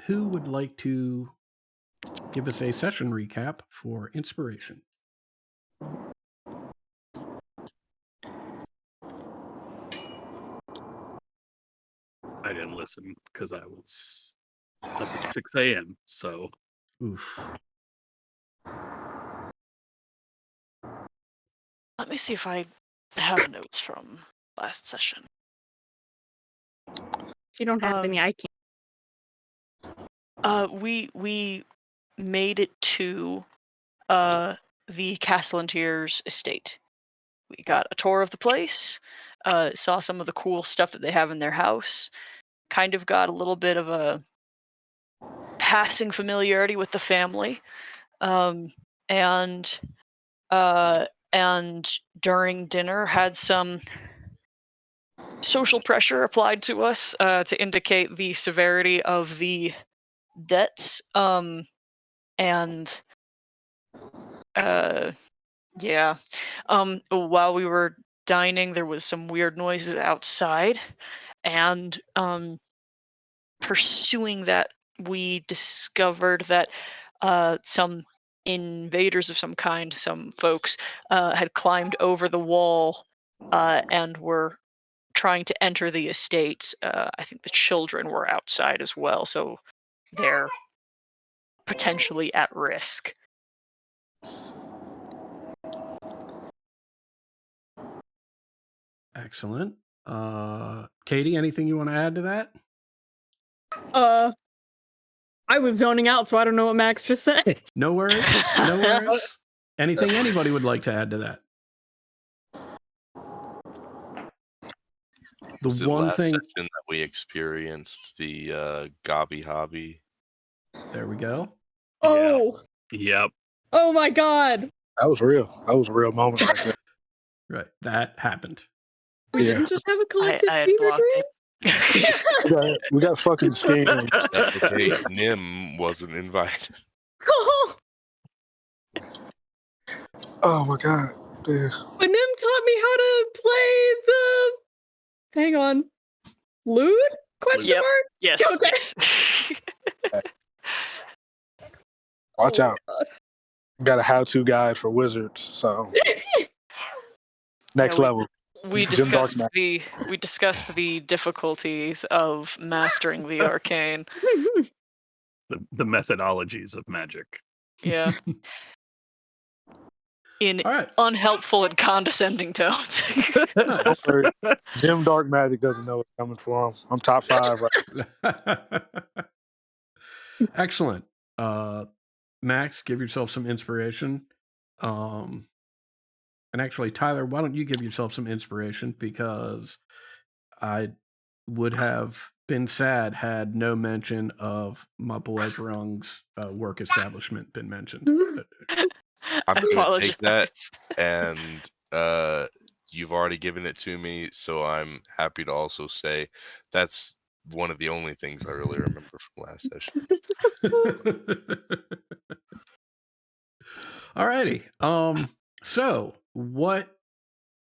Who would like to give us a session recap for inspiration? I didn't listen because I was up at 6 a.m. So Oof. Let me see if I have notes from last session. If you don't have any, I can't. We made it to the Castellantiers estate. We got a tour of the place, saw some of the cool stuff that they have in their house, kind of got a little bit of a passing familiarity with the family, and during dinner had some social pressure applied to us to indicate the severity of the debts, and yeah. While we were dining, there was some weird noises outside, and pursuing that, we discovered that some invaders of some kind, some folks, had climbed over the wall and were trying to enter the estate. I think the children were outside as well, so they're potentially at risk. Excellent. Katie, anything you want to add to that? I was zoning out, so I don't know what Max just said. No worries. No worries. Anything anybody would like to add to that? Was The it one last thing. session that we experienced the Gobby Hobby? There we go. Oh, yep. oh my God. That was real. That was a real moment right there. Right. That happened. We Yeah. didn't just have a collective I had fever blocked dream? it. We got fucking scared. That's okay. Nim wasn't invited. Oh, Oh my god. Yeah. but Nim taught me how to play the. Hang on. Lewd? Question Yep. mark? Yes. Okay. Yes. Watch Oh, out. We got a how-to guide for wizards, so next level. We Jim discussed Darkman. the difficulties of mastering the arcane. The methodologies of magic. Yeah. In All right. unhelpful and condescending tones. Nice. Don't worry. Jim Dark Magic doesn't know what's coming for him. I'm top 5 right. Excellent. Max, give yourself some inspiration. And actually, Tyler, why don't you give yourself some inspiration, because I would have been sad had no mention of my boy Vrung's work establishment been mentioned. I'm going to apologize. take that, and you've already given it to me, so I'm happy to also say that's one of the only things I really remember from last session. Alrighty. So what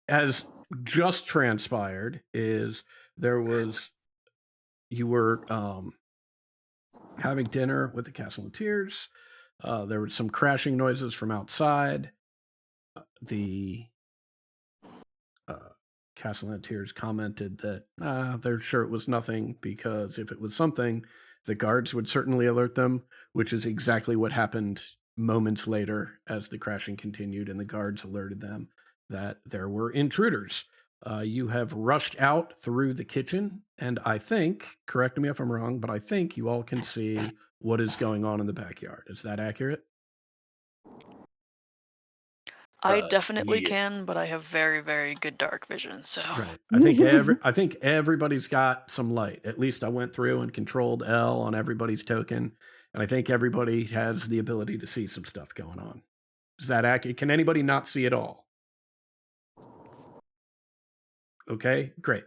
has just transpired is you were having dinner with the Castellantiers. There were some crashing noises from outside. The Castellantiers commented that they're sure it was nothing, because if it was something, the guards would certainly alert them, which is exactly what happened moments later as the crashing continued and the guards alerted them that there were intruders. You have rushed out through the kitchen, and I think, correct me if I'm wrong, but I think you all can see what is going on in the backyard. Is that accurate? I definitely yeah. can, but I have very, very good dark vision, so. Right. I think everybody's got some light. At least I went through and controlled L on everybody's token, and I think everybody has the ability to see some stuff going on. Is that accurate? Can anybody not see it all? Okay, great.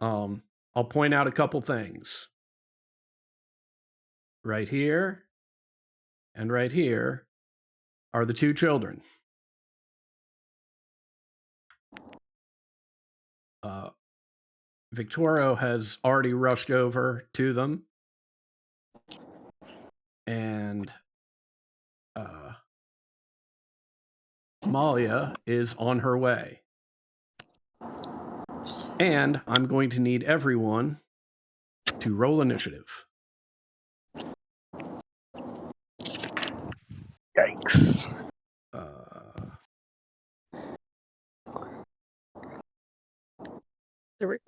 I'll point out a couple things. Right here and right here are the two children. Victorio has already rushed over to them and Malia is on her way. And I'm going to need everyone to roll initiative. Yikes. There we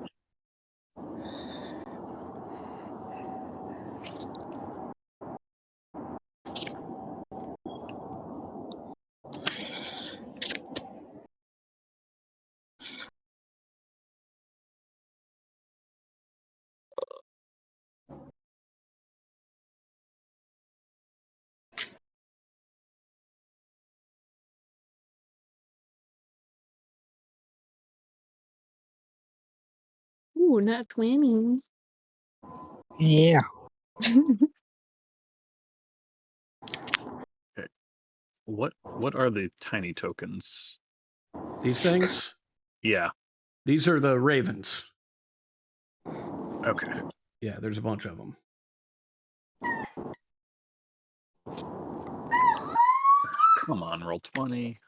Ooh, not 20. Yeah. What are the tiny tokens? These things, Yeah. these are the ravens. Okay. Yeah, there's a bunch of them. Come on, roll 20.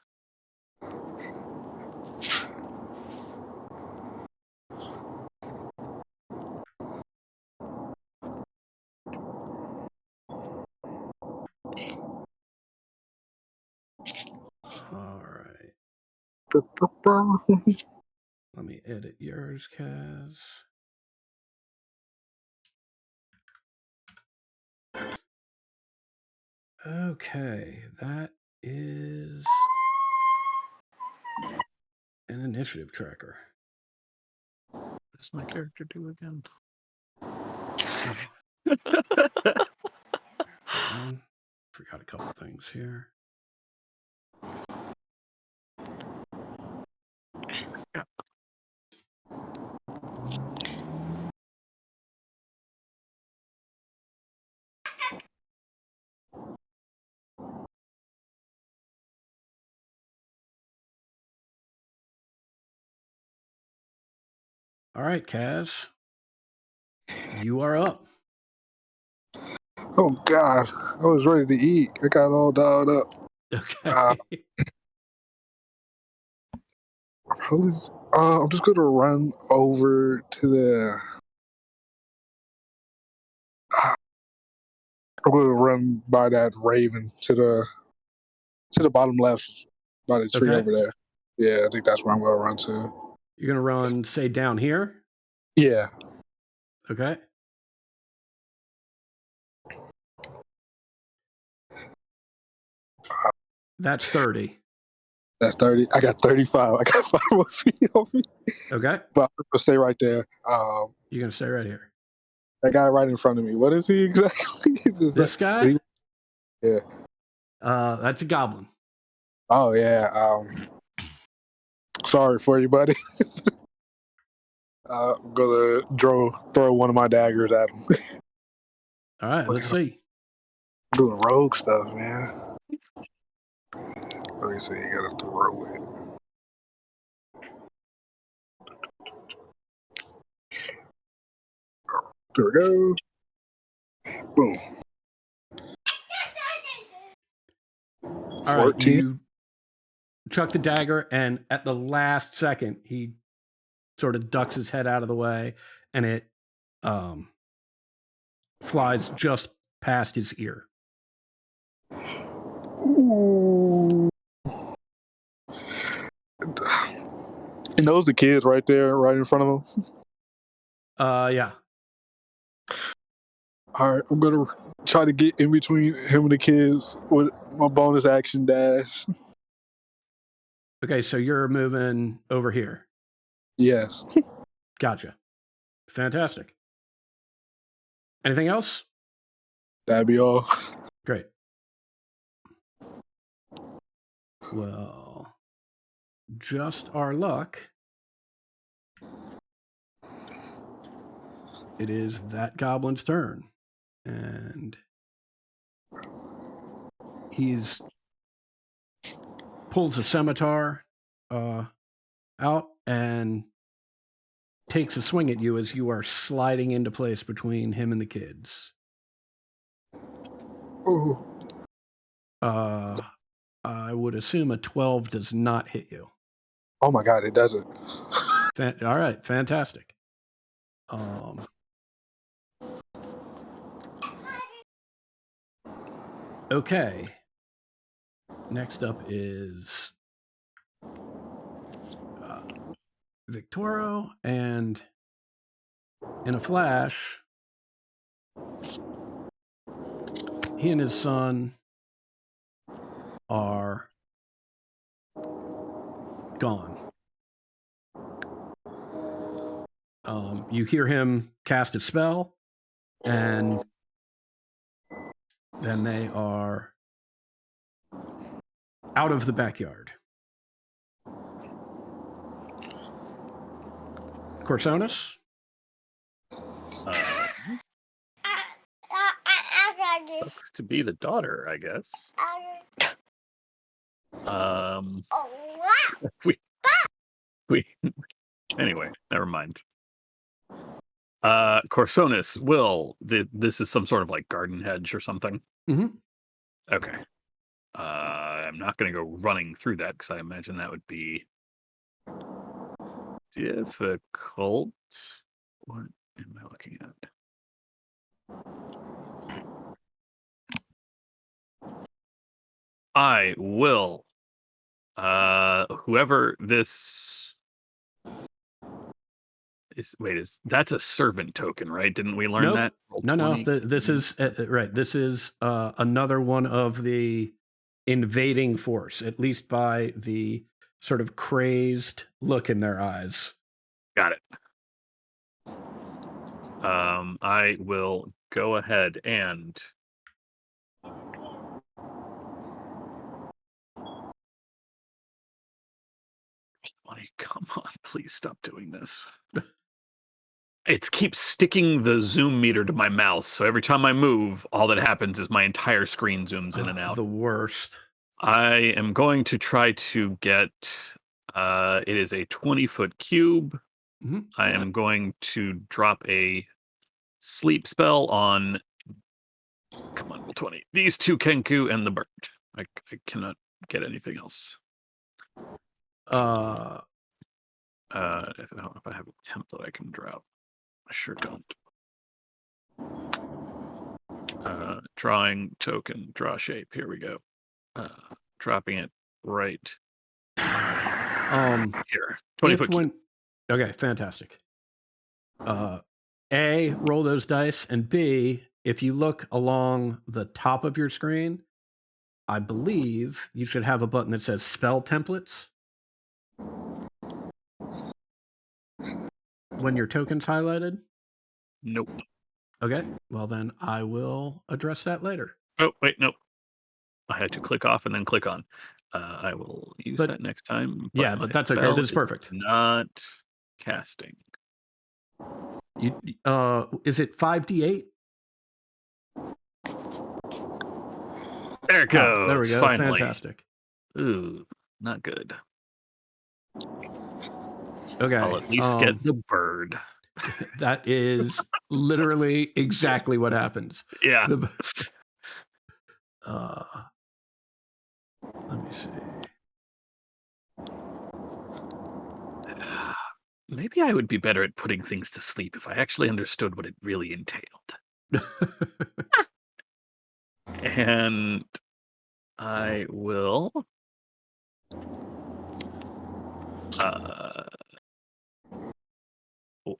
All right. Let me edit yours, Kaz. Okay, that is an initiative tracker. What does my character do again? Oh, hold on. Forgot a couple things here. Yeah. All right, Kaz. You are up. Oh God, I was ready to eat. I got all dialed up. Okay. I'm just gonna run over to the. I'm gonna run by that raven to the bottom left, by the tree Okay. over there. Yeah, I think that's where I'm gonna run to. You're going to run, say, down here. Yeah. Okay. That's 30. That's 30. I got 35. I got 5 more feet on me. Okay. But I'm gonna stay right there. You're going to stay right here. That guy right in front of me. What is he exactly? This guy? Yeah. That's a goblin. Oh yeah. Sorry for you, buddy. I'm gonna throw one of my daggers at him. All right, let's see. I'm doing rogue stuff, man. Let me see. You gotta throw it. There we go. Boom. All right, 14. you chuck the dagger, and at the last second, he sort of ducks his head out of the way, and it flies just past his ear. Ooh. And those the kids right there, right in front of him. Yeah. All right, I'm gonna try to get in between him and the kids with my bonus action dash. Okay, so you're moving over here. Yes. Gotcha. Fantastic. Anything else? That'd be all. Great. Well, just our luck. It is that goblin's turn. And he's pulls a scimitar out and takes a swing at you as you are sliding into place between him and the kids. Ooh. I would assume a 12 does not hit you. Oh my god, it doesn't. All right, fantastic. Okay. Next up is Victoro, and in a flash, he and his son are gone. You hear him cast a spell, and then they are out of the backyard. Corsonus? Looks to be the daughter, I guess. We anyway, never mind. Corsonus, this is some sort of like garden hedge or something. Mm-hmm. Okay. I'm not going to go running through that because I imagine that would be difficult. What am I looking at? I will. Whoever this is, that's a servant token, right? Didn't we learn Nope. that? Roll No. 20? This is right. This is another one of the invading force, at least by the sort of crazed look in their eyes. Got it. I will go ahead and come on, please stop doing this. It keeps sticking the zoom meter to my mouse, so every time I move, all that happens is my entire screen zooms in and out. The worst. I am going to try to get, it is a 20-foot cube. Mm-hmm. I am going to drop a sleep spell on, come on, roll 20. These two Kenku and the bird. I cannot get anything else. If I don't know if I have a template I can drop. I sure don't. Drawing token, draw shape. Here we go. Dropping it right here. 20-foot cube. Okay, fantastic. A, roll those dice, and B, if you look along the top of your screen, I believe you should have a button that says spell templates. When your token's highlighted? Nope. Okay, well then I will address that later. Oh, wait, nope. I had to click off and then click on. I will use that next time. Yeah, but that's okay. That's perfect. Not casting. Is it 5d8? There it goes. Oh, there we go. Finally. Fantastic. Ooh, not good. Okay. I'll at least get the bird. That is literally exactly what happens. Yeah. Let me see. Maybe I would be better at putting things to sleep if I actually understood what it really entailed. And I will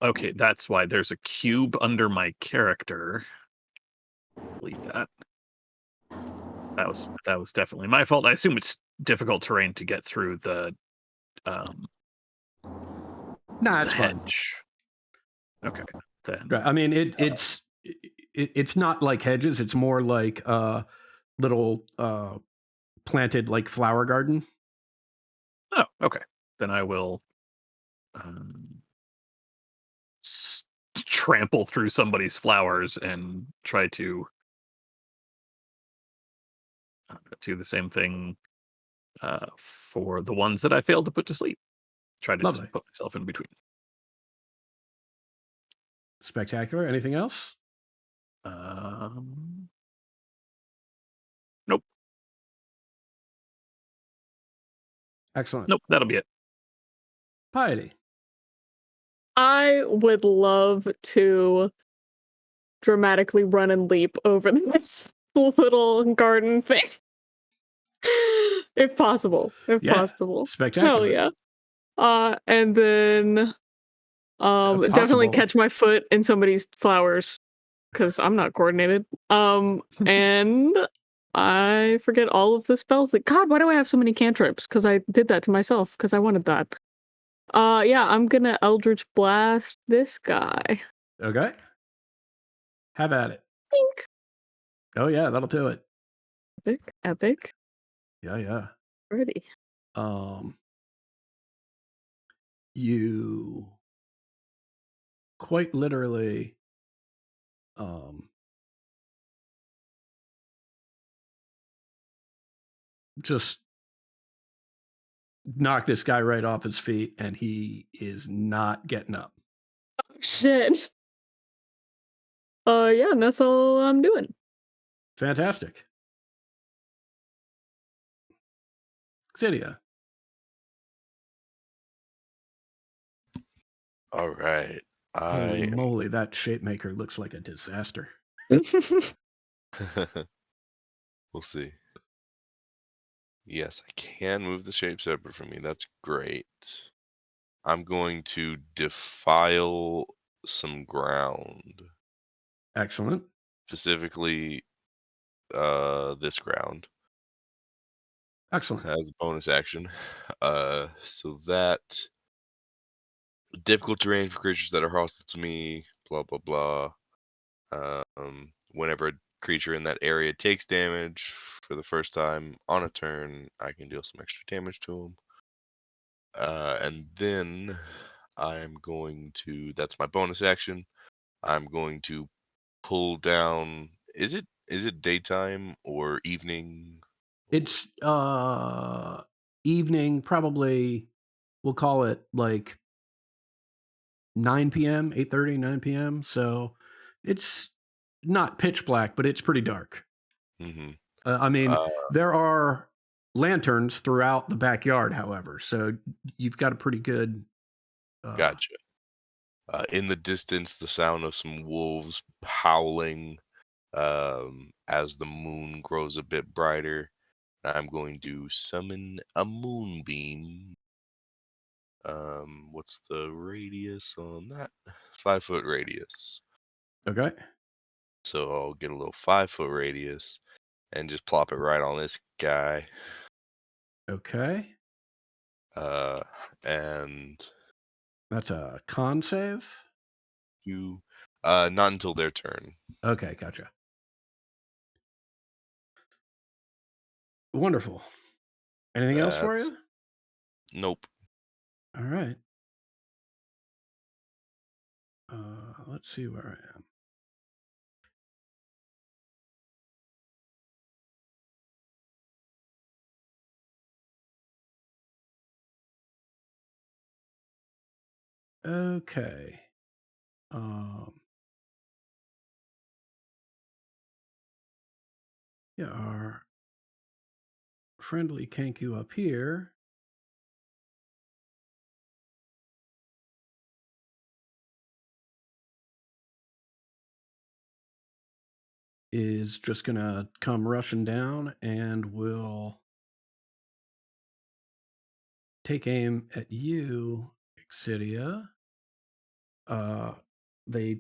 okay, that's why there's a cube under my character. Delete that. That was definitely my fault. I assume it's difficult terrain to get through the Nah, it's fine. Okay. Then Right. I mean, it's not like hedges. It's more like little planted like flower garden. Oh, okay. Then I will trample through somebody's flowers and try to do the same thing for the ones that I failed to put to sleep. Try to just put myself in between. Spectacular. Anything else? Excellent. Nope, that'll be it. Piety. I would love to dramatically run and leap over this little garden thing. If possible. If Yeah, possible. spectacular. Hell yeah. And then definitely Possible. catch my foot in somebody's flowers because I'm not coordinated. And I forget all of the spells that God, why do I have so many cantrips? Because I did that to myself because I wanted that. Yeah, I'm gonna Eldritch Blast this guy. Okay. Have at it. Think. Oh yeah, that'll do it. Epic. Yeah. Ready. You quite literally just knock this guy right off his feet, and he is not getting up. Oh, shit. Yeah, and that's all I'm doing. Fantastic. Xidia. All right. Holy moly, that shape maker looks like a disaster. We'll see. Yes, I can move the shape separate from me. That's great. I'm going to defile some ground, Excellent. specifically this ground Excellent. as a bonus action. So that difficult terrain for creatures that are hostile to me, blah blah blah. Whenever a creature in that area takes damage for the first time on a turn, I can deal some extra damage to them. And then I'm going to, that's my bonus action. I'm going to pull down, is it daytime or evening? It's evening, probably we'll call it like 9 p.m., 8:30, 9 p.m. So it's not pitch black, but it's pretty dark. Mm-hmm. I mean, there are lanterns throughout the backyard, however, so you've got a pretty good. Gotcha. In the distance, the sound of some wolves howling as the moon grows a bit brighter. I'm going to summon a moonbeam. What's the radius on that? 5-foot radius. Okay. So I'll get a little 5-foot radius and just plop it right on this guy. Okay. And That's a con save. you, not until their turn. Okay, gotcha. Wonderful. Anything else for you? Nope. All right. Let's see where I am. Okay. Yeah, our friendly Kenku up here is just gonna come rushing down and will take aim at you, Exidia. They,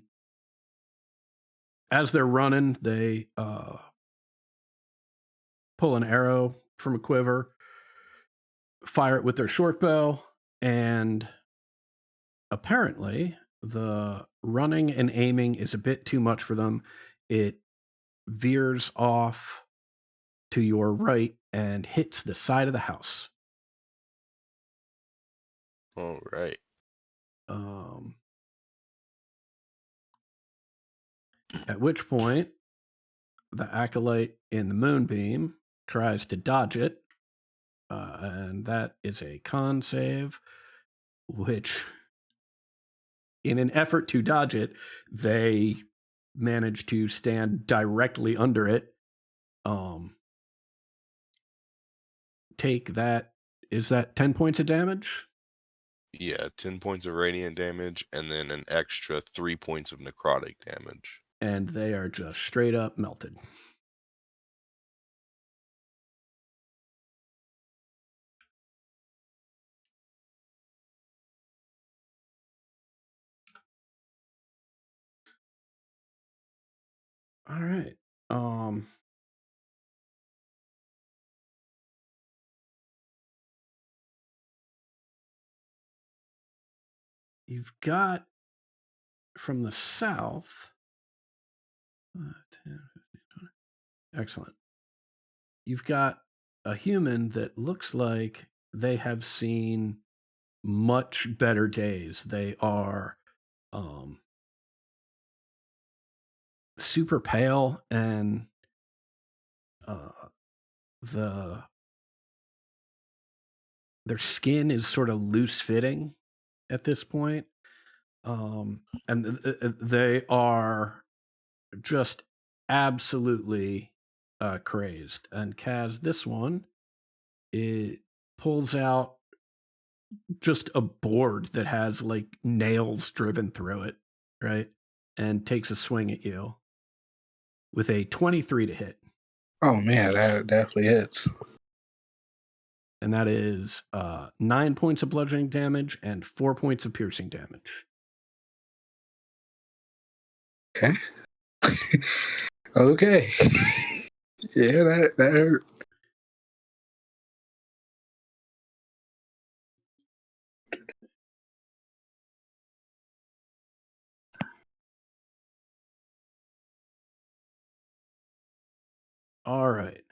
as they're running, they pull an arrow from a quiver, fire it with their short bow, and apparently the running and aiming is a bit too much for them. It veers off to your right and hits the side of the house. All right. At which point, the acolyte in the moonbeam tries to dodge it, and that is a con save, which, in an effort to dodge it, they manage to stand directly under it. Take that Is that 10 points of damage? Yeah, 10 points of radiant damage, and then an extra 3 points of necrotic damage. And they are just straight up melted. All right. You've got from the south. 10, 15, 20. Excellent. You've got a human that looks like they have seen much better days. They are super pale, and the their skin is sort of loose fitting at this point. And they are just absolutely crazed. And Kaz, this one, it pulls out just a board that has like nails driven through it, right? And takes a swing at you with a 23 to hit. Oh man, that definitely hits. And that is 9 points of bludgeoning damage and 4 points of piercing damage. Okay. Okay. Yeah, that hurt. All right.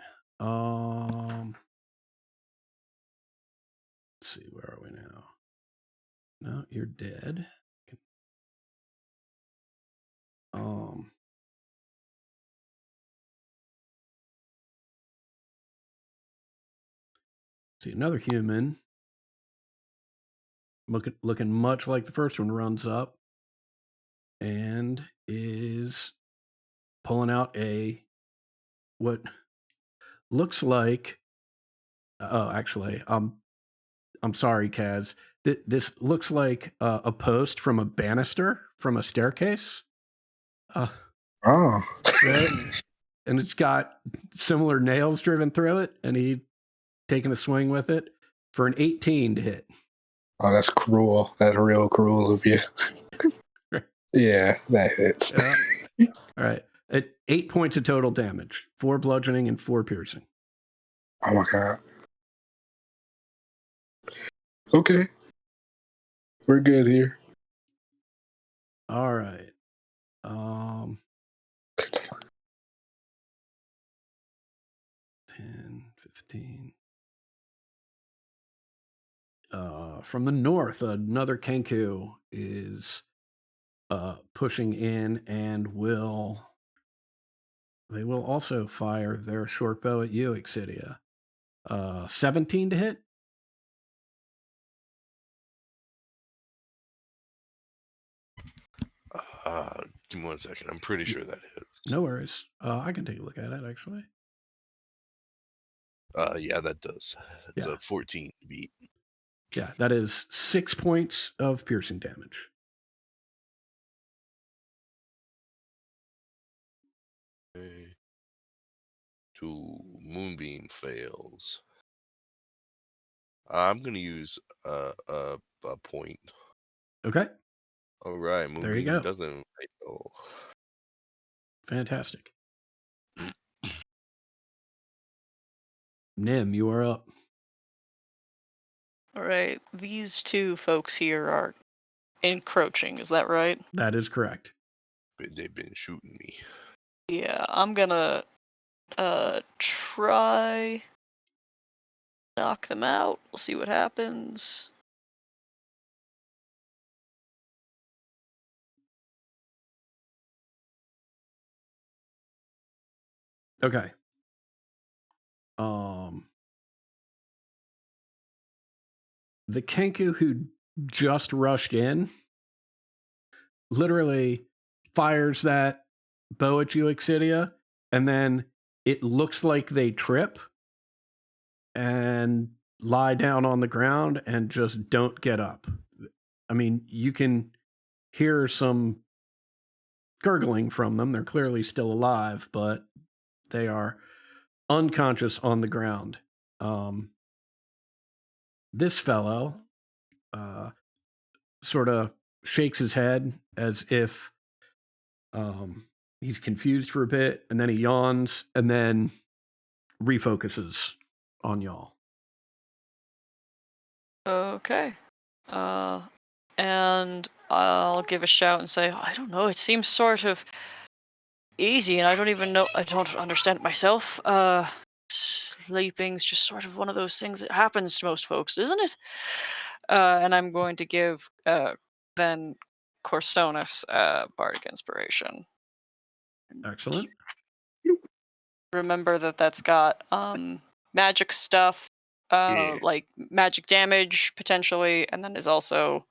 Let's see, where are we now? No, you're dead. See, another human looking much like the first one runs up and is pulling out what looks like. Oh, actually, I'm sorry, Kaz. This looks like a post from a banister from a staircase. Oh. Right? And it's got similar nails driven through it, and he taking a swing with it for an 18 to hit. Oh, that's cruel. That's real cruel of you. Yeah, that hits. Yeah. All right. At 8 points of total damage, 4 bludgeoning and 4 piercing. Oh my god. Okay. We're good here. All right. 10, 15. From the north, another Kenku is pushing in and they will also fire their short bow at you, Exidia. 17 to hit. Give me 1 second. I'm pretty sure that hits. No worries. I can take a look at it, actually. Yeah, that does. It's Yeah. a 14 to beat. Yeah, that is 6 points of piercing damage. Okay. 2 moonbeam fails. I'm gonna use a point. Okay. All right, There you moonbeam go. doesn't fail. Fantastic. Nim, you are up. All right, these two folks here are encroaching. Is that right? That is correct. They've been shooting me. Yeah, I'm gonna try knock them out. We'll see what happens. Okay. The Kenku who just rushed in literally fires that bow at you, Exidia, and then it looks like they trip, and lie down on the ground and just don't get up. I mean, you can hear some gurgling from them. They're clearly still alive, but they are unconscious on the ground. This fellow sort of shakes his head as if he's confused for a bit, and then he yawns and then refocuses on y'all. Okay. And I'll give a shout and say, I don't know, it seems sort of easy, and I don't understand it myself. Sleeping's just sort of one of those things that happens to most folks, isn't it? And I'm going to give then Corsonus Bardic Inspiration. Excellent. Remember that's got magic stuff, Yeah. like magic damage potentially, and then there's also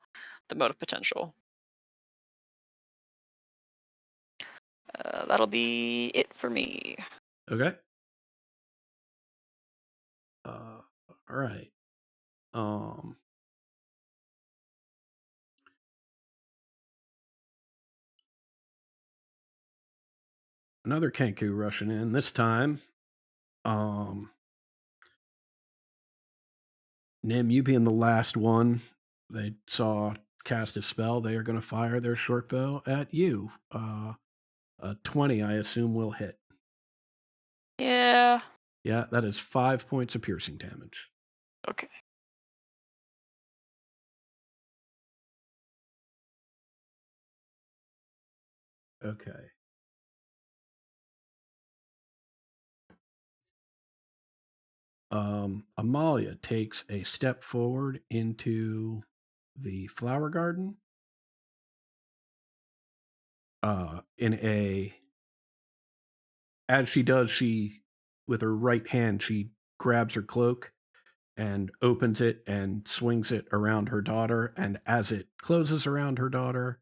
the motive potential. That'll be it for me. Okay. All right. Another Kenku rushing in. This time, Nim, you being the last one they saw cast a spell, they are going to fire their short bow at you. A 20, I assume, will hit. Yeah. Yeah, that is 5 points of piercing damage. Okay. Okay. Amalia takes a step forward into the flower garden. As she does, she, with her right hand, she grabs her cloak and opens it and swings it around her daughter. And as it closes around her daughter,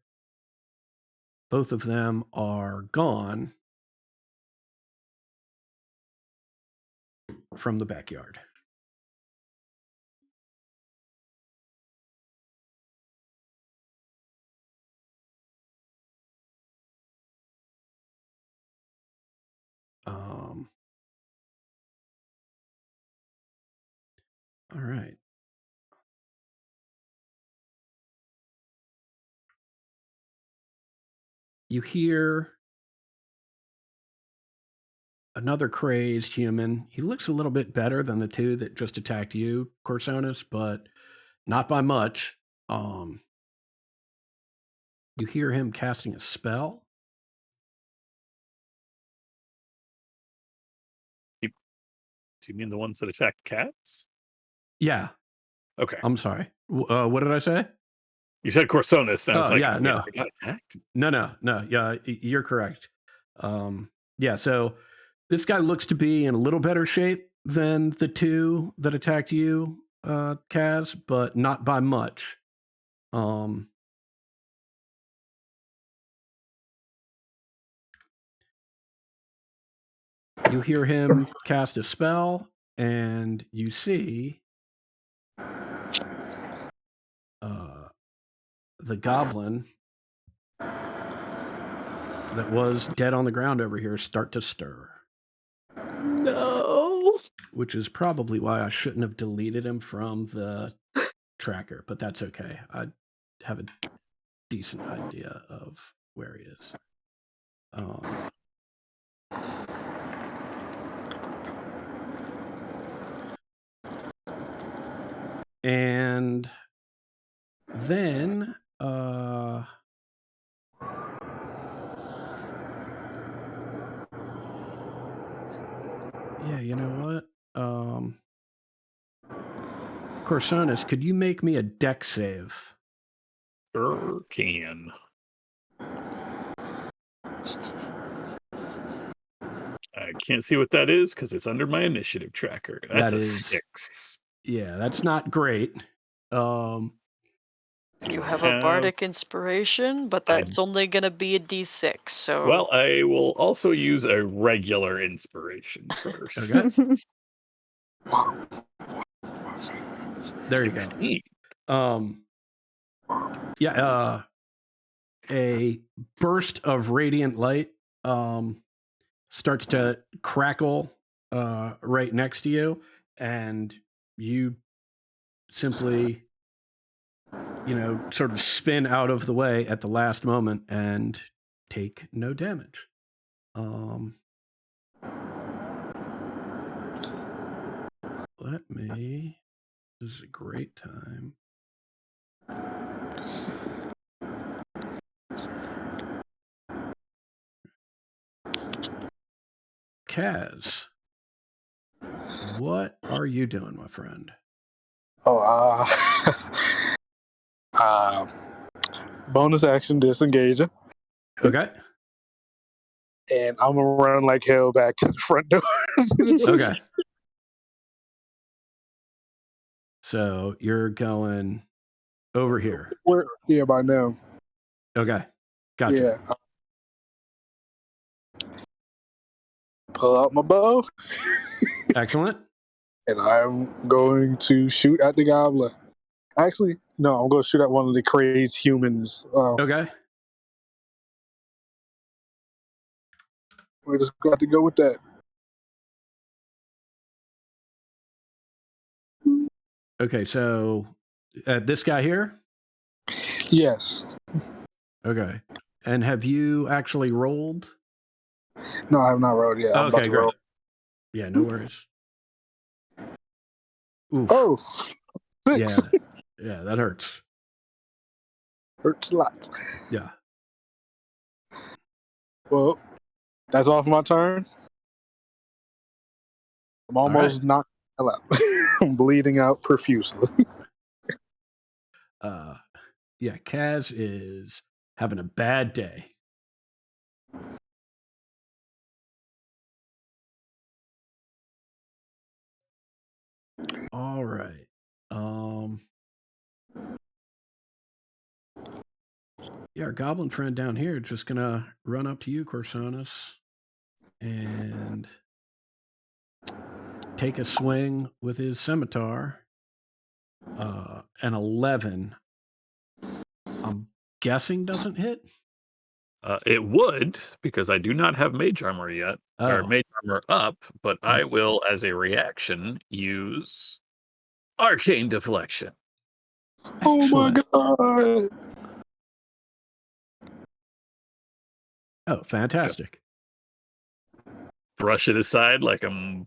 both of them are gone from the backyard. All right. You hear another crazed human. He looks a little bit better than the two that just attacked you, Corsonus, but not by much. You hear him casting a spell. Do you mean the ones that attack cats? Yeah. Okay. I'm sorry. What did I say? You said Corsonus, and I was like, yeah, wait, no. they got attacked? No. Yeah, you're correct. Yeah, so this guy looks to be in a little better shape than the two that attacked you, Kaz, but not by much. You hear him cast a spell, and you see the goblin that was dead on the ground over here start to stir. No. Which is probably why I shouldn't have deleted him from the tracker, but that's okay. I have a decent idea of where he is. And then yeah, you know what? Corsonus, could you make me a dex save? Sure can. I can't see what that is because it's under my initiative tracker. That's That a is- 6. Yeah, that's not great. You have a bardic inspiration, but that's only gonna be a d6. So Well, I will also use a regular inspiration first. Okay. There you go. 16. Yeah, a burst of radiant light starts to crackle right next to you, and you simply, sort of spin out of the way at the last moment and take no damage. Let me. This is a great time. Kaz, what are you doing, my friend? Oh, bonus action disengaging, Okay. and I'm gonna run like hell back to the front door. Okay. So you're going over here. Yeah, by now. Okay. Gotcha. Yeah. Pull out my bow, Excellent. and I'm going to shoot at the goblin. Actually, no, I'm going to shoot at one of the crazed humans. Okay. We just got to go with that. Okay. So this guy here? Yes. Okay. And have you actually rolled? No, I have not rolled yet. I'm about Okay, to great. roll. Yeah, no worries. Oof. Oh, 6. Yeah. Yeah, that hurts. Hurts a lot. Yeah. Well, that's all for my turn. I'm almost knocked the hell out. I'm bleeding out profusely. Yeah, Kaz is having a bad day. All right. Yeah, our goblin friend down here just gonna run up to you, Corsonis, and take a swing with his scimitar. An 11. I'm guessing doesn't hit. It would, because I do not have mage armor yet, or Oh, mage armor up, but I will, as a reaction, use arcane deflection. Oh my excellent. god! Oh, fantastic. Brush it aside like I'm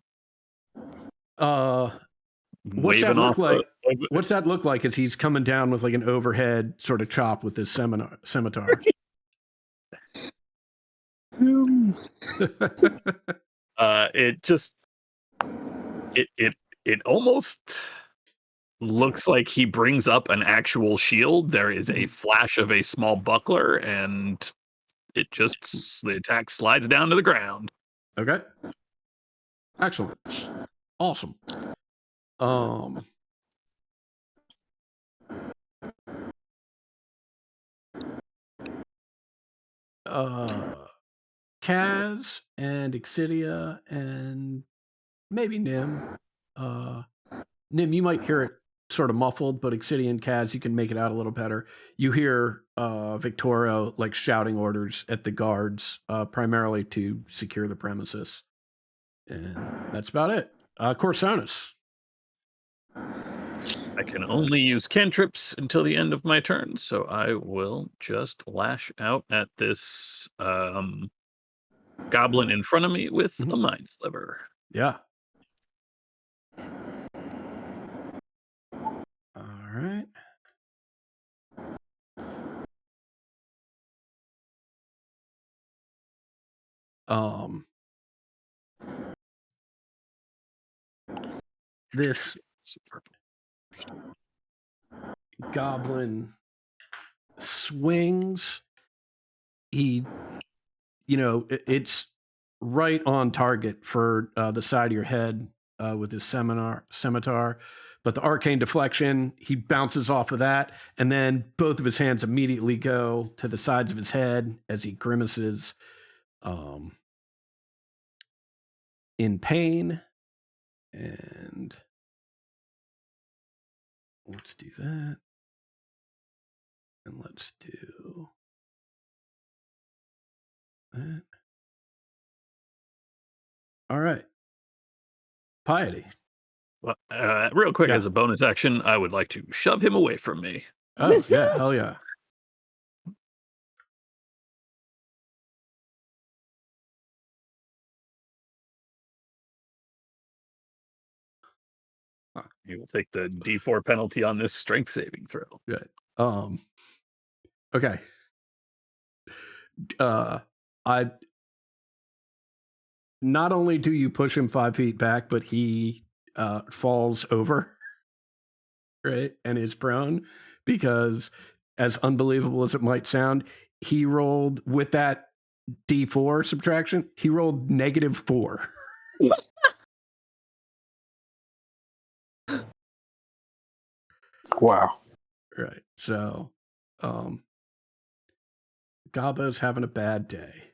What's that waving look off. like? What's that look like as he's coming down with like an overhead sort of chop with his scimitar? It just it almost looks like he brings up an actual shield. There is a flash of a small buckler, and the attack slides down to the ground. Okay. Excellent. Awesome. Kaz and Exidia and maybe Nim. Nim, you might hear it sort of muffled, but Exidia and Kaz, you can make it out a little better. You hear Victoria like shouting orders at the guards, primarily to secure the premises. And that's about it. Corsonis. I can only use cantrips until the end of my turn, so I will just lash out at this goblin in front of me with a mind sliver. Yeah. All right. This goblin swings. He, it's right on target for the side of your head with his scimitar. But the arcane deflection, he bounces off of that, and then both of his hands immediately go to the sides of his head as he grimaces in pain. And let's do that. And let's do that. All right. Piety. Well, real quick, Yeah. as a bonus action, I would like to shove him away from me. Oh, yeah. Hell yeah. He will take the D4 penalty on this strength saving throw. Good. Okay. I not only do you push him 5 feet back, but he falls over, right, and is prone because, as unbelievable as it might sound, he rolled with that D4 subtraction. He rolled -4. Wow. Right. So, Gabo's having a bad day.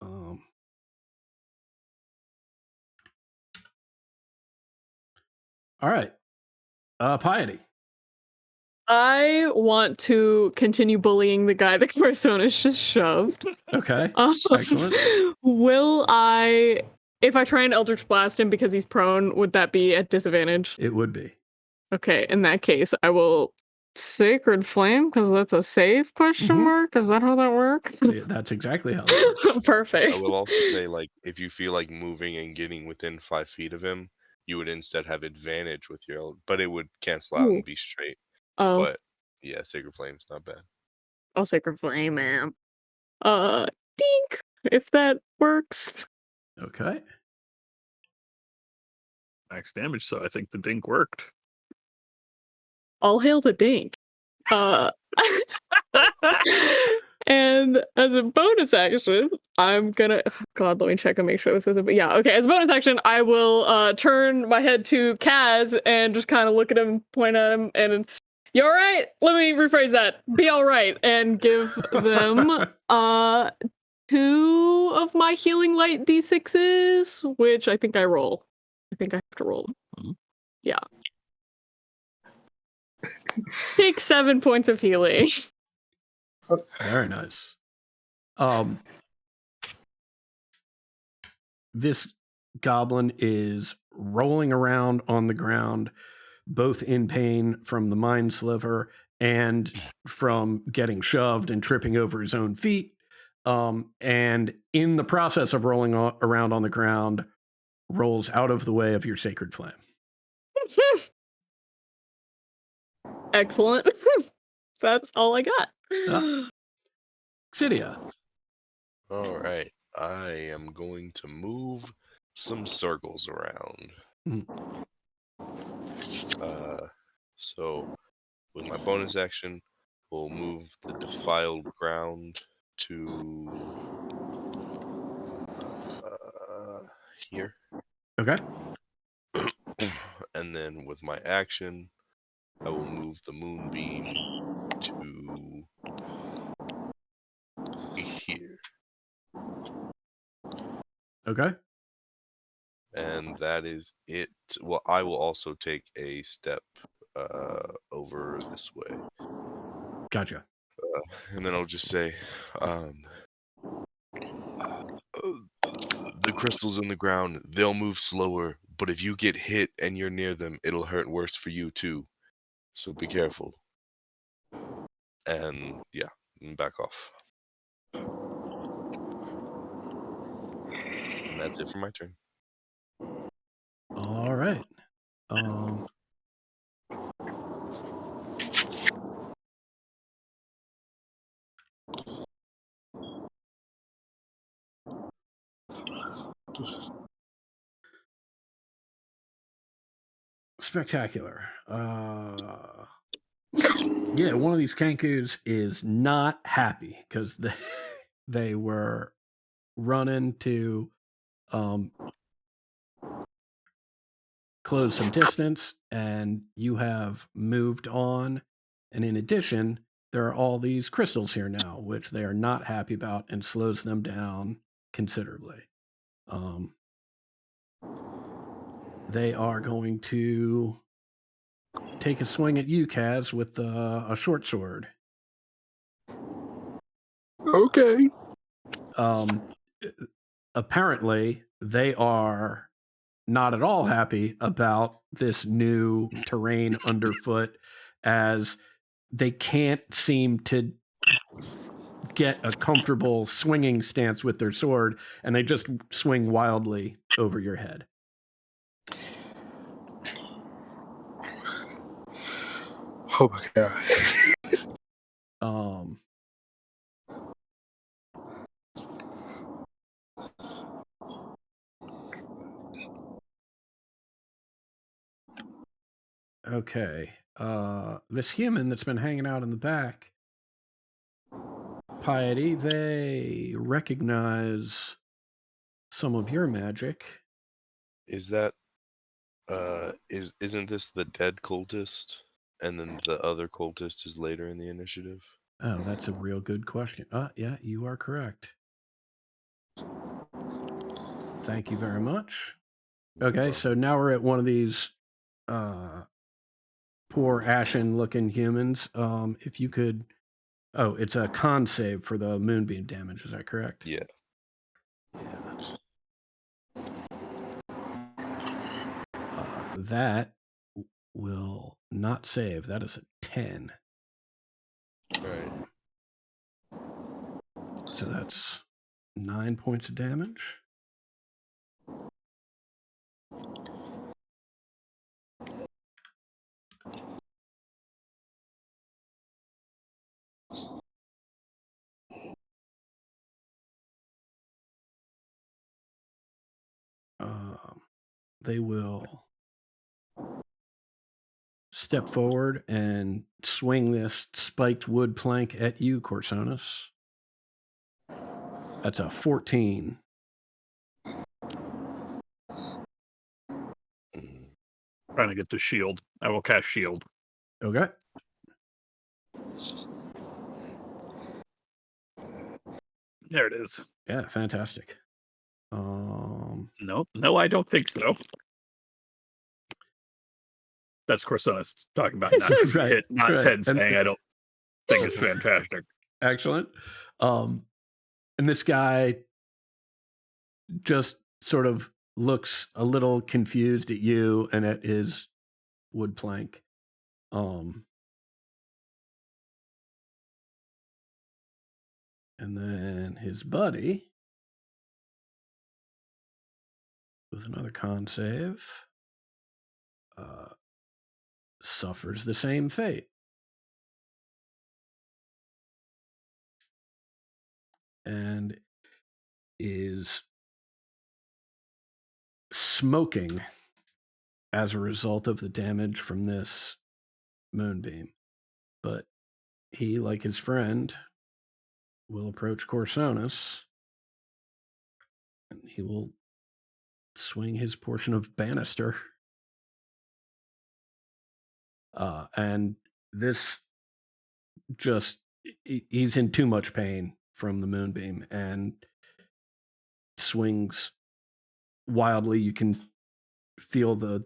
All right. Piety. I want to continue bullying the guy that Corsonis just shoved. Okay. Excellent. Will I, if I try and Eldritch Blast him because he's prone, would that be at disadvantage? It would be. Okay, in that case, I will Sacred Flame because that's a save question Mhm. mark. Is that how that works? Yeah, that's exactly how it works. Perfect. I will also say, like, if you feel like moving and getting within 5 feet of him, you would instead have advantage with your, but it would cancel out Ooh. and be straight. Oh, But yeah, Sacred Flame's not bad. I'll Sacred Flame, man. Dink, if that works. Okay. Max damage, so I think the dink worked. All hail the dink. And as a bonus action, I'm gonna, God, let me check and make sure this isn't, but yeah, okay, as a bonus action, I will turn my head to Kaz and just kind of look at him, point at him, and you all right? Let me rephrase that. Be all right, and give them 2 of my healing light d6s, which I think I roll. I think I have to roll. Mhm. Yeah. Take 7 points of healing. Very nice. This goblin is rolling around on the ground, both in pain from the mind sliver and from getting shoved and tripping over his own feet. And in the process of rolling around on the ground, rolls out of the way of your sacred flame. Excellent. That's all I got. Xidia. All right, I am going to move some circles around. So with my bonus action, we'll move the defiled ground to here. Okay. And then with my action, I will move the moonbeam to here. Okay. And that is it. Well, I will also take a step over this way. Gotcha. And then I'll just say, the crystals in the ground, they'll move slower, but if you get hit and you're near them, it'll hurt worse for you too. So be careful. And yeah, back off. And that's it for my turn. All right. Spectacular. Yeah, one of these Kenkus is not happy because they were running to close some distance, and you have moved on. And in addition, there are all these crystals here now, which they are not happy about and slows them down considerably. they are going to take a swing at you, Kaz, with a short sword. Okay. Apparently, they are not at all happy about this new terrain underfoot, as they can't seem to get a comfortable swinging stance with their sword, and they just swing wildly over your head. Oh my god. Okay. This human that's been hanging out in the back, Piety, they recognize some of your magic. Is that isn't this the dead cultist? And then the other cultist is later in the initiative? Oh, that's a real good question. Yeah, you are correct. Thank you very much. Okay, so now we're at one of these poor ashen looking humans. If you could, it's a con save for the moonbeam damage, is that correct? Yeah. That will not save. That is a 10. Right. So that's 9 points of damage. They will step forward and swing this spiked wood plank at you, Corsonis. That's a 14. Trying to get the shield. I will cast shield. Okay. There it is. Yeah, fantastic. No, I don't think so. That's Corsonis talking about not Right, hit, not right. Ted saying I don't think it's fantastic. Excellent. And this guy just sort of looks a little confused at you and at his wood plank. And then his buddy with another con save suffers the same fate. And is smoking as a result of the damage from this moonbeam. But he, like his friend, will approach Corsonis, and he will swing his portion of banister. And this just, he's in too much pain from the moonbeam and swings wildly. You can feel the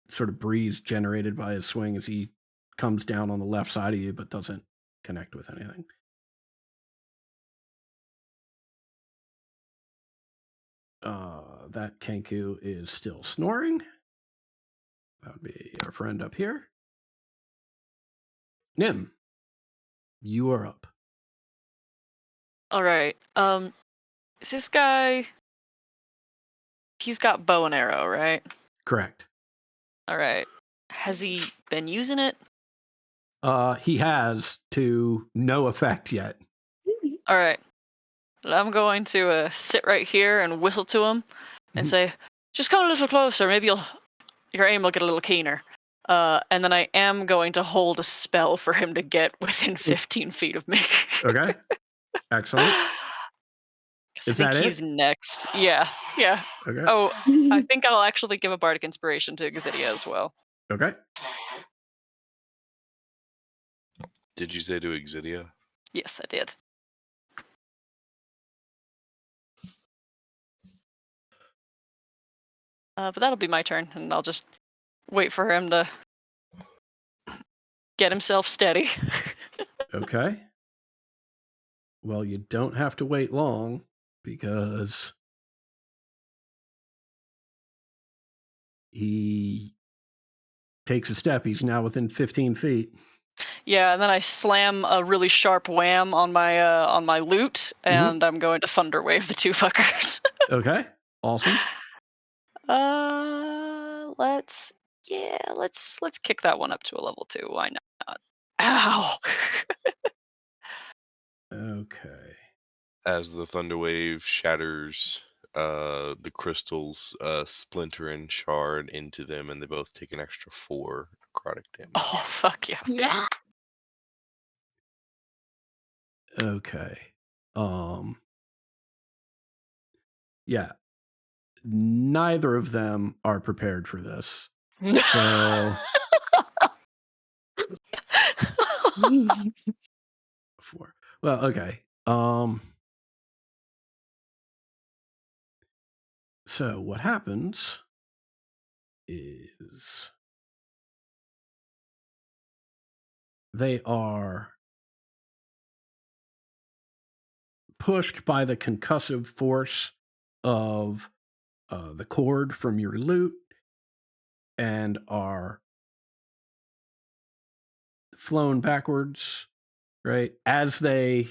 sort of breeze generated by his swing as he comes down on the left side of you, but doesn't connect with anything. That Kenku is still snoring. That would be our friend up here. Nim, you are up. All right. Is this guy? He's got bow and arrow, right? Correct. All right. Has he been using it? He has, to no effect yet. All right. I'm going to sit right here and whistle to him and say, "Just come a little closer. Maybe your aim will get a little keener." And then I am going to hold a spell for him to get within 15 feet of me. Okay. Excellent. I think he's next. Yeah. Okay. Oh, I think I'll actually give a bardic inspiration to Gazidia as well. Okay. Did you say to Exidia? Yes, I did. But that'll be my turn, and I'll just wait for him to get himself steady. Okay. Well, you don't have to wait long because he takes a step. He's now within 15 feet. Yeah, and then I slam a really sharp wham on my loot, and I'm going to thunder wave the two fuckers. Okay. Awesome. Let's kick that one up to a level 2. Why not? Ow. Okay. As the thunder wave shatters, the crystals splinter and shard into them, and they both take an extra 4 necrotic damage. Oh fuck yeah. Yeah. Okay. Yeah. Neither of them are prepared for this. So 4. Well, okay. So what happens is they are pushed by the concussive force of the cord from your loot and are flown backwards, right? As they,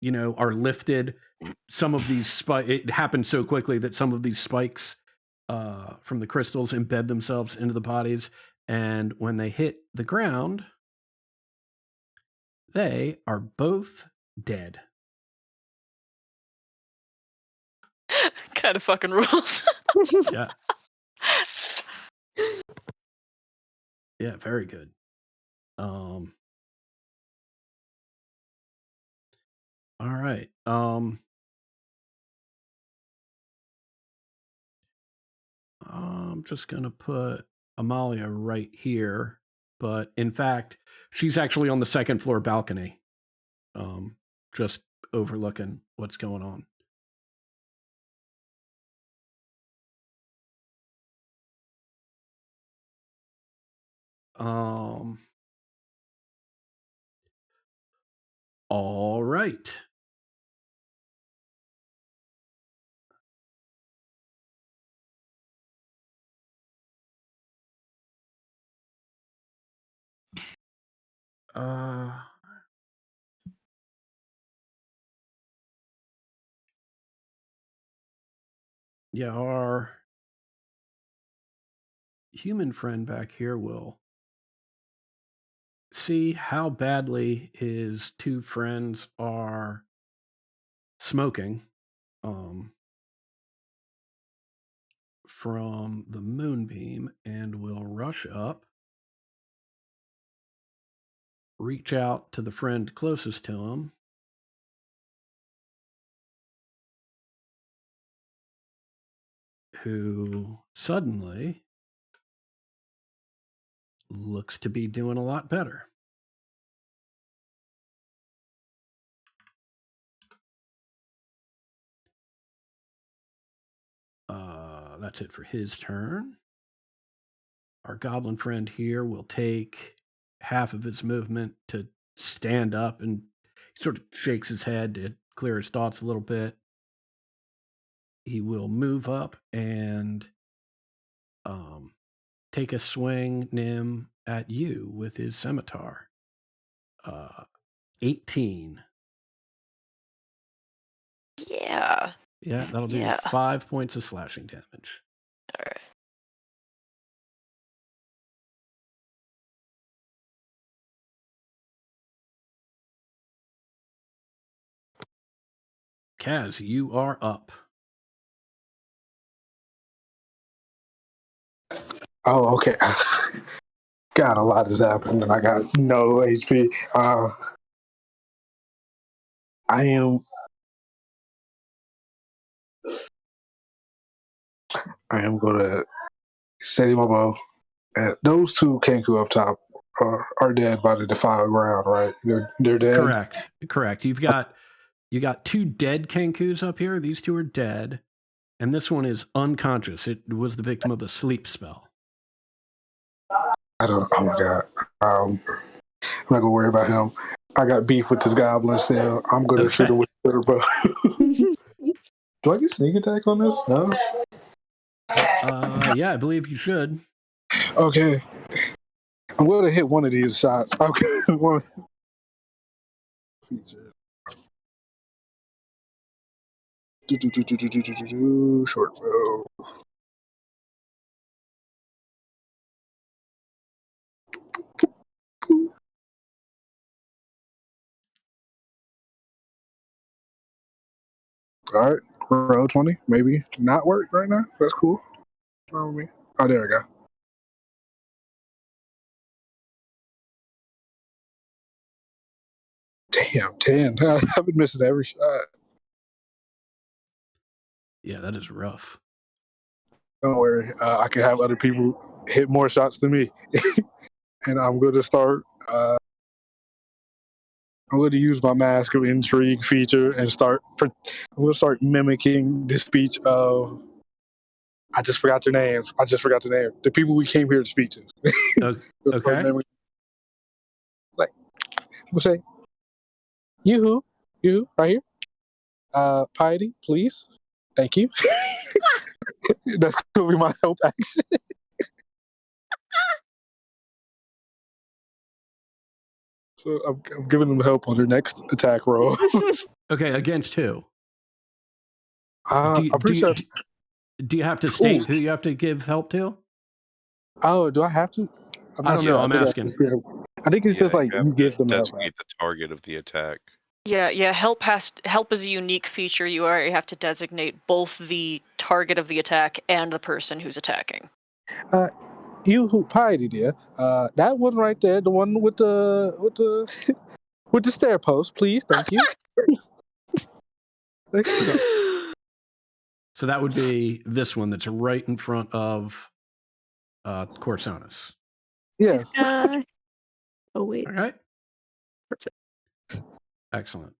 are lifted, some of these it happened so quickly that some of these spikes from the crystals embed themselves into the bodies, and when they hit the ground, they are both dead. Kind of fucking rules. Yeah. Yeah, very good. All right. I'm just gonna put Amalia right here, but in fact, she's actually on the second floor balcony, just overlooking what's going on. All right. Yeah, our human friend back here will see how badly his two friends are smoking from the moonbeam and will rush up, reach out to the friend closest to him, who suddenly looks to be doing a lot better. That's it for his turn. Our goblin friend here will take half of his movement to stand up, and he sort of shakes his head to clear his thoughts a little bit. He will move up and take a swing, Nim, at you with his scimitar. 18. Yeah. Yeah, that'll do Yeah. 5 points of slashing damage. All right. Kaz, you are up. Oh, okay. God, a lot has happened, and I got no HP. I am going to steady my bow. And those two Kenku up top are dead by the defiled ground, right? They're dead. Correct. You got 2 dead Kenkus up here. These 2 are dead. and this one is unconscious. It was the victim of a sleep spell. I don't. Oh my god. I'm not gonna worry about him. I got beef with this goblin still. I'm gonna shoot him with a bow. Do I get sneak attack on this? No. Yeah, I believe you should. Okay. I'm gonna hit one of these shots. Okay. One feature. Short bow. All right, roll 20. Maybe not work right now. That's cool. What's wrong with me? Oh, there we go. Damn, 10. I've been missing every shot. Yeah, that is rough. Don't worry. I can have other people hit more shots than me. And I'm going to start. I'm going to use my Mask of Intrigue feature and I'm going to start mimicking the speech of. I just forgot their names. The people we came here to speak to. Okay. Like, we'll say, you right here. Piety, please. Thank you. That's going to be my help action. So I'm giving them help on their next attack roll. Okay, against who? I'm pretty sure. Do you have to state who you have to give help to? Oh, do I have to? I don't know. I'm asking. I think it's just like you have you to give them help. designate the target of the attack. Yeah. Help is a unique feature. You already have to designate both the target of the attack and the person who's attacking. You who piety, dear. That one right there, the one with the with the stair post, please. Thank you. So that would be this one that's right in front of Corsonis. Yes. Oh wait. All right. Perfect. Excellent.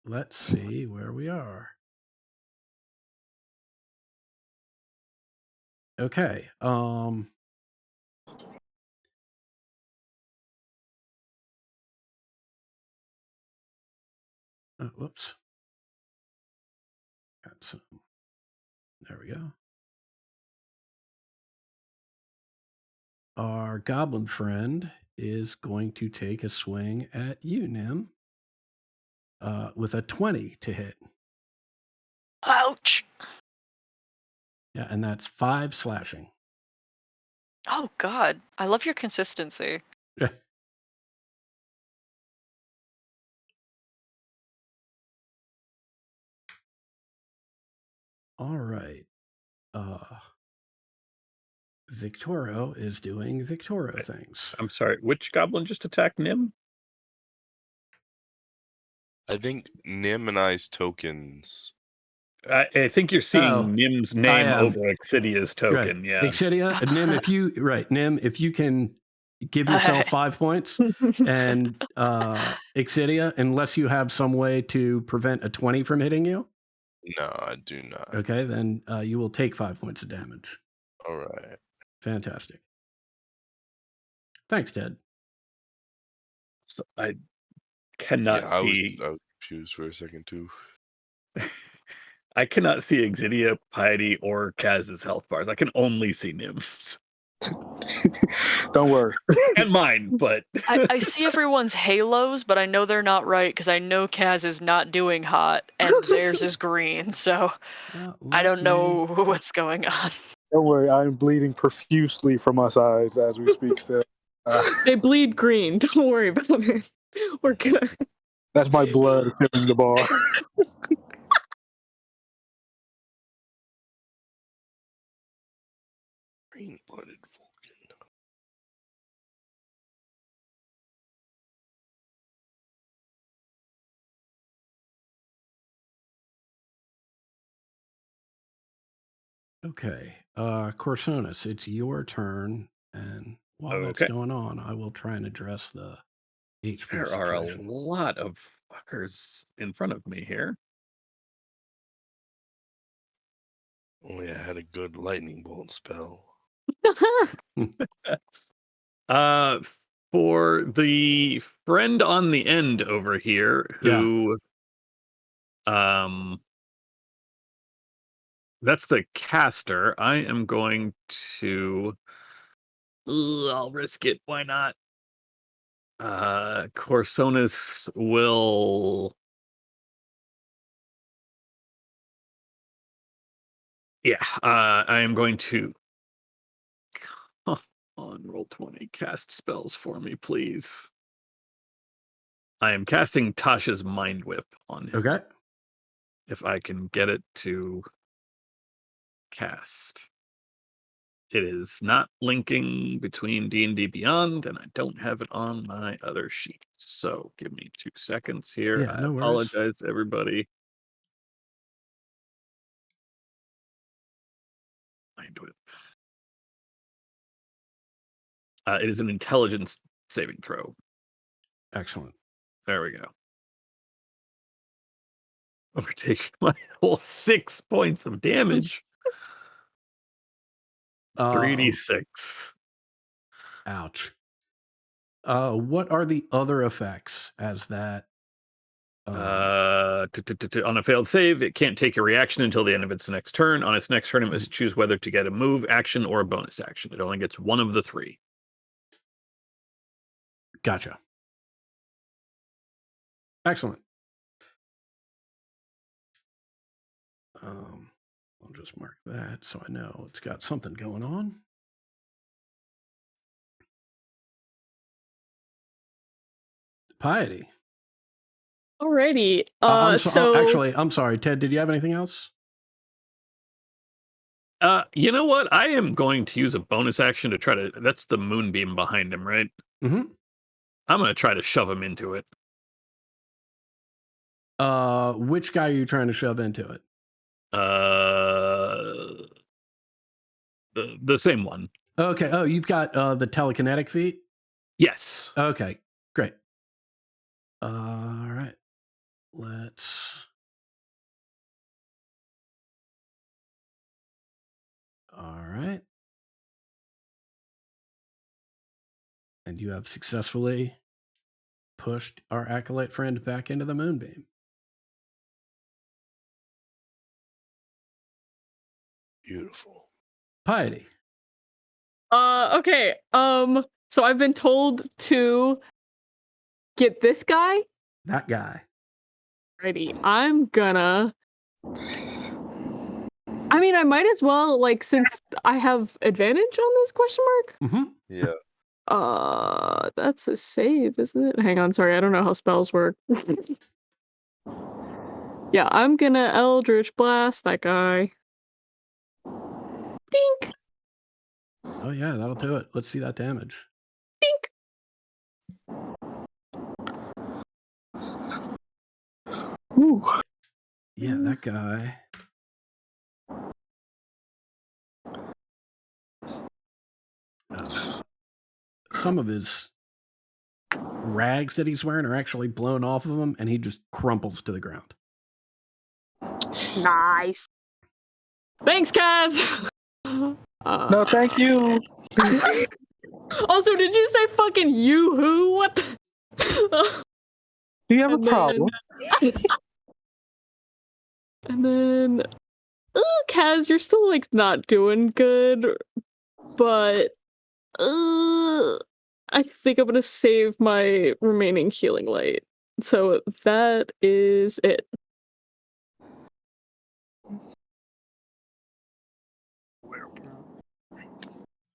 Let's see where we are. Okay. Whoops. Got some. There we go. Our goblin friend is going to take a swing at you, Nim, with a 20 to hit. Ouch! Yeah, and that's 5 slashing. Oh God, I love your consistency. All right. Victoro is doing Victoro things. I'm sorry, which goblin just attacked Nim? I think Nim and I's tokens. I think you're seeing Nim's name over Exidia's token. Right. Yeah. Exidia, Nim, if you can give yourself 5 points, and Exidia, unless you have some way to prevent a 20 from hitting you. No, I do not. Okay, then you will take 5 points of damage. All right. Fantastic. Thanks, Ted. So I cannot see. I was confused for a second too. I cannot see Exidia, Piety, or Kaz's health bars. I can only see Nim's. Don't worry. And mine, but I see everyone's halos, but I know they're not right because I know Kaz is not doing hot and theirs is green, so I don't know what's going on. Don't worry, I'm bleeding profusely from my eyes as we speak still. They bleed green. Don't worry about it. We're good. That's my blood filling the bar. Green-blooded Vulcan. Okay. Corsonis, it's your turn. And while that's going on, I will try and address the HP there are a situation. lot of fuckers in front of me here. Only I had a good lightning bolt spell. Uh, for the friend on the end over here, who, that's the caster. I am going to. I'll risk it. Why not? Corsonis will. Yeah, I am going to. Come on, roll 20. Cast spells for me, please. I am casting Tasha's Mind Whip on him. Okay. If I can get it to cast. It is not linking between D&D Beyond, and I don't have it on my other sheet. So give me 2 seconds here. Yeah, I no worries. apologize, everybody. Mind Whip. It is an intelligence saving throw. Excellent. There we go. Overtake my whole 6 points of damage. 3d6. Ouch. What are the other effects as that? On a failed save, it can't take a reaction until the end of its next turn. On its next turn, it must choose whether to get a move, action, or a bonus action. It only gets one of the 3. Gotcha. Excellent. I'll just mark that so I know it's got something going on. Piety. Alrighty. Actually, I'm sorry, Ted. Did you have anything else? You know what? I am going to use a bonus action to try to. That's the moonbeam behind him, right? Mm-hmm. I'm going to try to shove him into it. Which guy are you trying to shove into it? The same one. Okay. Oh, you've got the telekinetic feat? Yes. Okay, great. All right. Let's. All right. And you have successfully pushed our acolyte friend back into the moonbeam. Beautiful. Piety. Okay. So I've been told to get this guy. That guy. Righty. I'm gonna. I mean, I might as well, like, since I have advantage on this question mark. Mm-hmm. Yeah. That's a save, isn't it? Hang on, sorry, I don't know how spells work. Yeah, I'm gonna Eldritch Blast that guy. Dink! Oh yeah, that'll do it. Let's see that damage. Dink! Ooh. Yeah, that guy. Some of his rags that he's wearing are actually blown off of him, and he just crumples to the ground. Nice. Thanks, Kaz! No, thank you. Also, did you say fucking you-hoo? What the... Do you have a problem? And then... Kaz, you're still, like, not doing good, but... I think I'm gonna save my remaining healing light. So that is it.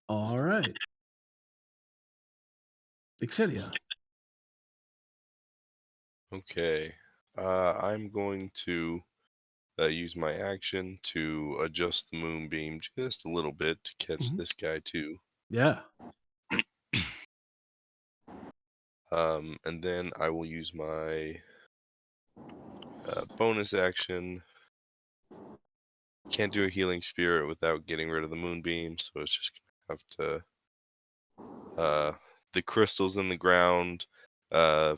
All right. Exidia. Okay. I'm going to use my action to adjust the moonbeam just a little bit to catch Mhm. this guy too. Yeah. And then I will use my bonus action. Can't do a healing spirit without getting rid of the moonbeam, so it's just gonna have to the crystals in the ground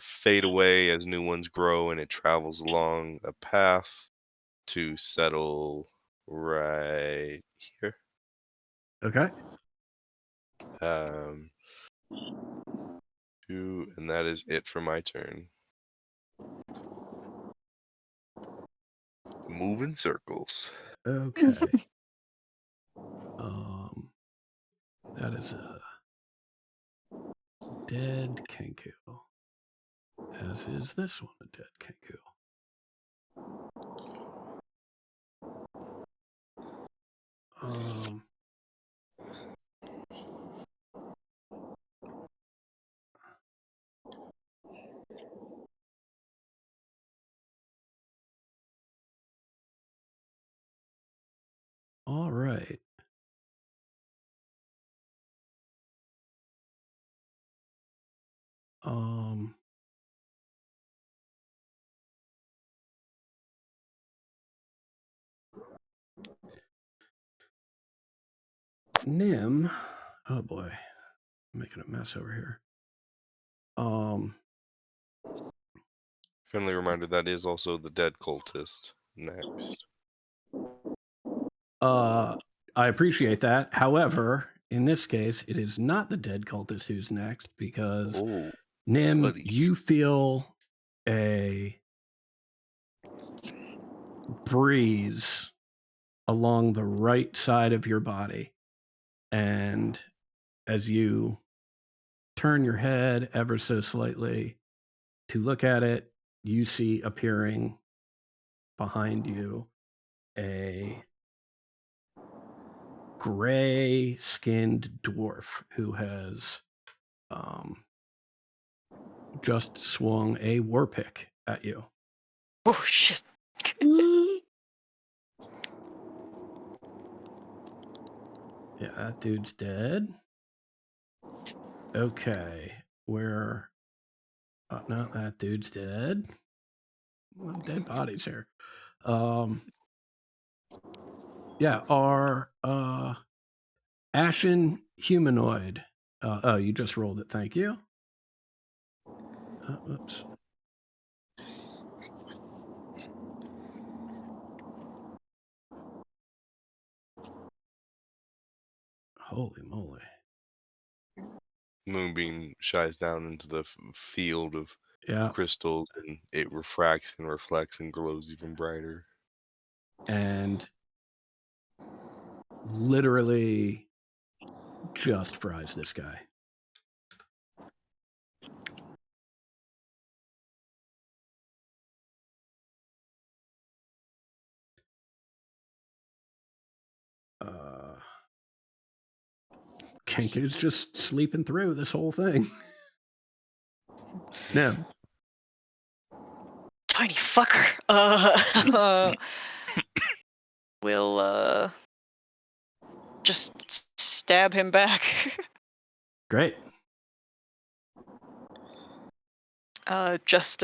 fade away as new ones grow, and it travels along a path to settle right here. Okay. 2, and that is it for my turn. Move in circles. Okay. That is a dead Kenku. As is this one a dead Kenku. All right. Nim, oh boy, I'm making a mess over here. Friendly reminder, that is also the dead cultist next. I appreciate that. However, in this case, it is not the dead cultist who's next because Oh, Nim, buddy. you feel a breeze along the right side of your body. And as you turn your head ever so slightly to look at it, you see appearing behind you a gray-skinned dwarf who has just swung a war pick at you. Oh shit. Yeah, that dude's dead. Okay, where... no, that dude's dead. Well, dead bodies here. Yeah, our ashen humanoid. Oh, you just rolled it. Thank you. Oops. Holy moly. Moonbeam shies down into the field of Yeah, crystals, and it refracts and reflects and glows even brighter. and literally just fries this guy. Kenku's just sleeping through this whole thing. No. Tiny fucker. We'll just stab him back. Great. Just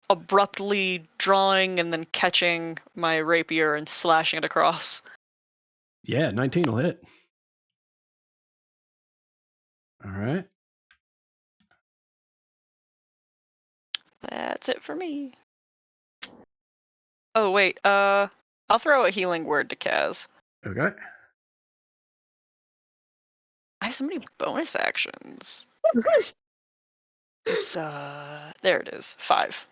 abruptly drawing and then catching my rapier and slashing it across. Yeah, 19 will hit. All right. That's it for me. Oh wait, I'll throw a healing word to Kaz. Okay. I have so many bonus actions. It's there it is. 5.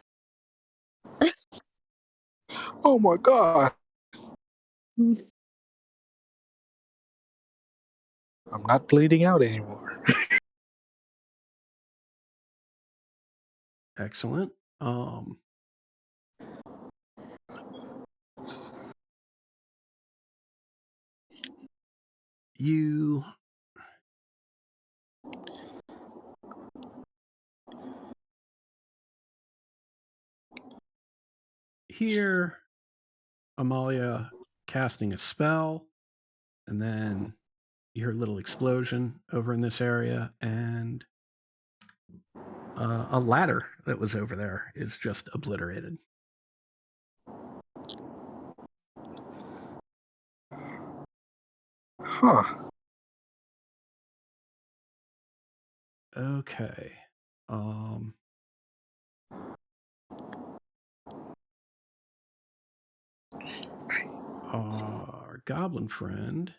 Oh my god. I'm not bleeding out anymore. Excellent. You hear Amalia casting a spell, and then you hear a little explosion over in this area, and a ladder that was over there is just obliterated. Huh. Okay. goblin friend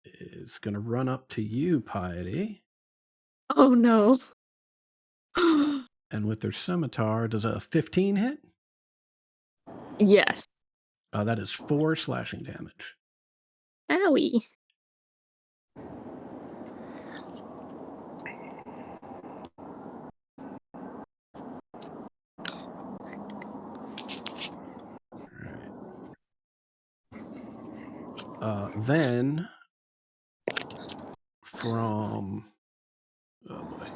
is going to run up to you, Piety, Oh no. and with their scimitar, does a 15 hit? Yes. That is 4 slashing damage. Owie. Then from oh boy,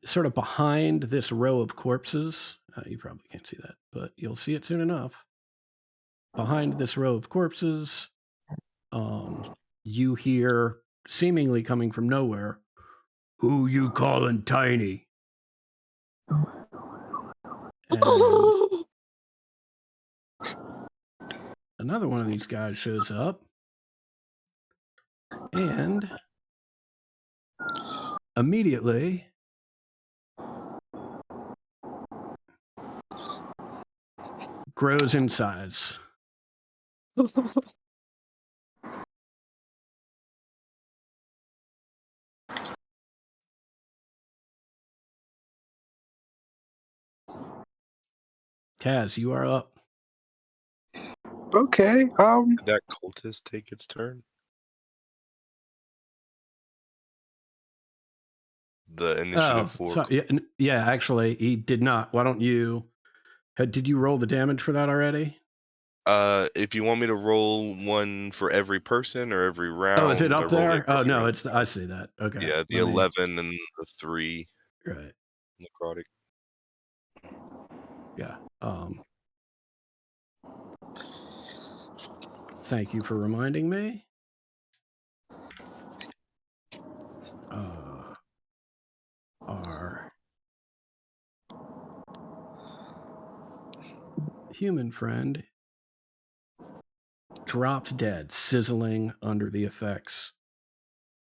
sort of behind this row of corpses, you probably can't see that, but you'll see it soon enough. Behind this row of corpses, you hear, seemingly coming from nowhere, "Who you calling tiny?" And another one of these guys shows up and immediately grows in size. Kaz, you are up. Okay. Did that cultist take its turn? The initiative for yeah, actually, he did not. Why don't you? Did you roll the damage for that already? If you want me to roll one for every person or every round. Oh, is it I up roll it there? for Oh every no, round. I see that. Okay. Yeah, the 11 and the 3 Right. necrotic. Yeah. Thank you for reminding me. Our human friend drops dead, sizzling under the effects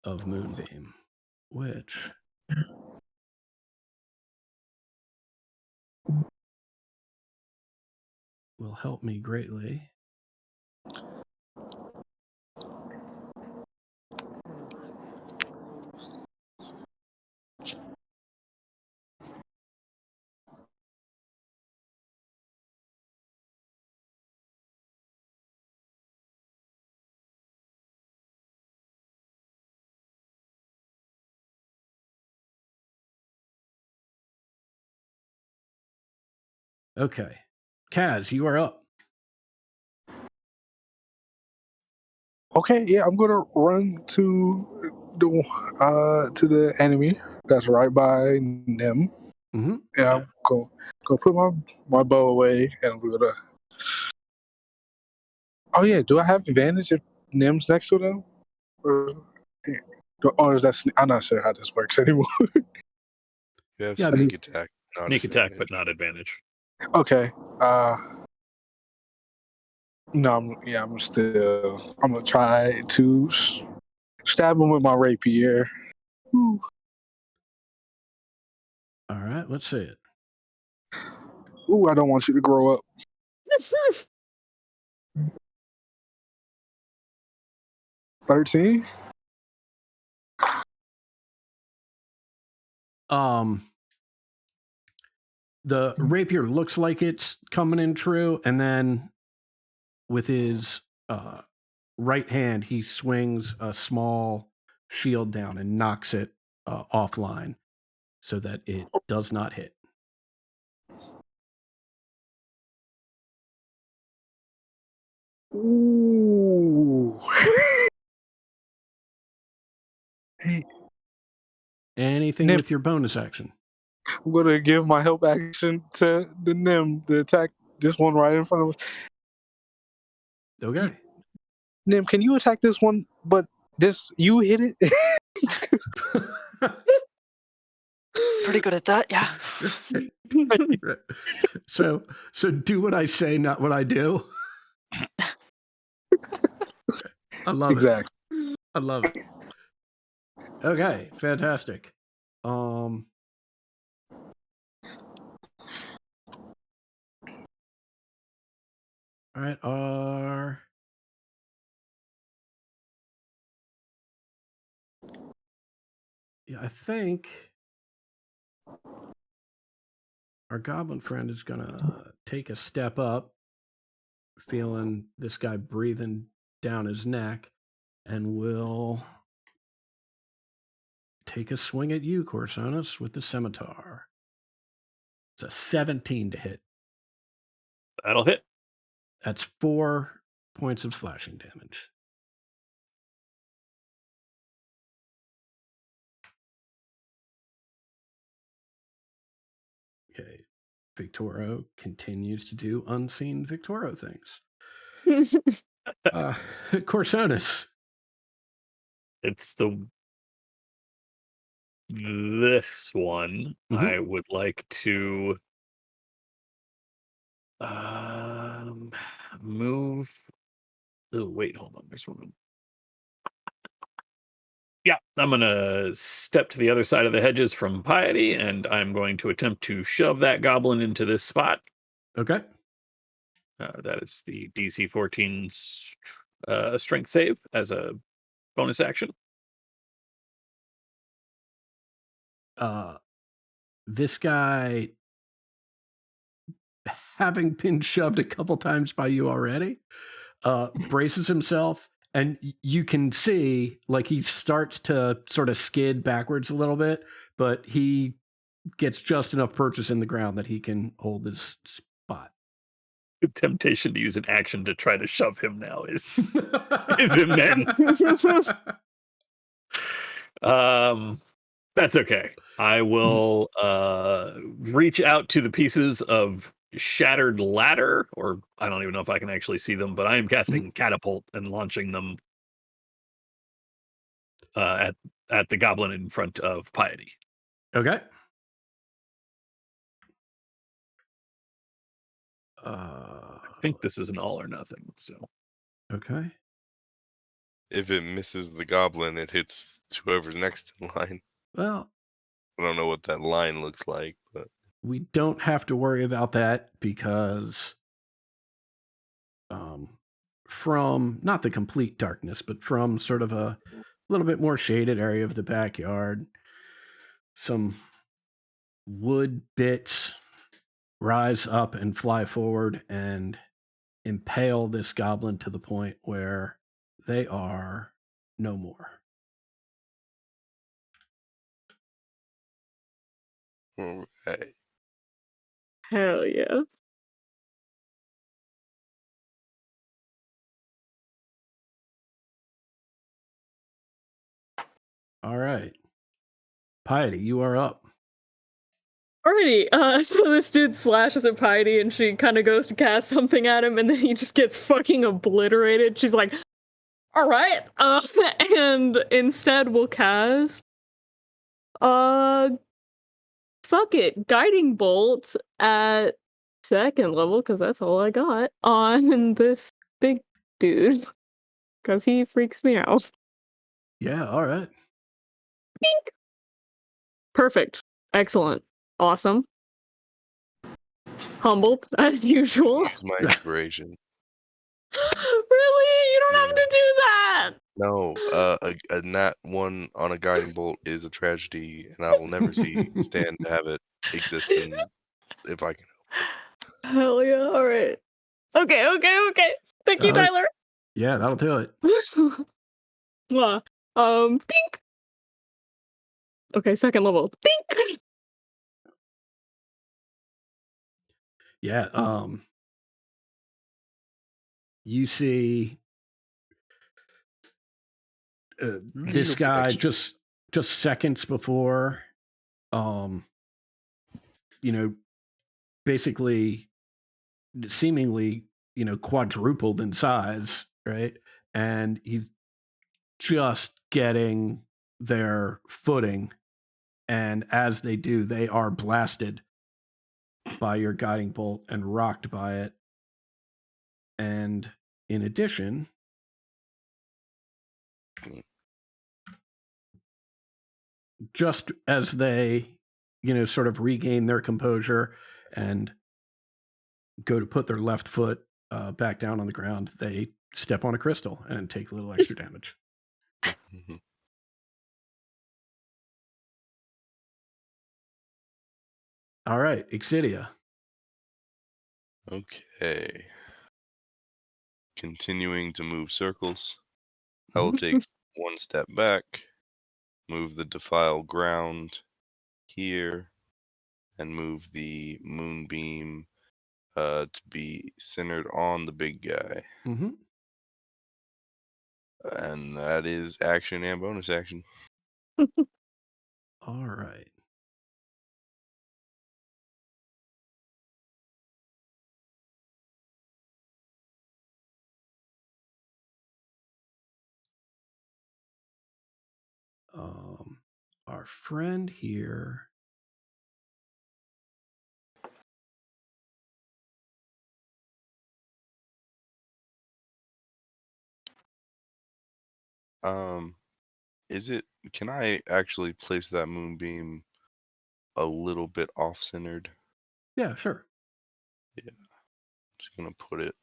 of Moonbeam, which will help me greatly. Okay. Kaz, you are up. Okay, yeah, I'm gonna run to the enemy that's right by Nim. Mm-hmm. Yeah, I'm go put my bow away, and I'm gonna. Oh yeah, do I have advantage if Nim's next to them? Or is that? I'm not sure how this works anymore. You have Yeah, sneak attack. Not Sneak attack, advantage. but not advantage. Okay. No, I'm gonna try to stab him with my rapier. Ooh. All right, let's see it. Ooh, I don't want you to grow up. 13. The rapier looks like it's coming in true, and then with his right hand, he swings a small shield down and knocks it offline so that it does not hit. Ooh. Hey, Anything Nim. with your bonus action. I'm gonna give my help action to the Nim to attack this one right in front of us. Okay. Nim, can you attack this one? But you hit it. Pretty good at that, yeah. So do what I say, not what I do. I love Exactly. it. I love it. Okay, fantastic. All right. Yeah, I think our goblin friend is gonna take a step up, feeling this guy breathing down his neck, and will take a swing at you, Corsonis, with the scimitar. It's a 17 to hit. That'll hit. That's 4 points of slashing damage. Okay. Victoro continues to do unseen Victoro things. Corsonis. It's this one. Mhm. I would like to move. Oh, wait, hold on. There's one. Yeah, I'm gonna step to the other side of the hedges from Piety, and I'm going to attempt to shove that goblin into this spot. Okay. That is the DC 14 strength save as a bonus action. This guy, having been shoved a couple times by you already, braces himself, and you can see like he starts to sort of skid backwards a little bit, but he gets just enough purchase in the ground that he can hold his spot. The temptation to use an action to try to shove him now is immense. That's okay. I will reach out to the pieces of shattered ladder, or I don't even know if I can actually see them, but I am casting catapult and launching them at the goblin in front of Piety. Okay. I think this is an all or nothing. So Okay. If it misses the goblin, it hits whoever's next in line. Well, I don't know what that line looks like, but we don't have to worry about that because from not the complete darkness, but from sort of a little bit more shaded area of the backyard, some wood bits rise up and fly forward and impale this goblin to the point where they are no more. alright. Hell yeah. All right. Piety, you are up. Alrighty, so this dude slashes at Piety and she kind of goes to cast something at him and then he just gets fucking obliterated. She's like, alright, and instead we'll cast, fuck it, Guiding Bolt at 2nd level, because that's all I got, on this big dude, because he freaks me out. Yeah, all right. Bink! Perfect. Excellent. Awesome. Humbled, as usual. This is my inspiration. Really? You don't have to do that! No, a nat 1 on a guiding bolt is a tragedy, and I will never stand to have it exist if I can. Hell yeah, alright. Okay. Thank you, All right. Tyler. Yeah, that'll do it. Dink! Okay, 2nd level. Dink! Yeah, you see this Little guy extra. just seconds before, basically seemingly, quadrupled in size, right? And he's just getting their footing. And as they do, they are blasted by your guiding bolt and rocked by it. And in addition, just as they, sort of regain their composure and go to put their left foot back down on the ground, they step on a crystal and take a little extra damage. Mhm. All right, Exidia. Okay. Continuing to move circles. I will Mhm. take one step back, move the defile ground here, and move the moonbeam to be centered on the big guy. Mhm. And that is action and bonus action. All right. Our friend here. Is it? Can I actually place that moonbeam a little bit off centered? Yeah, sure. Just gonna put it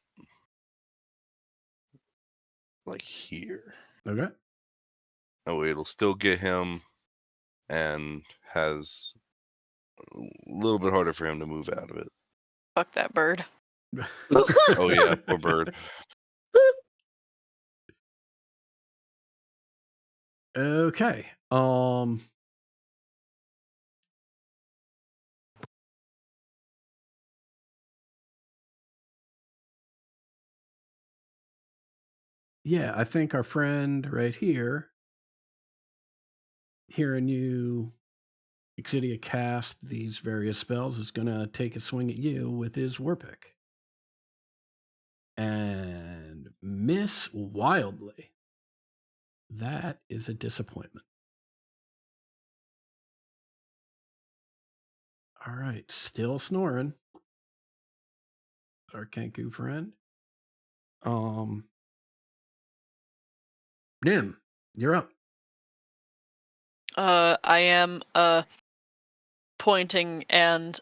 like here. Okay. That way it'll still get him and has a little bit harder for him to move out of it. Fuck that bird. Oh yeah, poor bird. Okay. Yeah, I think our friend right here, hearing you, Exidia, cast these various spells, is going to take a swing at you with his war pick. And miss wildly. That is a disappointment. All right, still snoring. Our Kenku friend. Nim, you're up. I am pointing and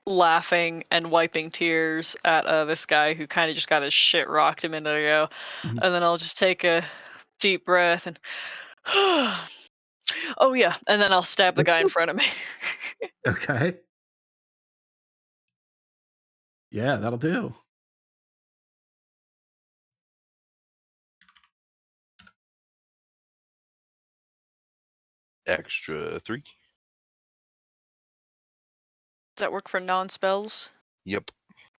laughing and wiping tears at this guy who kind of just got his shit rocked a minute ago. Mhm. And then I'll just take a deep breath and oh yeah, and then I'll stab the guy in front of me. Okay. Yeah, that'll do. Extra 3. Does that work for non-spells? Yep.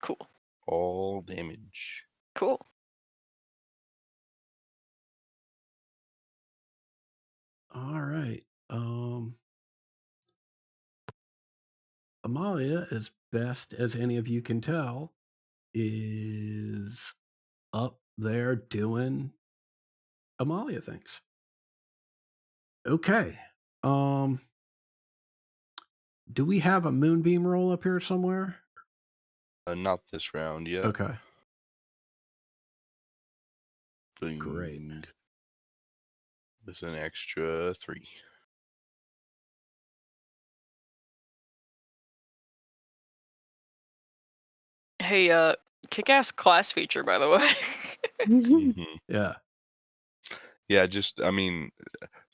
Cool. All damage. Cool. All right. Amalia, as best as any of you can tell, is up there doing Amalia things. Okay. Do we have a moonbeam roll up here somewhere? Not this round yet. Okay. Bing. Great. With an extra 3. Hey, kick-ass class feature, by the way. Mhm. Yeah. Yeah, just I mean,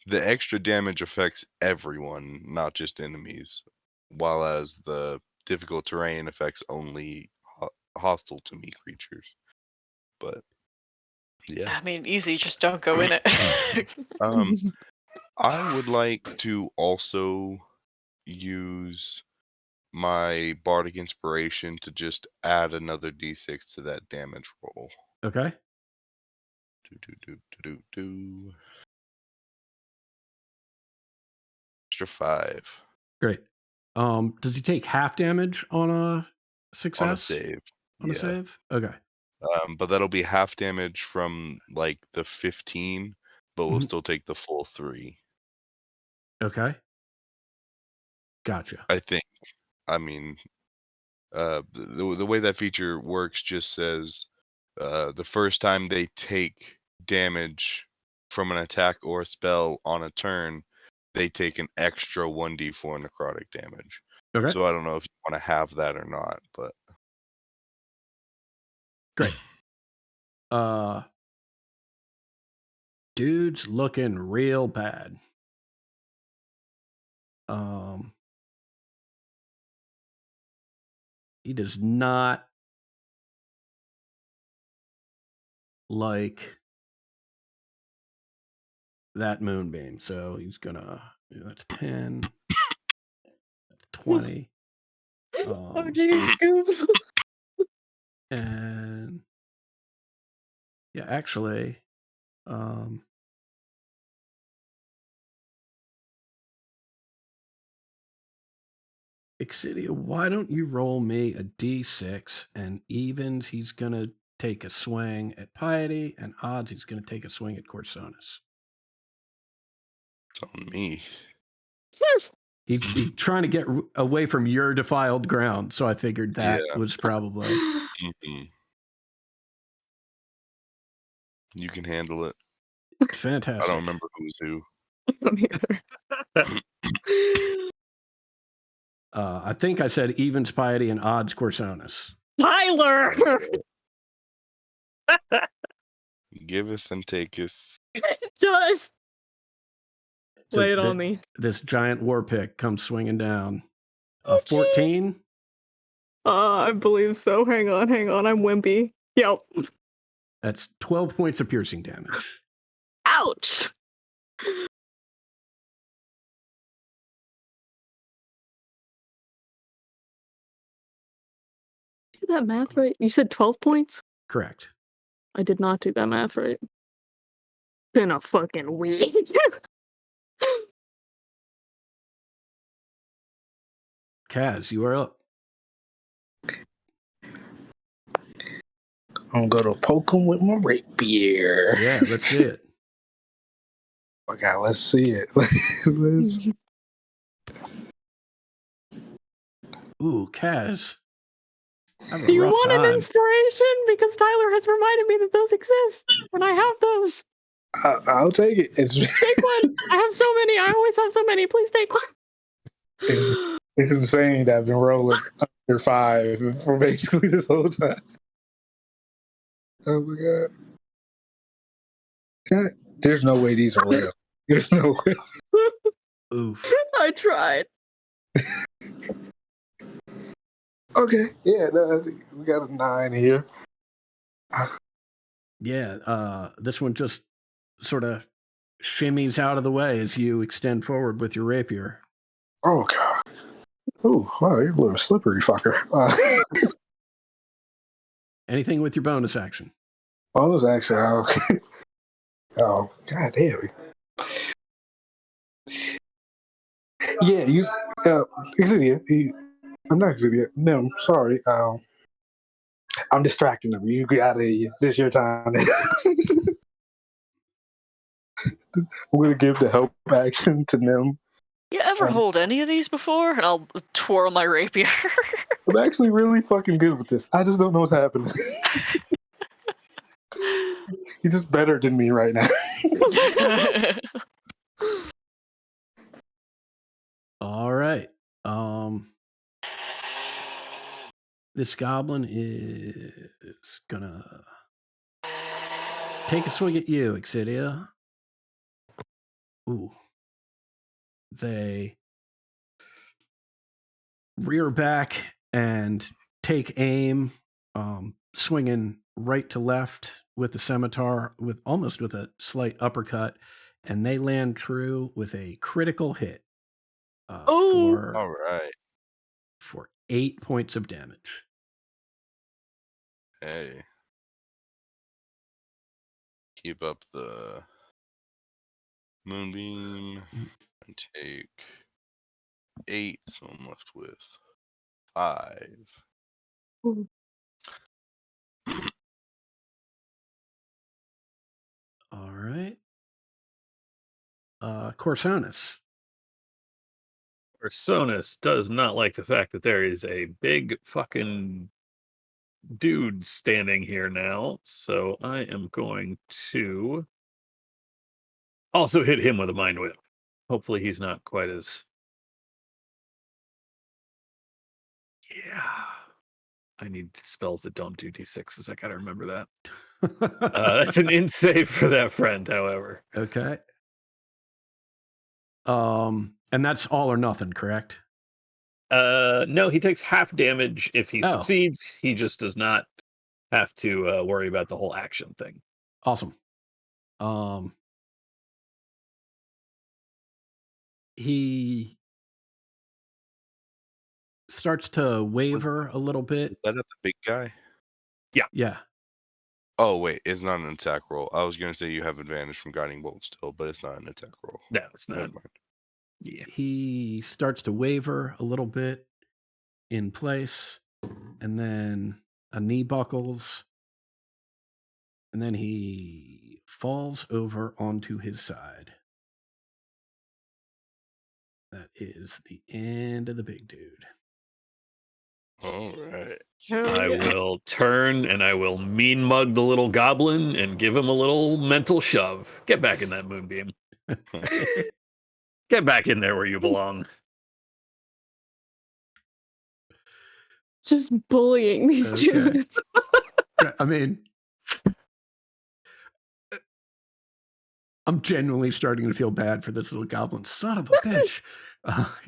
the extra damage affects everyone, not just enemies, while as the difficult terrain affects only hostile to me creatures. But yeah, I mean, easy, just don't go in it. um, I would like to also use my bardic inspiration to just add another d6 to that damage roll. Okay. Do. Extra 5 Great. Does he take half damage on a success? on a save. On a Yeah. save? Okay. But that'll be half damage from like the 15, but we'll Mhm. still take the full 3. Okay. Gotcha. I think. I mean, the way that feature works just says the first time they take damage from an attack or a spell on a turn, they take an extra 1d4 necrotic damage. Okay. So I don't know if you want to have that or not, but Great. Dude's looking real bad. He does not like that moonbeam, so he's gonna. That's 10. That's 20. Oh, geez, Scoop. And yeah, actually, Excidia, why don't you roll me a d6 and evens? He's gonna take a swing at Piety, and odds he's gonna take a swing at Corsonus. It's on me. He's trying to get away from your defiled ground, so I figured that was probably. Mhm. You can handle it. Fantastic. I don't remember who's who. I don't either. I think I said evens Piety and odds Corsonus. Tyler! Giveth and taketh. It does. So Lay it on me. This giant war pick comes swinging down. Oh, 14? I believe so. Hang on. I'm wimpy. Yep. That's 12 points of piercing damage. Ouch. Did that math right? You said 12 points? Correct. I did not do that math right. Been a fucking week. Kaz, you are up. I'm gonna poke him with my rapier. Yeah, let's see it. Okay, let's see it. Let's- Ooh, Kaz. Have a Do you rough want an time. inspiration? Because Tyler has reminded me that those exist, and I have those. I'll take it. It's Take one. I have so many. I always have so many. Please take one. it's insane that I've been rolling under 5 for basically this whole time. Oh my god. There's no way these are real. There's no way. Oof. I tried. Okay. Yeah, no, I think we got a 9 here. Yeah, this one just sort of shimmies out of the way as you extend forward with your rapier. Oh god. Oh wow, you're a little slippery fucker. Anything with your bonus action? Bonus action. Okay. Oh god damn. Yeah, you. Exodia. I'm not Exodia. No, I'm sorry. I'm distracting them. You get out of here. This is your time. I'm gonna give the help action to them. You ever hold any of these before? And I'll twirl my rapier. I'm actually really fucking good with this. I just don't know what's happening. He's just better than me right now. All right. This goblin is gonna take a swing at you, Excidia. Ooh. They rear back and take aim, swinging right to left with the scimitar, almost with a slight uppercut, and they land true with a critical hit. Oh! All right. For 8 points of damage. Hey. Keep up the moonbeam and take 8, so I'm left with 5. Ooh. All right. Corsonus. Personus does not like the fact that there is a big fucking dude standing here now, so I am going to also hit him with a mind whip. Hopefully he's not quite as... Yeah. I need spells that don't do d6s. I gotta remember that. That's an in save for that friend, however. Okay. And that's all or nothing, correct? No, he takes half damage if he Oh. succeeds. He just does not have to worry about the whole action thing. Awesome. He starts to waver a little bit. Is that at the big guy? Yeah. Oh wait, it's not an attack roll. I was gonna say you have advantage from guiding bolt still, but it's not an attack roll. No, it's Never not. mind. Yeah. He starts to waver a little bit in place, and then a knee buckles, and then he falls over onto his side. That is the end of the big dude. All right. I will turn and I will mean mug the little goblin and give him a little mental shove. Get back in that moonbeam. Get back in there where you belong. Just bullying these Okay. dudes. I mean, I'm genuinely starting to feel bad for this little goblin. Son of a bitch.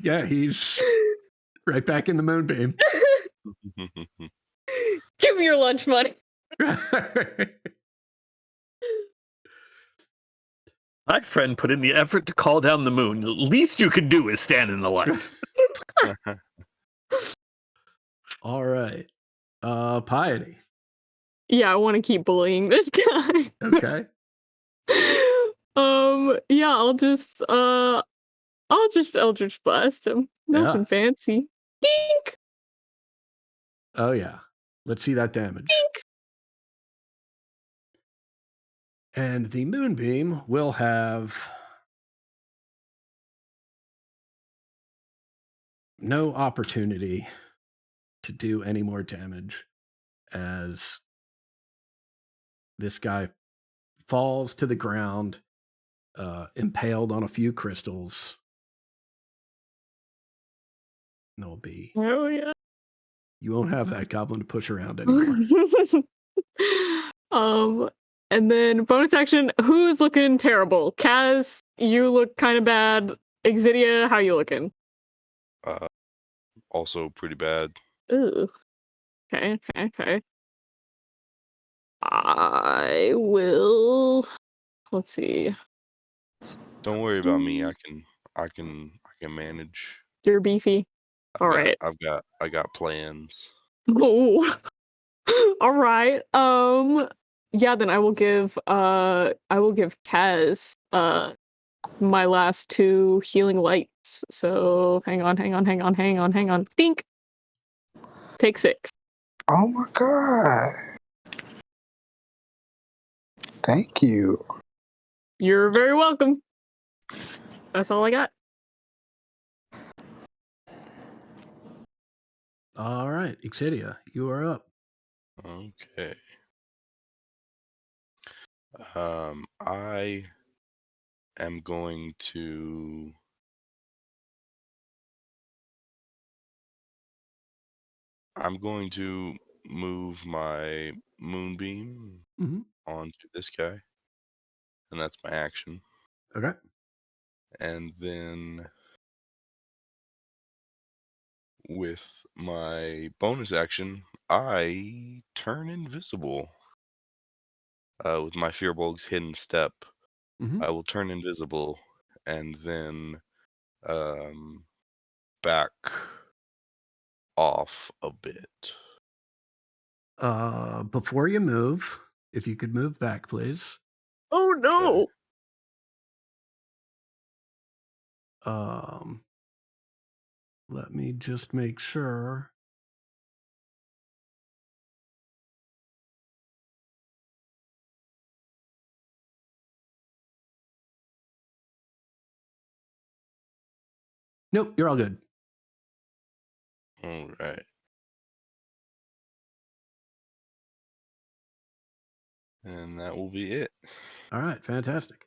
Yeah, he's right back in the moonbeam. Give me your lunch money. My friend put in the effort to call down the moon. The least you can do is stand in the light. All right. Piety. Yeah, I want to keep bullying this guy. Okay. Yeah, I'll just Eldritch Blast him. Nothing fancy. Dink! Oh, yeah. Let's see that damage. Dink! And the moonbeam will have no opportunity to do any more damage as this guy falls to the ground, impaled on a few crystals. And it'll be, Oh yeah. you won't have that goblin to push around anymore. And then bonus action, who's looking terrible? Kaz, you look kind of bad. Exidia, how you looking? Also pretty bad. Ooh. Okay. I will. Let's see. Don't worry about me. I can manage. You're beefy. All right. I got plans. Oh. All right. Yeah, then I will give Kaz my last 2 healing lights. So hang on. Dink. Take 6. Oh my god. Thank you. You're very welcome. That's all I got. All right, Exidia, you are up. Okay. I am going to move my moonbeam Mhm. onto this guy, and that's my action. Okay. And then with my bonus action, I turn invisible. With my Fearbolg's hidden step, Mhm. I will turn invisible and then back off a bit. Before you move, if you could move back, please. Oh no. Let me just make sure. Nope, you're all good. All right. And that will be it. All right, fantastic.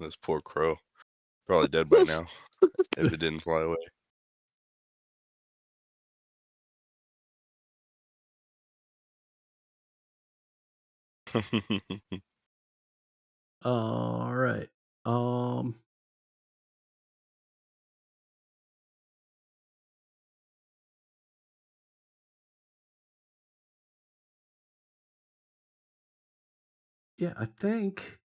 This poor crow. Probably dead by now if it didn't fly away. All right. Yeah, I think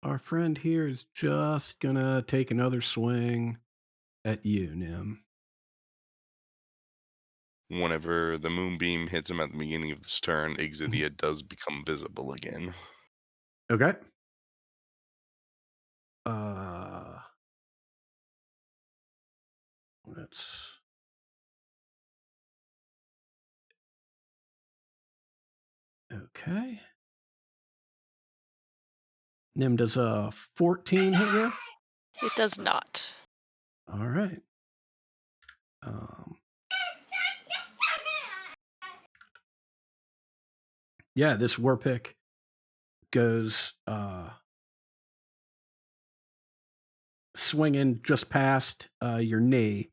our friend here is just gonna take another swing at you, Nim. Whenever the moonbeam hits him at the beginning of this turn, Exidia does become visible again. Okay. Uh, let's. Okay. Nim, does a 14 hit you? It does not. All right. Um, yeah, this war pick goes swinging just past your knee,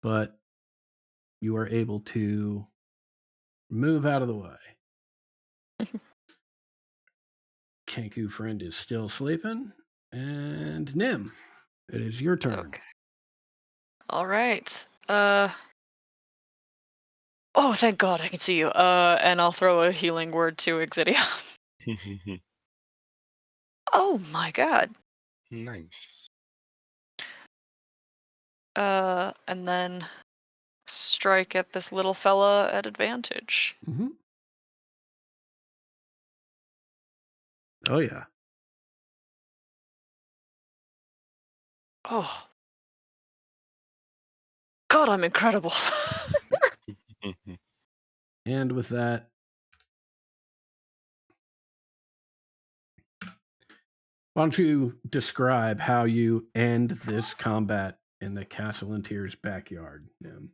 but you are able to move out of the way. Kenku friend is still sleeping, and Nim, it is your turn. Okay. All right. Oh, thank God I can see you. And I'll throw a healing word to Exidia. Oh my God. Nice. And then strike at this little fella at advantage. Mm-hmm. Oh yeah. Oh. God, I'm incredible. And with that, why don't you describe how you end this combat in the Castle and Tears backyard, Nim?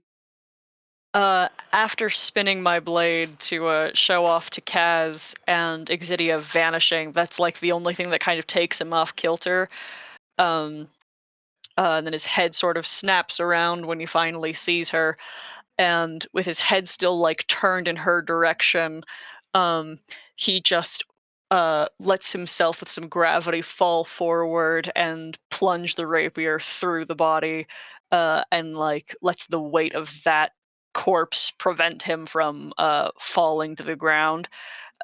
After spinning my blade to show off to Kaz and Exidia vanishing, that's like the only thing that kind of takes him off kilter. And then his head sort of snaps around when he finally sees her, and with his head still like turned in her direction, he just lets himself with some gravity fall forward and plunge the rapier through the body, and like lets the weight of that corpse prevent him from falling to the ground,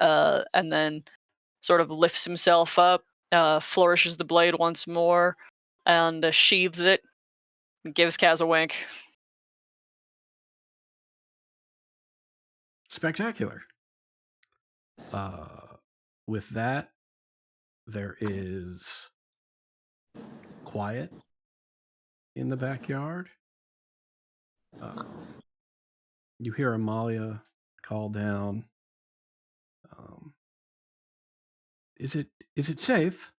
and then sort of lifts himself up, flourishes the blade once more, and sheathes it, and gives Kaz a wink. Spectacular. With that, there is quiet in the backyard. You hear Amalia call down. Is it safe?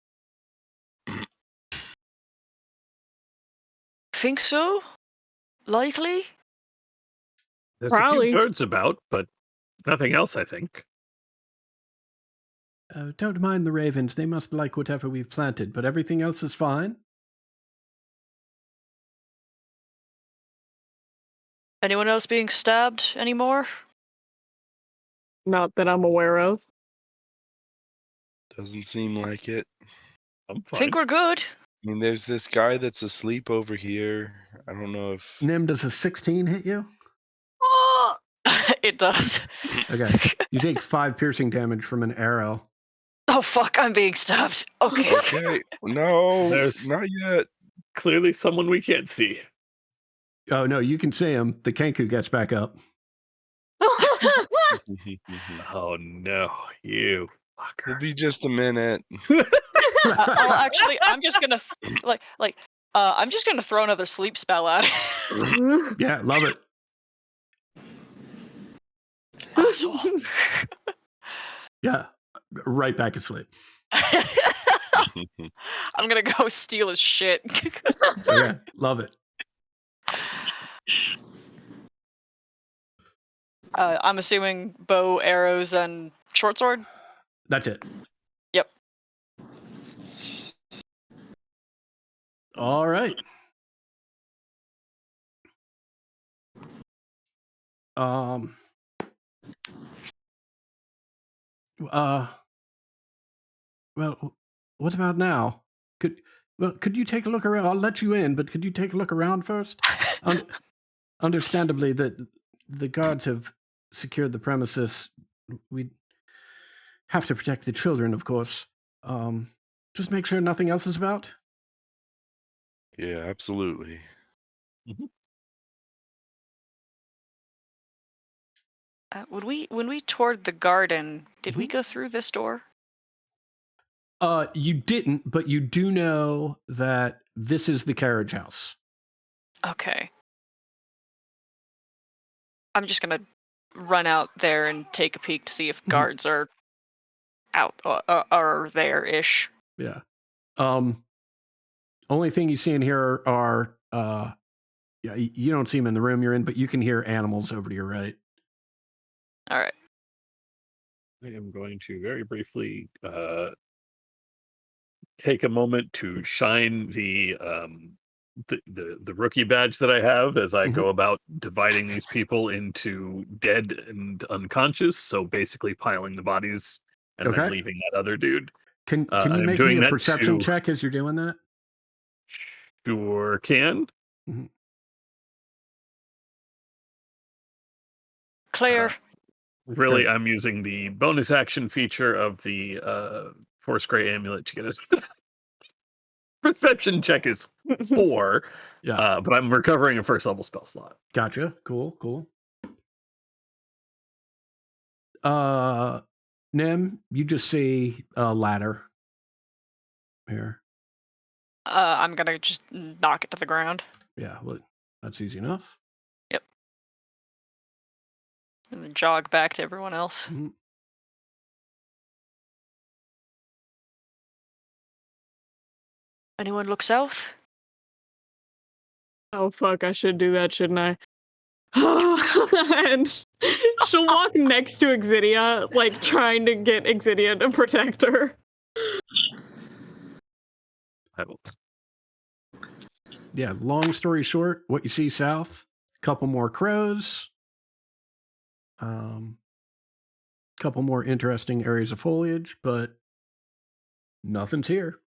Think so? Likely? There's a Probably. few birds about, but nothing else, I think. Don't mind the ravens. They must like whatever we've planted, but everything else is fine. Anyone else being stabbed anymore? Not that I'm aware of. Doesn't seem like it. I'm fine. Think we're good. I mean, there's this guy that's asleep over here. I don't know if. Nim, does a 16 hit you? It does. Okay. You take 5 piercing damage from an arrow. Oh fuck, I'm being stabbed. Okay. Okay. No, There's- not yet. Clearly someone we can't see. Oh no, you can see him. The Kenku gets back up. Oh no, you It'll fucker. be just a minute. Actually, I'm just gonna I'm just gonna throw another sleep spell at it. Yeah, love it. Asshole. Yeah, right back asleep. I'm gonna go steal his shit. Okay, love it. I'm assuming bow, arrows, and short sword. That's it. Yep. All right. Um. Uh. Well, what about now? Could you take a look around? I'll let you in, but could you take a look around first? Un- Understandably, the guards have secured the premises. We have to protect the children, of course. Just make sure nothing else is about. Yeah, absolutely. When we toured the garden, did we Mhm. go through this door? You didn't, but you do know that this is the carriage house. Okay. I'm just gonna run out there and take a peek to see if Mhm. guards are out are there-ish. Yeah. Only thing you see in here are yeah, you don't see them in the room you're in, but you can hear animals over to your right. All right. I am going to very briefly take a moment to shine the rookie badge that I have as I go about dividing these people into dead and unconscious. So basically piling the bodies and then Okay. leaving that other dude. Can you I'm make me doing a that perception to check as you're doing that? Sure can. Claire, Really, I'm using the bonus action feature of the Force Grey amulet to get us. Perception check is 4, Yeah. but I'm recovering a first level spell slot. Gotcha. Cool. Nim, you just see a ladder here. I'm gonna just knock it to the ground. Yeah, well, that's easy enough. Yep. And then jog back to everyone else. Mhm. Anyone look south? Oh fuck, I should do that, shouldn't I? And she'll walk next to Exidia, like trying to get Exidia to protect her. I will. Yeah, long story short, what you see south, couple more crows, couple more interesting areas of foliage, but nothing's here.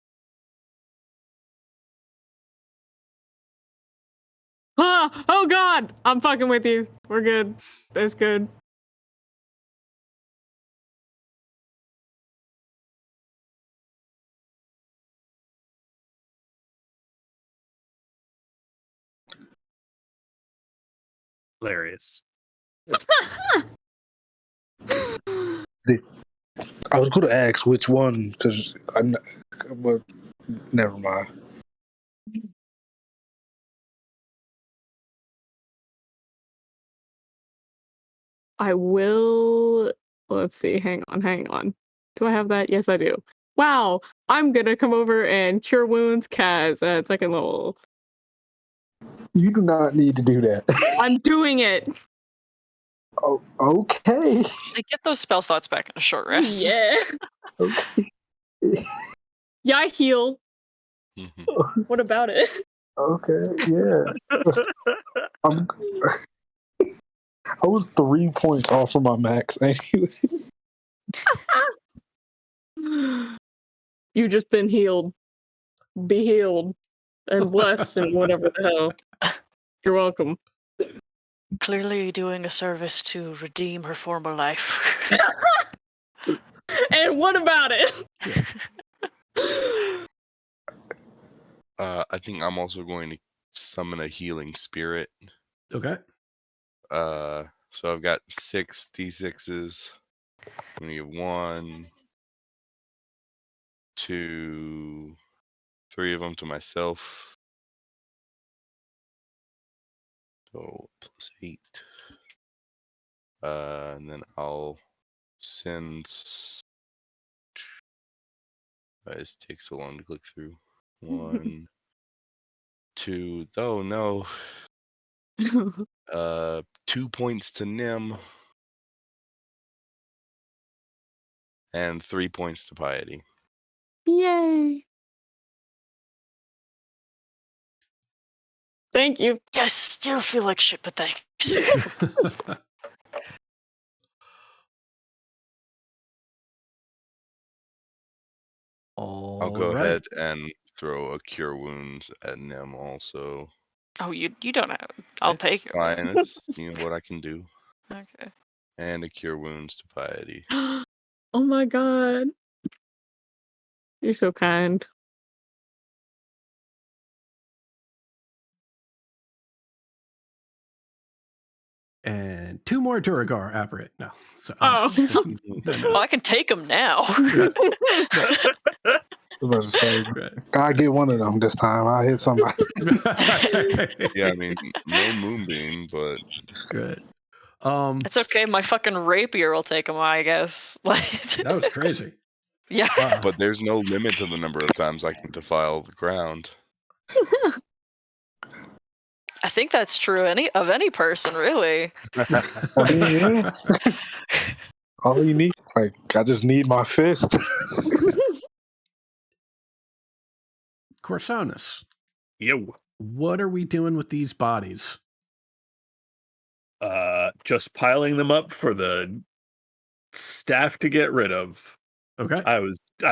Oh god! I'm fucking with you. We're good. That's good. Hilarious. I was going to ask which one because but never mind. I will. Let's see. Hang on. Do I have that? Yes, I do. Wow. I'm gonna come over and cure wounds Kaz at second level. You do not need to do that. I'm doing it. Oh, okay. Like, get those spell slots back in a short rest. Yeah. Okay. Yeah, I heal. What about it? Okay. Yeah. I was 3 points off from my max anyway. You've just been healed. Be healed and blessed and whatever the hell. You're welcome. Clearly doing a service to redeem her former life. And what about it? I think I'm also going to summon a healing spirit. Okay. So I've got 6 d6s. I'm gonna give 1, 2, 3 of them to myself. So +8. And then I'll send. It takes so long to click through. 1, 2. Oh no. 2 points to Nim. And 3 points to Piety. Yay. Thank you. I still feel like shit, but thanks. I'll All go right. ahead and throw a cure wounds at Nim also. Oh, you don't have. I'll It's take it. fine. It's what I can do. Okay. And a cure wounds to Piety. Oh my god. You're so kind. And 2 more Duragar apparate. No. So, Oh. Well, I can take them now. I was about to say, I get one of them this time. I hit somebody. Yeah, I mean, no moonbeam, but Good. It's okay. My fucking rapier will take them, I guess. Like, That was crazy. yeah. but there's no limit to the number of times I can defile the ground. I think that's true of any person, really. I mean, yeah. All you need, like, I just need my fist. Corsonus, Yo. what are we doing with these bodies? Just piling them up for the staff to get rid of. Okay. I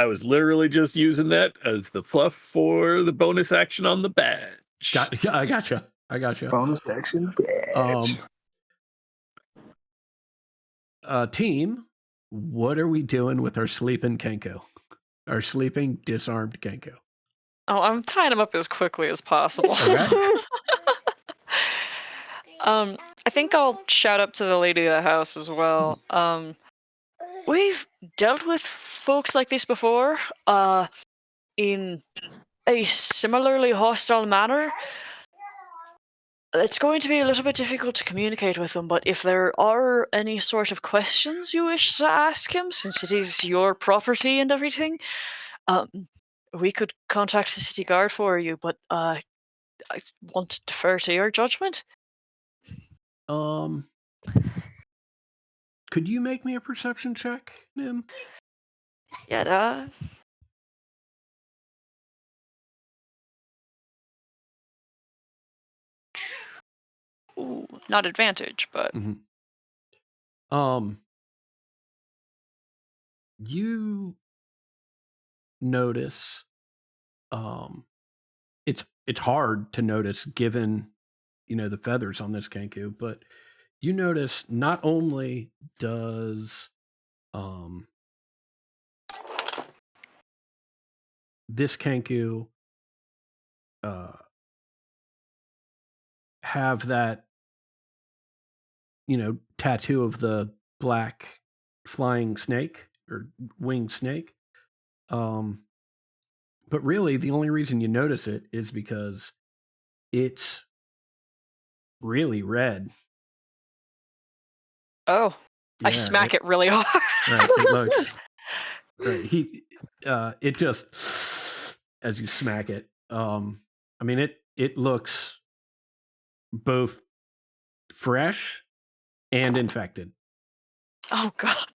was literally just using that as the fluff for the bonus action on the badge. I gotcha. Bonus action badge. Team, what are we doing with our sleeping Kenko? Our sleeping disarmed Kenko. Oh, I'm tying them up as quickly as possible. Okay. I think I'll shout up to the lady of the house as well. We've dealt with folks like this before, in a similarly hostile manner. It's going to be a little bit difficult to communicate with them, but if there are any sort of questions you wish to ask him, since it is your property and everything, we could contact the city guard for you, but I want to defer to your judgment. Could you make me a perception check, Nim? Yeah, ooh, not advantage, but You notice, it's hard to notice given, the feathers on this Kenku, but you notice not only does this Kenku have that, tattoo of the black flying snake or winged snake. But really, the only reason you notice it is because it's really red. oh, I Yeah, smack it really hard. Right, it looks right. It just as you smack it. I mean, it looks both fresh and infected. Oh god.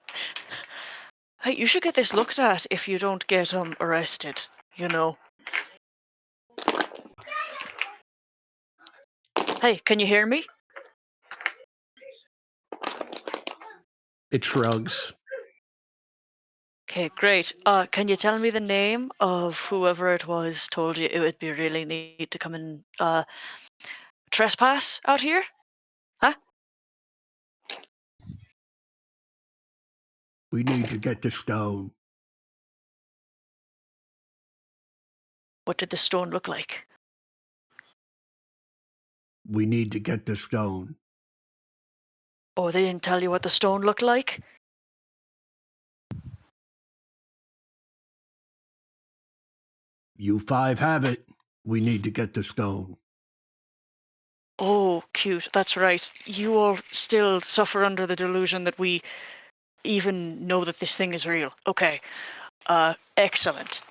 Hey, you should get this looked at if you don't get arrested, Hey, can you hear me? It shrugs. Okay, great. Can you tell me the name of whoever it was told you it would be really neat to come and trespass out here? Huh? We need to get the stone. What did the stone look like? We need to get the stone. Oh, they didn't tell you what the stone looked like? You 5 have it. We need to get the stone. Oh, cute. That's right. You all still suffer under the delusion that we even know that this thing is real. Okay. Excellent.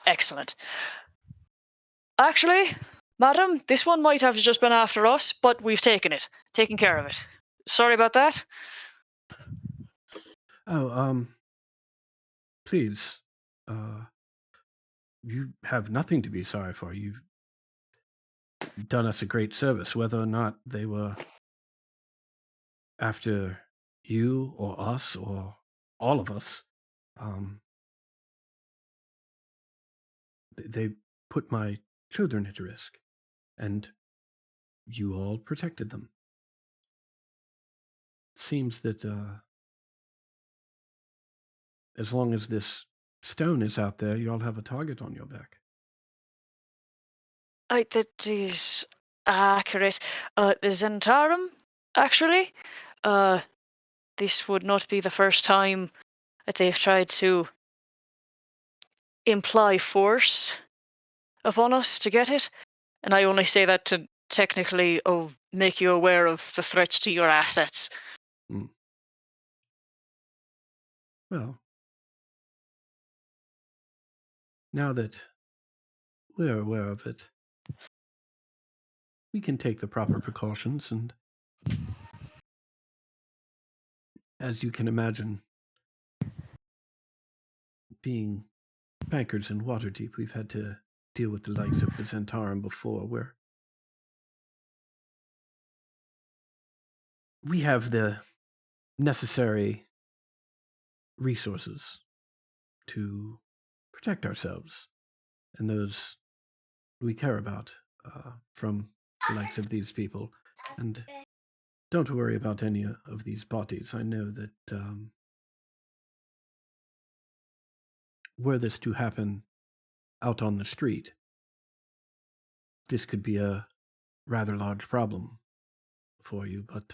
Excellent. Actually, madam, this one might have just been after us, but we've taken care of it. Sorry about that. Oh, please. You have nothing to be sorry for. You've done us a great service, whether or not they were after you or us or all of us. They put my children at risk, and you all protected them. Seems that as long as this stone is out there, you all have a target on your back. That is accurate. The Zentarum, actually. This would not be the first time that they've tried to imply force upon us to get it. And I only say that to technically make you aware of the threats to your assets. Well, now that we're aware of it, we can take the proper precautions, and as you can imagine, being bankers in Waterdeep, we've had to deal with the likes of the Zentarum before, where we have the necessary resources to protect ourselves and those we care about from the likes of these people. And don't worry about any of these bodies. I know that were this to happen out on the street, this could be a rather large problem for you, but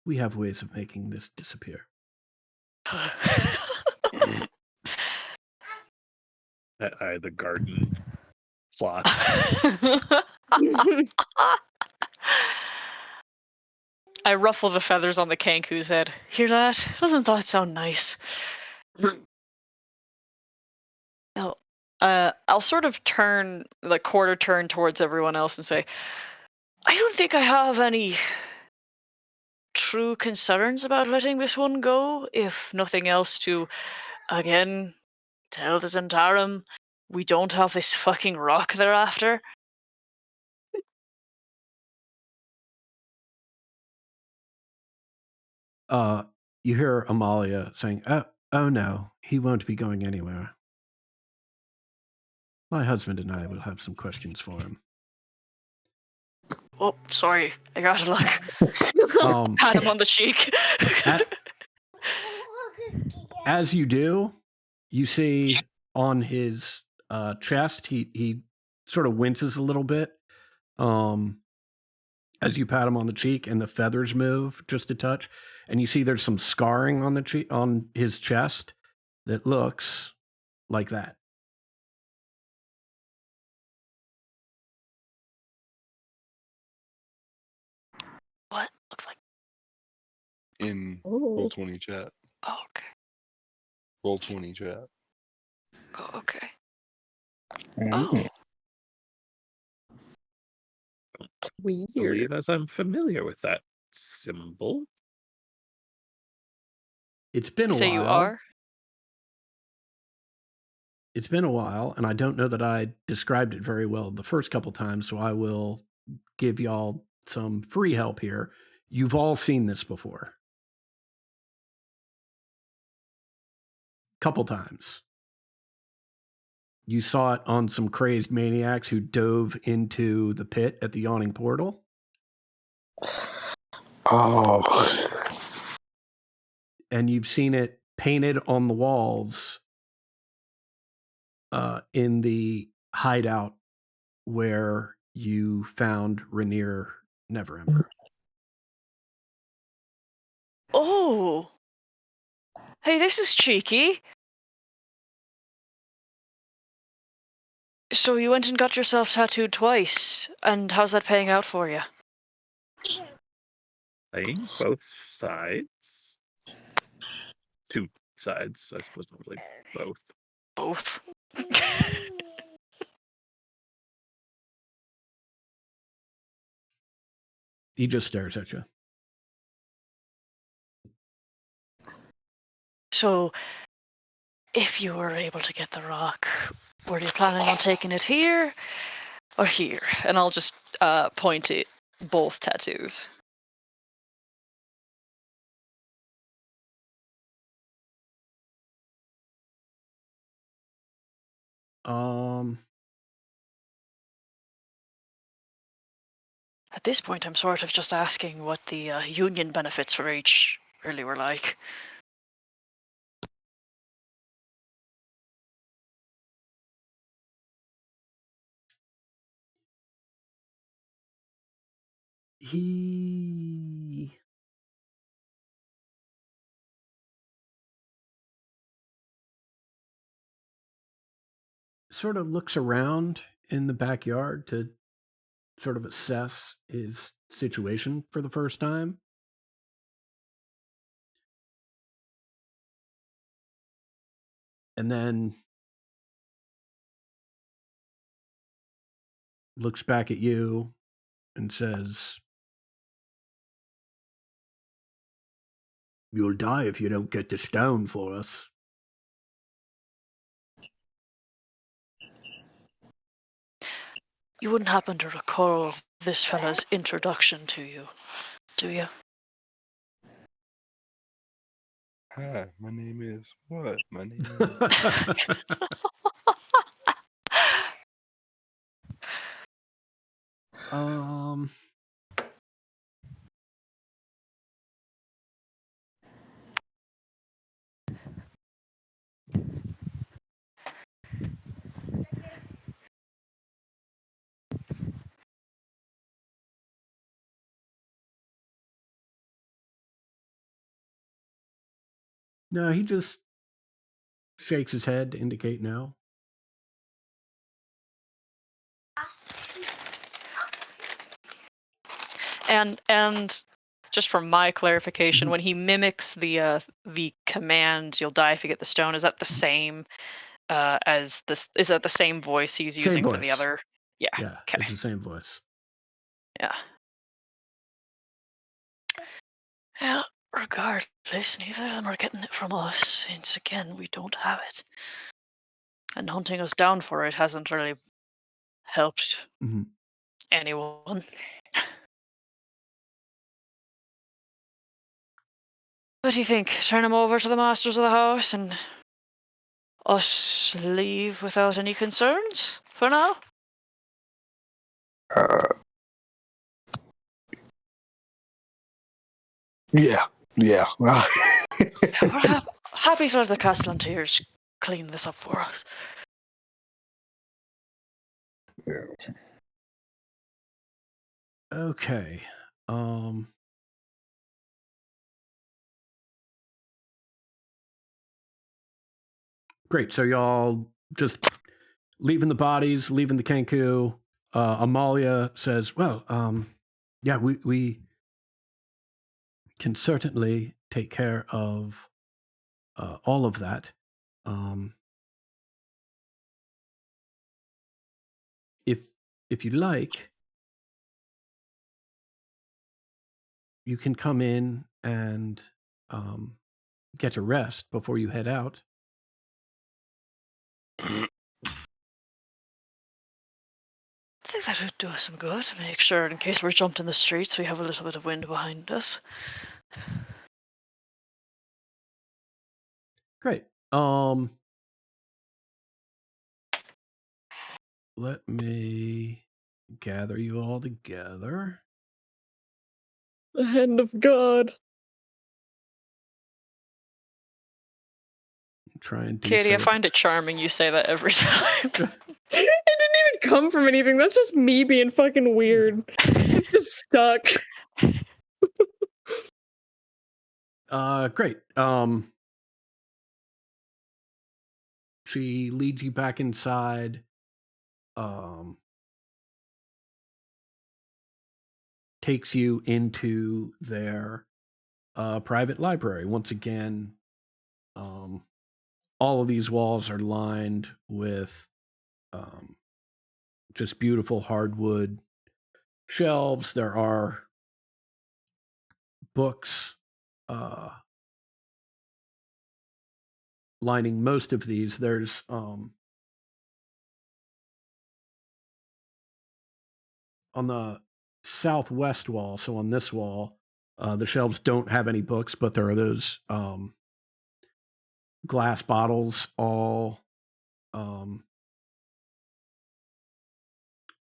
we have ways of making this disappear. The garden plot. I ruffle the feathers on the Kenku's head. Hear that? Doesn't that sound nice? No. I'll sort of turn, like quarter turn towards everyone else and say, I don't think I have any true concerns about letting this one go, if nothing else to, again, tell the Zentarum we don't have this fucking rock they're after. You hear Amalia saying, oh no, he won't be going anywhere. My husband and I will have some questions for him. Oh, sorry, I got a look. Pat him on the cheek. As you do, you see on his chest, he sort of winces a little bit as you pat him on the cheek, and the feathers move just a touch, and you see there's some scarring on the on his chest that looks like that. What looks like? In Oh. Roll20 chat. Oh, okay. Roll20 chat. Oh, okay. Mm. Weird. Believe as I'm familiar with that symbol. It's been You a say while. you are? It's been a while, and I don't know that I described it very well the first couple times, so I will give y'all some free help here. You've all seen this before. Couple times. You saw it on some crazed maniacs who dove into the pit at the Yawning Portal. Oh. And you've seen it painted on the walls in the hideout where you found Rainier Neverember. Oh. Hey, this is cheeky. So you went and got yourself tattooed twice, and how's that paying out for you? Playing both sides. Two sides, I suppose, not really both. Both. He just stares at you. So, if you were able to get the rock, were you planning on taking it here or here? And I'll just point at both tattoos. Um, At this point, I'm sort of just asking what the union benefits for each really were like. he sort of looks around in the backyard to sort of assess his situation for the first time. And then looks back at you and says, "You'll die if you don't get the stone for us." You wouldn't happen to recall this fella's introduction to you, do you? Hi, my name is what? My name is. um, no, he just shakes his head to indicate no. And just for my clarification, Mhm. when he mimics the command "you'll die if you get the stone," is that the same as this? Is that the same voice he's Same using for the voice. other? Yeah. Yeah, Okay. it's the same voice. Yeah. Well, regardless, neither of them are getting it from us, since again we don't have it, and hunting us down for it hasn't really helped Mhm. anyone. What do you think? Turn him over to the masters of the house and us leave without any concerns for now? Uh, yeah, yeah. We're happy for the Castellanteers clean this up for us. Okay. Great. So y'all just leaving the bodies, leaving the Kenku. Amalia says, "Well, yeah, we can certainly take care of all of that. Um, if if you like, you can come in and um, get a rest before you head out." I think that would do us some good to make sure, in case we're jumped in the streets, we have a little bit of wind behind us. Great. Let me gather you all together. The hand of God. Try and do Katie, I so. find it charming you say that every time. It didn't even come from anything. That's just me being fucking weird. It's just stuck. Great. She leads you back inside. Takes you into their private library. Once again, all of these walls are lined with just beautiful hardwood shelves. There are books lining most of these. There's on the southwest wall, so on this wall, the shelves don't have any books, but there are those glass bottles all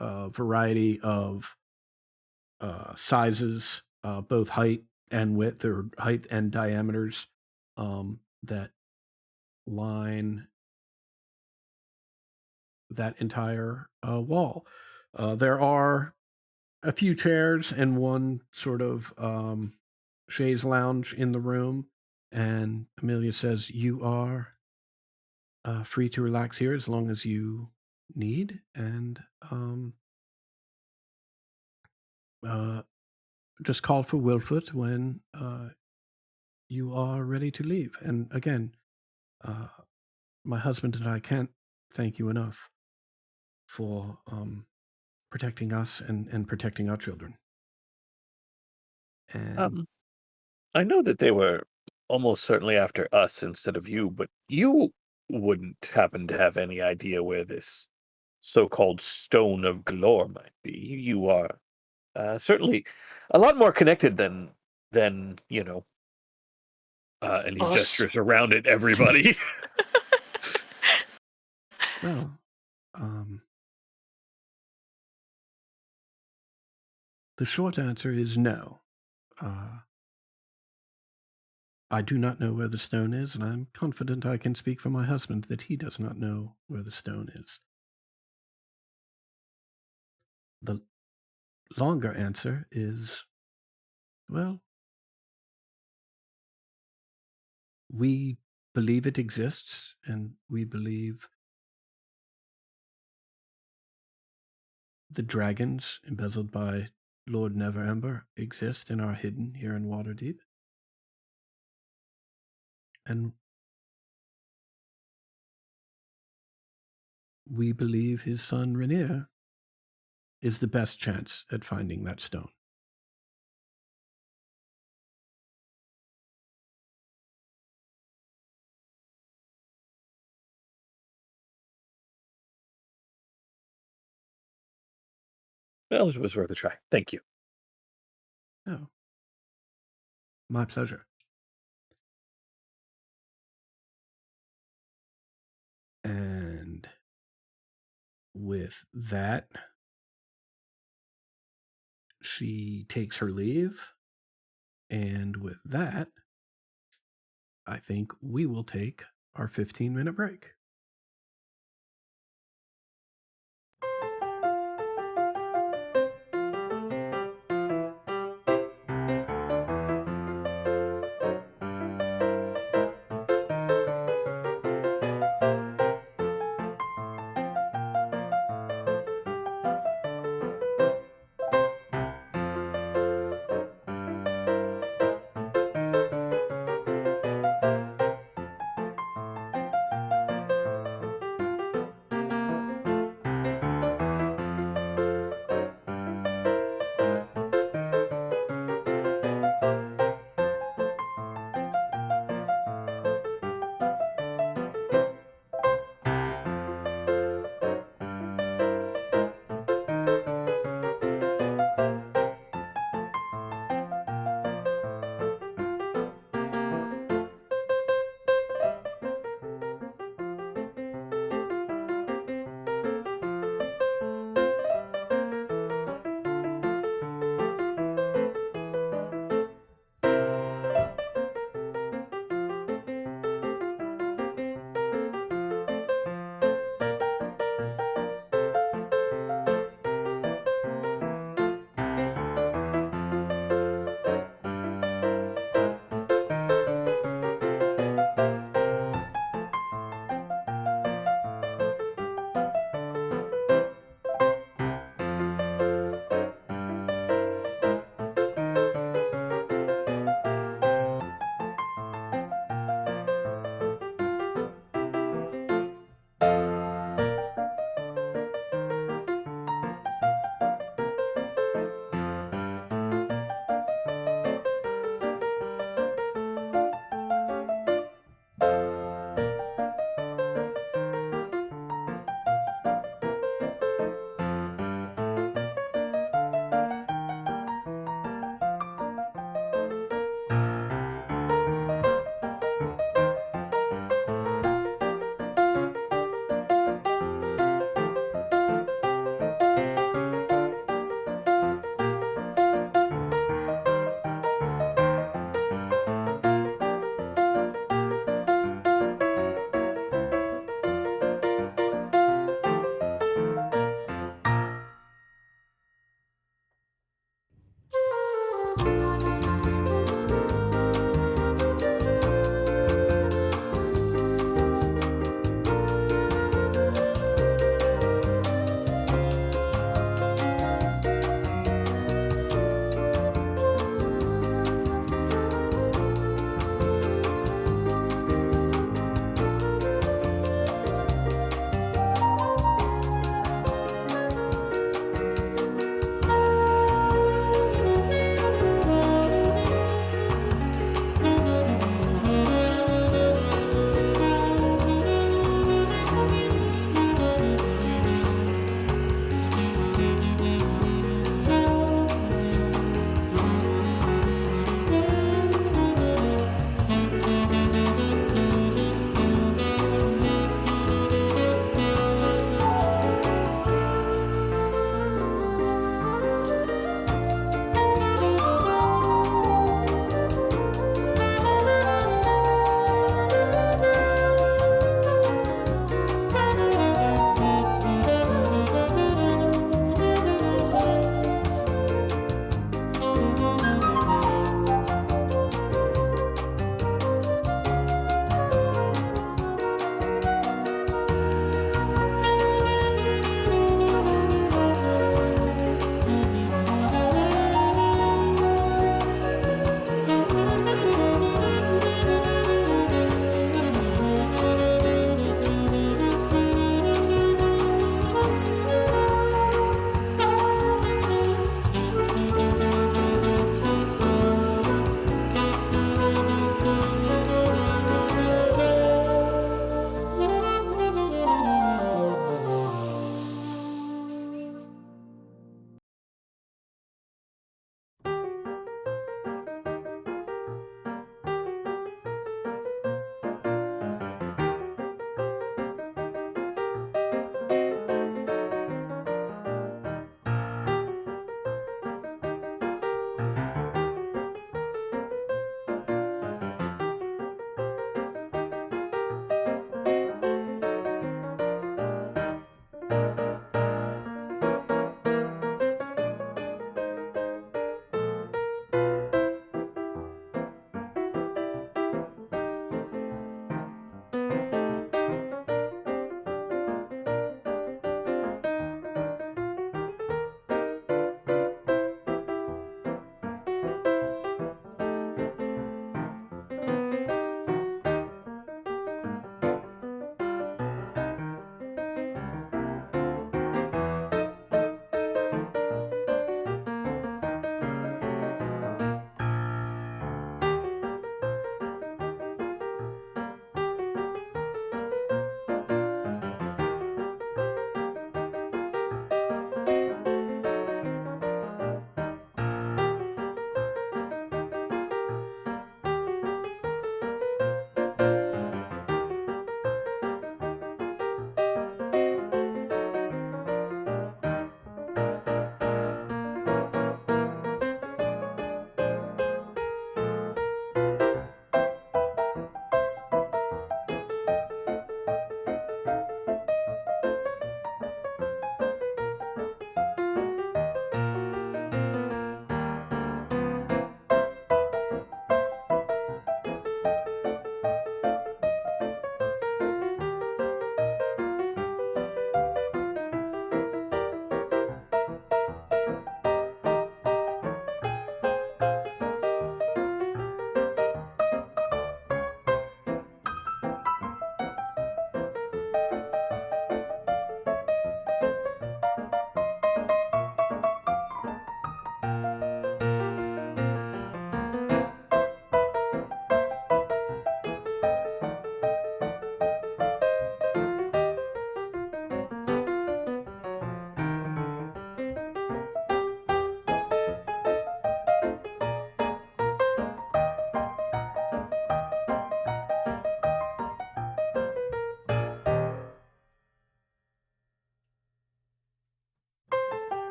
a variety of sizes, both height and width, or height and diameters, that line that entire wall. There are a few chairs and one sort of chaise lounge in the room. And Amelia says, "You are free to relax here as long as you need. And uh, just call for Wilford when you are ready to leave." And again, uh, my husband and I can't thank you enough for protecting us and protecting our children. And I know that they were almost certainly after us instead of you, but you wouldn't happen to have any idea where this so-called Stone of Galore might be. You are certainly a lot more connected than and he Us. gestures around at everybody. well, um, the short answer is no. I do not know where the stone is, and I'm confident I can speak for my husband that he does not know where the stone is. The longer answer is, well, we believe it exists, and we believe the dragons embezzled by Lord Neverember exist and are hidden here in Waterdeep. And we believe his son Rainier is the best chance at finding that stone. Well, it was worth a try. Thank you. Oh, my pleasure. And with that, she takes her leave. And with that, I think we will take our 15-minute break.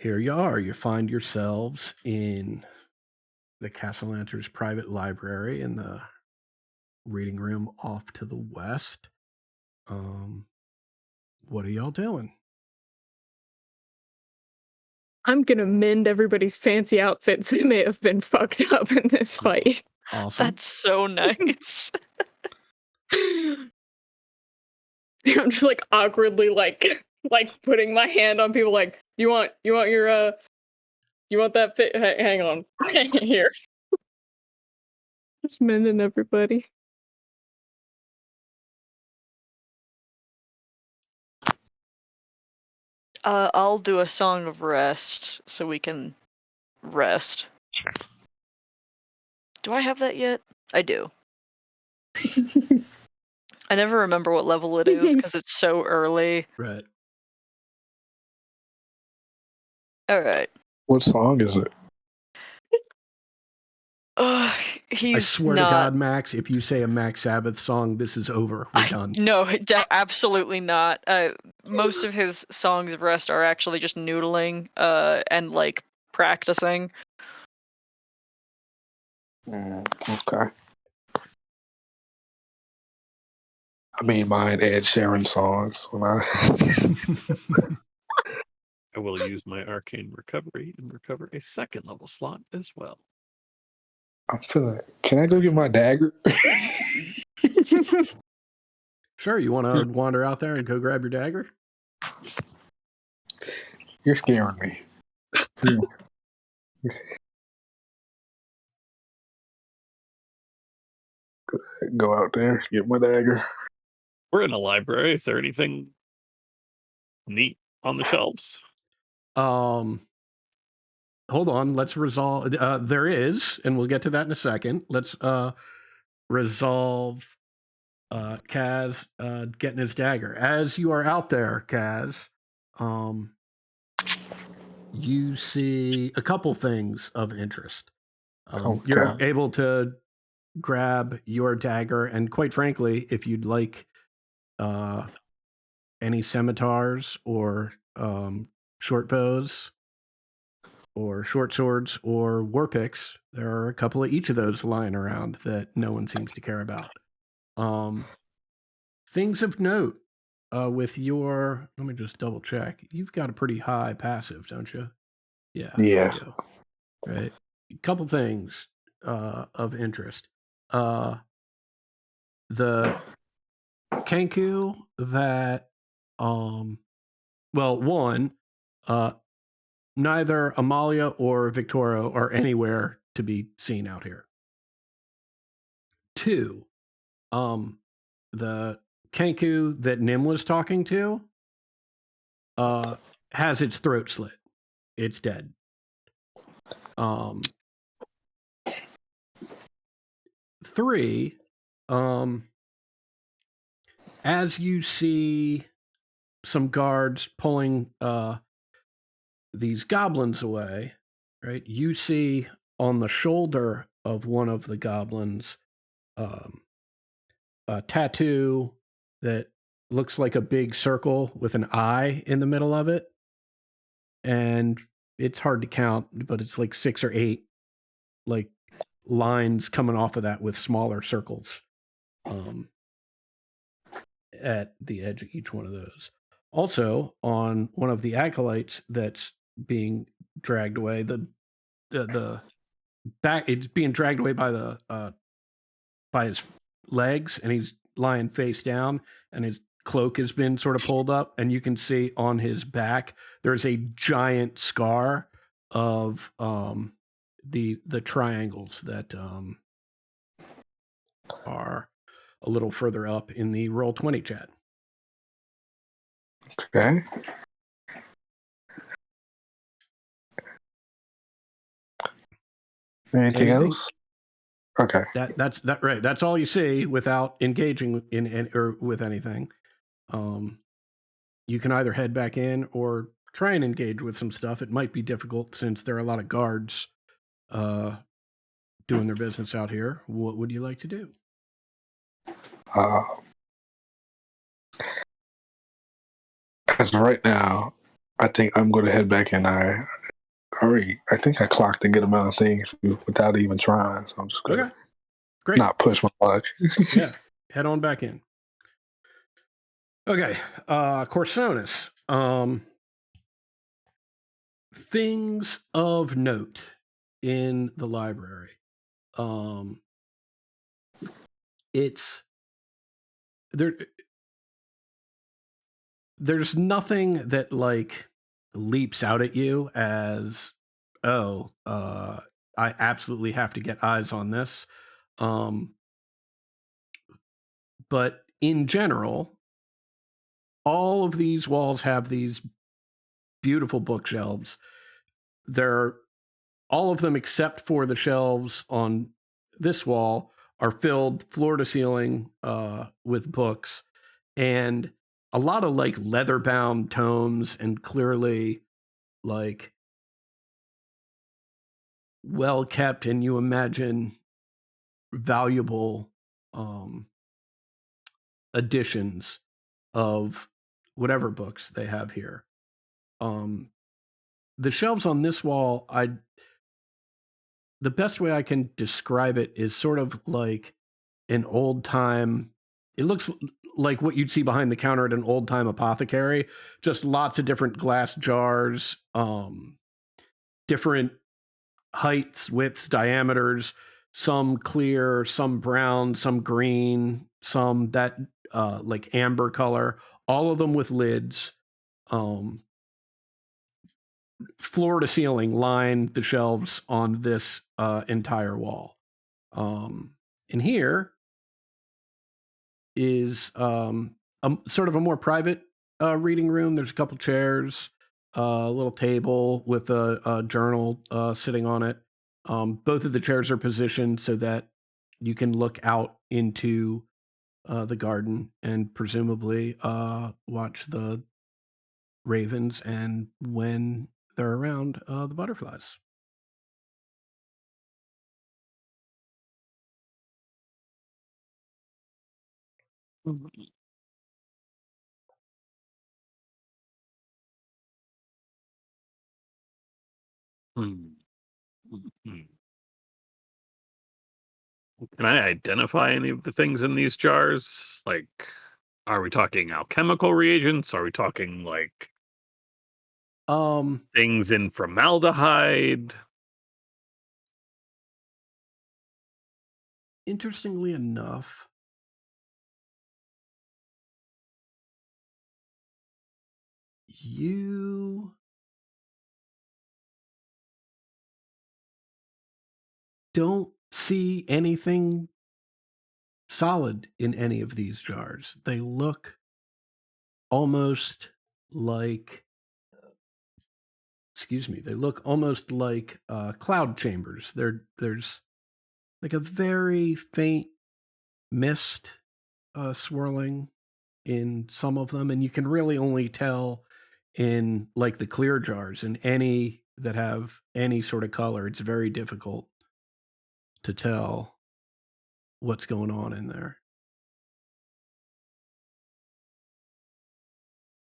here you are. You find yourselves in the Castellanter's private library in the reading room off to the west. What are y'all doing? I'm gonna mend everybody's fancy outfits that may have been fucked up in this fight. Awesome. That's so nice. I'm just like awkwardly like putting my hand on people like, you want your you want that fit? Hang on. Here. Just mending everybody. I'll do a song of rest so we can rest. Do I have that yet? I do. I never remember what level it is because it's so early. Right. Alright. What song is it? He's I swear not... to God, Max, if you say a Max Sabbath song, this is over. We're done. No, absolutely not. Most of his songs of rest are actually just noodling and like practicing. Okay. I mean, mine Ed Sheeran songs when I. I will use my arcane recovery and recover a second level slot as well. I'm feeling. Can I go get my dagger? Sure, you want to wander out there and go grab your dagger? You're scaring me. Go out there, get my dagger. We're in a library. Is there anything neat on the shelves? Hold on. Let's resolve. There is, and we'll get to that in a second. Let's resolve Kaz getting his dagger. As you are out there, Kaz, you see a couple things of interest. You're able to grab your dagger, and quite frankly, if you'd like any scimitars or short bows or short swords or war picks, there are a couple of each of those lying around that no one seems to care about. Things of note with your, let me just double check. You've got a pretty high passive, don't you? Yeah. Yeah. You do. Right. A couple things of interest. The Kenku that, well, one, neither Amalia or Victoria are anywhere to be seen out here. Two, the Kenku that Nim was talking to has its throat slit. It's dead. Three, as you see some guards pulling these goblins away, right? You see on the shoulder of one of the goblins a tattoo that looks like a big circle with an eye in the middle of it. And it's hard to count, but it's like 6 or 8 like lines coming off of that with smaller circles at the edge of each one of those. Also, on one of the acolytes that's being dragged away, the back, it's being dragged away by the by his legs, and he's lying face down, and his cloak has been sort of pulled up, and you can see on his back there's a giant scar of the triangles that are a little further up in the Roll20 chat. Okay. Anything else? Okay. That's right. That's all you see without engaging in or with anything. You can either head back in or try and engage with some stuff. It might be difficult since there are a lot of guards doing their business out here. What would you like to do? As of right now, I think I'm going to head back in. I All right, I think I clocked a good amount of things without even trying. So I'm just gonna Okay, great. not push my luck. Yeah, head on back in. Okay, Corsonis. Things of note in the library. It's there. There's nothing that like leaps out at you as, oh, I absolutely have to get eyes on this. But in general, all of these walls have these beautiful bookshelves. They're all of them except for the shelves on this wall are filled floor to ceiling with books, and a lot of like leather bound tomes, and clearly like well kept, and you imagine valuable editions of whatever books they have here. The shelves on this wall, the best way I can describe it is sort of like an old time. It looks like what you'd see behind the counter at an old time apothecary. Just lots of different glass jars, different heights, widths, diameters. Some clear, some brown, some green, some that like amber color. All of them with lids. Floor to ceiling line the shelves on this entire wall. And here is sort of a more private reading room. There's a couple chairs, a little table with a journal sitting on it. Both of the chairs are positioned so that you can look out into the garden and presumably watch the ravens, and when they're around, the butterflies. Hmm. Hmm. Can I identify any of the things in these jars? Like, are we talking alchemical reagents? Are we talking like Um, things in formaldehyde? Interestingly enough, you don't see anything solid in any of these jars. They look almost like, they look almost like cloud chambers. There's like a very faint mist swirling in some of them, and you can really only tell in like the clear jars. In any that have any sort of color, it's very difficult to tell what's going on in there.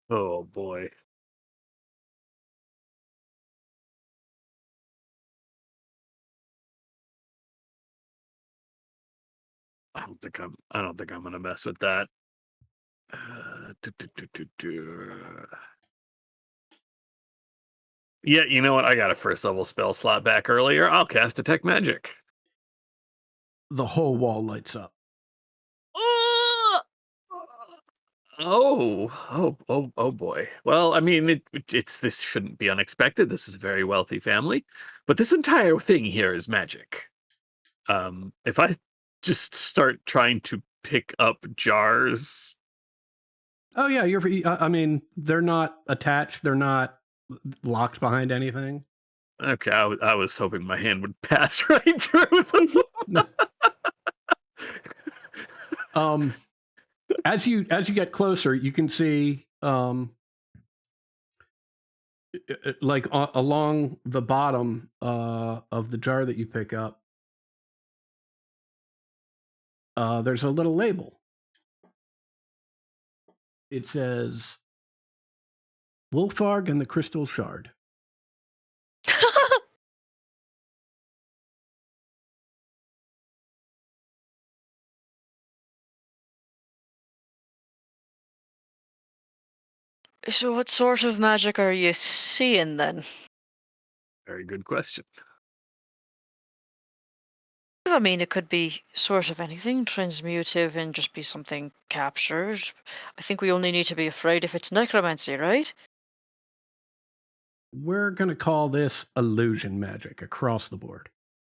Oh boy. I don't think I'm gonna mess with that. Yeah, you know what? I got a first level spell slot back earlier. I'll cast Detect Magic. The whole wall lights up. Oh boy. Well, I mean, it's this shouldn't be unexpected. This is a very wealthy family, but this entire thing here is magic. If I just start trying to pick up jars, Oh yeah, I mean, they're not attached. They're not locked behind anything. okay, I was hoping my hand would pass right through them. As you get closer, you can see like along the bottom of the jar that you pick up, there's a little label. It says Wolfarg and the Crystal Shard. So what sort of magic are you seeing then? Very good question. 'Cause, I mean, it could be sort of anything, transmutive and just be something captured. I think we only need to be afraid if it's necromancy, right? We're going to call this illusion magic across the board.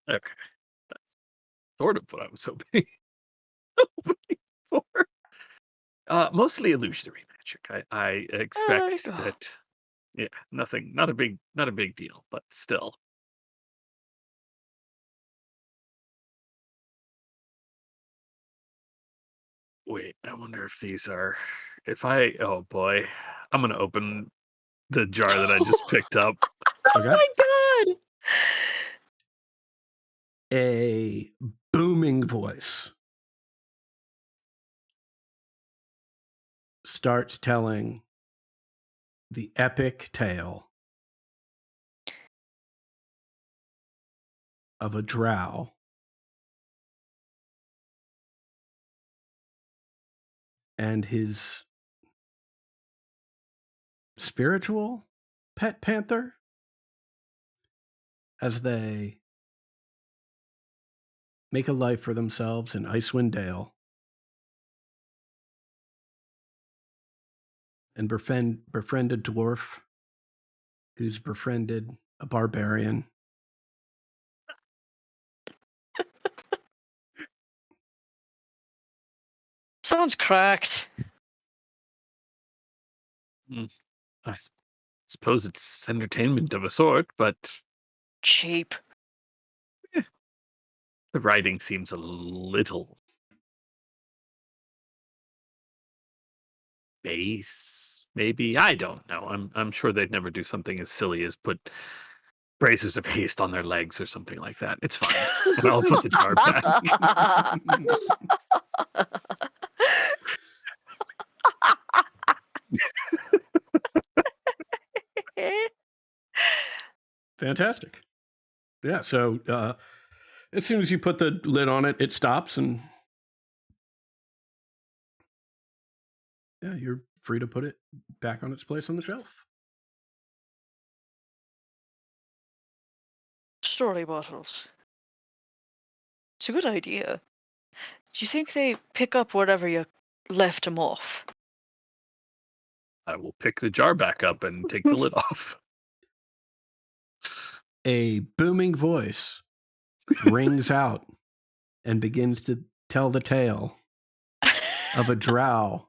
Okay. That's sort of what I was hoping, hoping for. Mostly illusionary magic. I there you expect go. that. Yeah, nothing. Not a big deal, but still. Wait, I wonder if these are. Oh boy, I'm gonna open the jar that I just picked up. Oh Okay. my god! A booming voice starts telling the epic tale of a drow and his spiritual pet panther as they make a life for themselves in Icewind Dale and befriend a dwarf who's befriended a barbarian. Sounds cracked. I suppose it's entertainment of a sort, but Cheap. the writing seems a little base. Maybe I don't know. I'm sure they'd never do something as silly as put bracers of haste on their legs or something like that. It's fine. And I'll put the jar back. Fantastic. Yeah, so as soon as you put the lid on it, it stops, and yeah, you're free to put it back on its place on the shelf. Story bottles. It's a good idea. Do you think they pick up wherever you left them off? I will pick the jar back up and take the lid off. A booming voice rings out and begins to tell the tale of a drow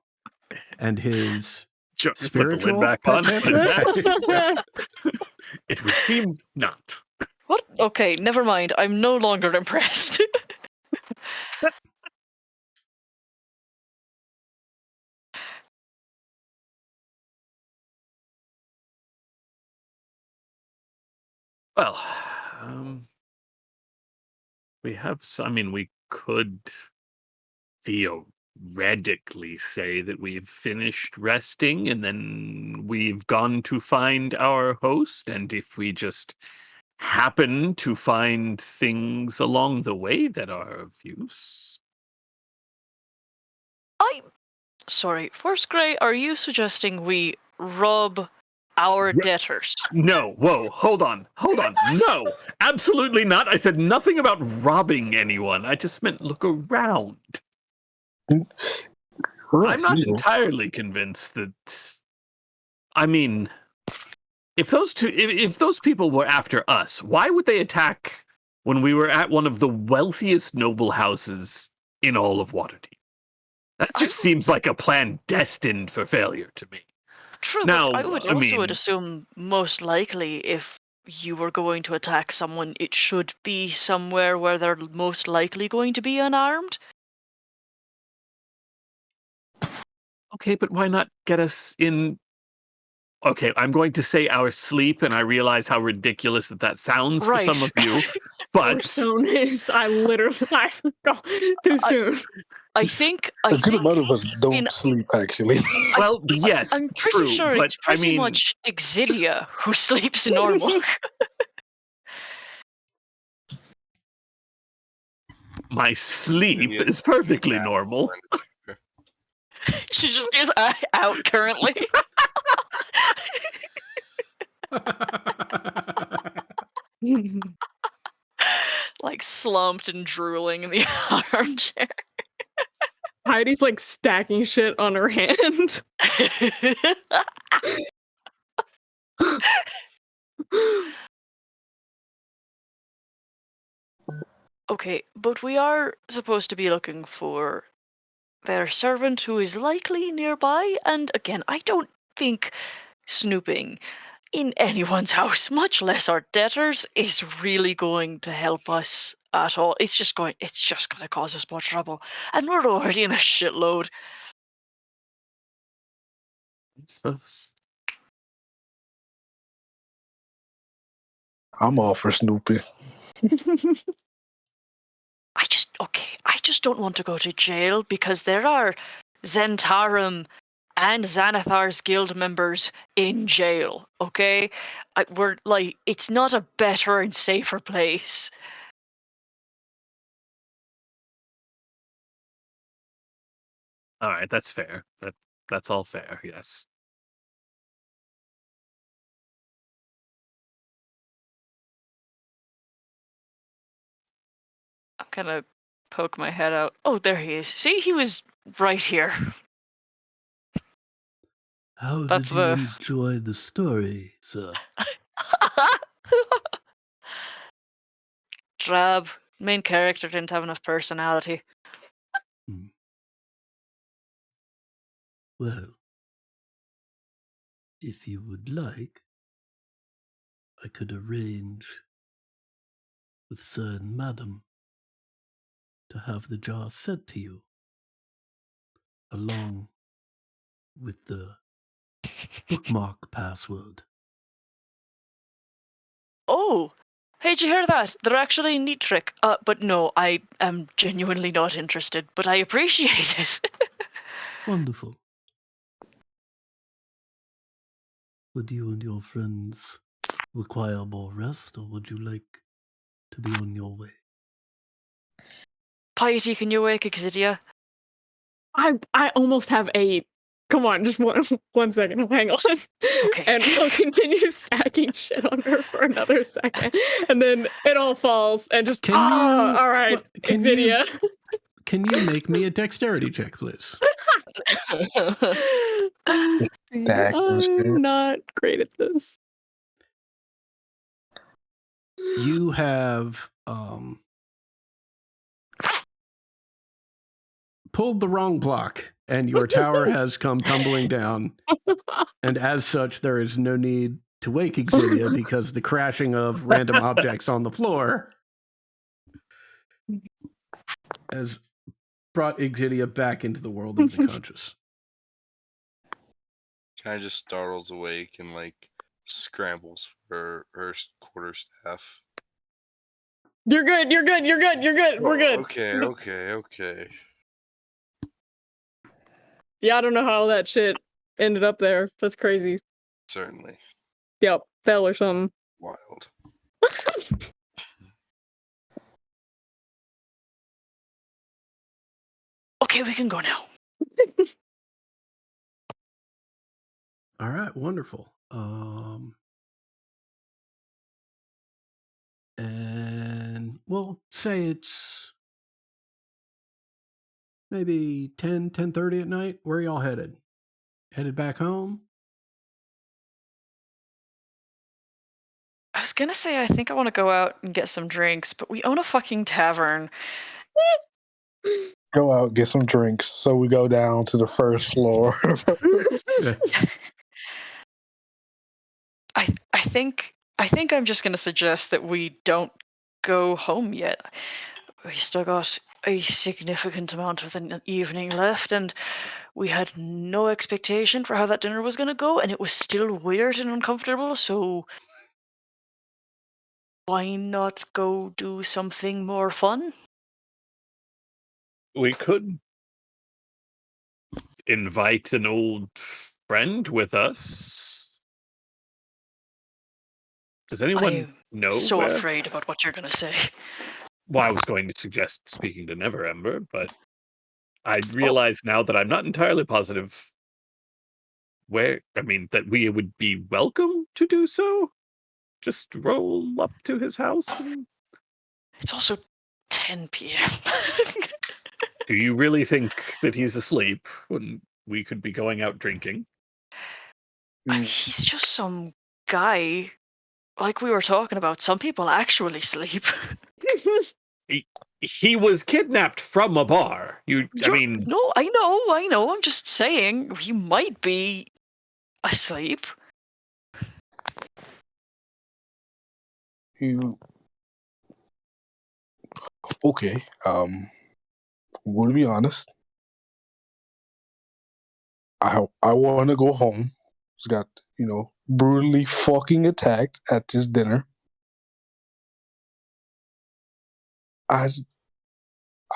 and his Put the spiritual lid back pet on. panther? It would seem not. What? Okay, never mind. I'm no longer impressed. Well, we have. I mean, we could theoretically say that we've finished resting and then we've gone to find our host. And if we just happen to find things along the way that are of use. Sorry, Force Grey, are you suggesting we rob our debtors? No, whoa, hold on. No, absolutely not. I said nothing about robbing anyone. I just meant look around. Right, I'm not you know. entirely convinced that. I mean, if those people were after us, why would they attack when we were at one of the wealthiest noble houses in all of Waterdeep? That just seems like a plan destined for failure to me. True, Now, but I would I also would mean- assume most likely if you were going to attack someone, it should be somewhere where they're most likely going to be unarmed. Okay, but why not get us in? Okay, I'm going to say our sleep, and I realize how ridiculous that sounds for some of Right. you. But Stone is. I literally. Too soon. I think A good amount of us in- don't sleep, actually. well, yes, I'm pretty true. sure but it's pretty I mean, much Exidia who sleeps normal. my sleep Yeah. is perfecly Yeah. normal. She just is out currently. Like slumped and drooling in the armchair. Heidi's like stacking shit on her hand. Okay, but we are supposed to be looking for their servant who is likely nearby, and again, I don't think snooping in anyone's house, much less our debtors, is really going to help us at all. It's just going to cause us more trouble, and we're already in a shitload. I suppose. I'm all for Snoopy. I just don't want to go to jail because there are Zentarum and Xanathar's guild members in jail, okay? We're like, it's not a better and safer place. All right, that's fair. That's all fair. Yes. I'm gonna poke my head out. Oh, there he is. See, he was right here. How That's did you the- enjoy the story, sir? Drab. Main character didn't have enough personality. Well, if you would like, I could arrange with Sir and Madam to have the jar sent to you, along with the bookmark password. Oh, hey, did you hear that? They're actually a neat trick. But no, I am genuinely not interested, but I appreciate it. Wonderful. Would you and your friends require more rest, or would you like to be on your way? Piety, can you wake Exidia? I almost have 8. Come on, just one second. Hang on. Okay. And I'll continue stacking shit on her for another second, and then it all falls and just Can you- all right, what- can you- Exidia. Can you make me a dexterity check, please? Stack and shit. I'm not great at this. You have pulled the wrong block, and your tower has come tumbling down. And as such, there is no need to wake Exidia because the crashing of random objects on the floor has brought Exidia back into the world of the conscious. Kind of just startles awake and like scrambles for her quarterstaff. You're good. You're good. You're good. You're good. We're good. Okay. Yeah, I don't know how that shit ended up there. That's crazy. Certainly. Yep, fell or something. Wild. Okay, we can go now. All right, wonderful. And we'll say it's maybe 10:30 at night. Where are y'all headed? Headed back home? I was gonna say I think I want to go out and get some drinks, but we own a fucking tavern. Go out, get some drinks. So we go down to the first floor. I think I'm just gonna suggest that we don't go home yet. We still got a significant amount of the evening left, and we had no expectation for how that dinner was gonna go, and it was still weird and uncomfortable. So why not go do something more fun? We could invite an old friend with us. Does anyone know? So where- afraid about what you're gonna say. Well, I was going to suggest speaking to Neverember, but I realize now that I'm not entirely positive that we would be welcome to do so? Just roll up to his house? It's also 10 p.m. Do you really think that he's asleep when we could be going out drinking? I mean, he's just some guy. Like we were talking about, some people actually sleep. He was kidnapped from a bar. No, I know. I'm just saying he might be asleep. Okay. I'm going to be honest. I want to go home. Just got brutally fucking attacked at this dinner. I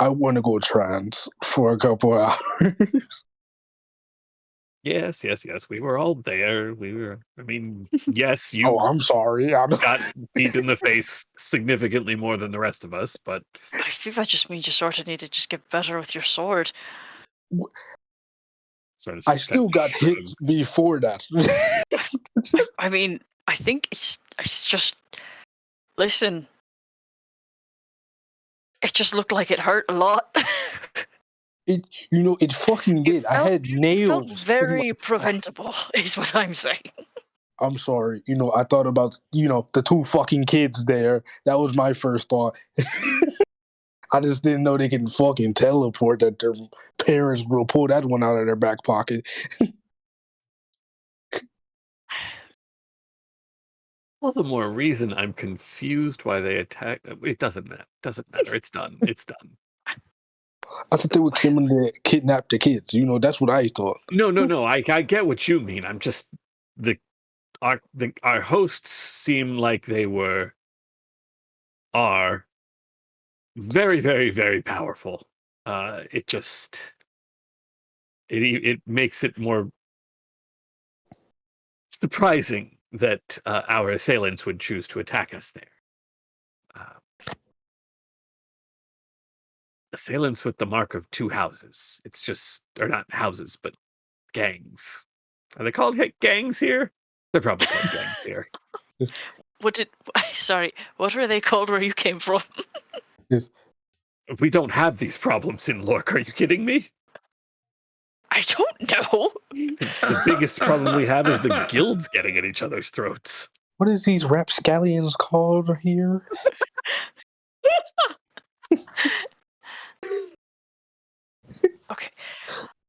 want to go trans for a couple of hours. Yes. We were all there. Yes, you Oh, I'm sorry. got beat in the face significantly more than the rest of us, but I think that just means you sort of need to just get better with your sword. I still got hit before that. I mean, I think it's just. Listen. It just looked like it hurt a lot. It fucking did. I had nails. It felt very preventable, is what I'm saying. I'm sorry. I thought about, the two fucking kids there. That was my first thought. I just didn't know they can fucking teleport, that their parents will pull that one out of their back pocket. all the more reason I'm confused why they attacked. It doesn't matter. It's done. It's done. I thought they were coming to kidnap the kids. That's what I thought. No. I get what you mean. I'm just our hosts seem like they are very, very, very powerful. It makes it more surprising that our assailants would choose to attack us there. Assailants with the mark of two houses. It's just, or not houses, but gangs. Are they called gangs here? They're probably called gangs here. What were they called where you came from? We don't have these problems in Lork. Are you kidding me? I don't know. The biggest problem we have is the guilds getting at each other's throats. What is these rapscallions called here? Okay.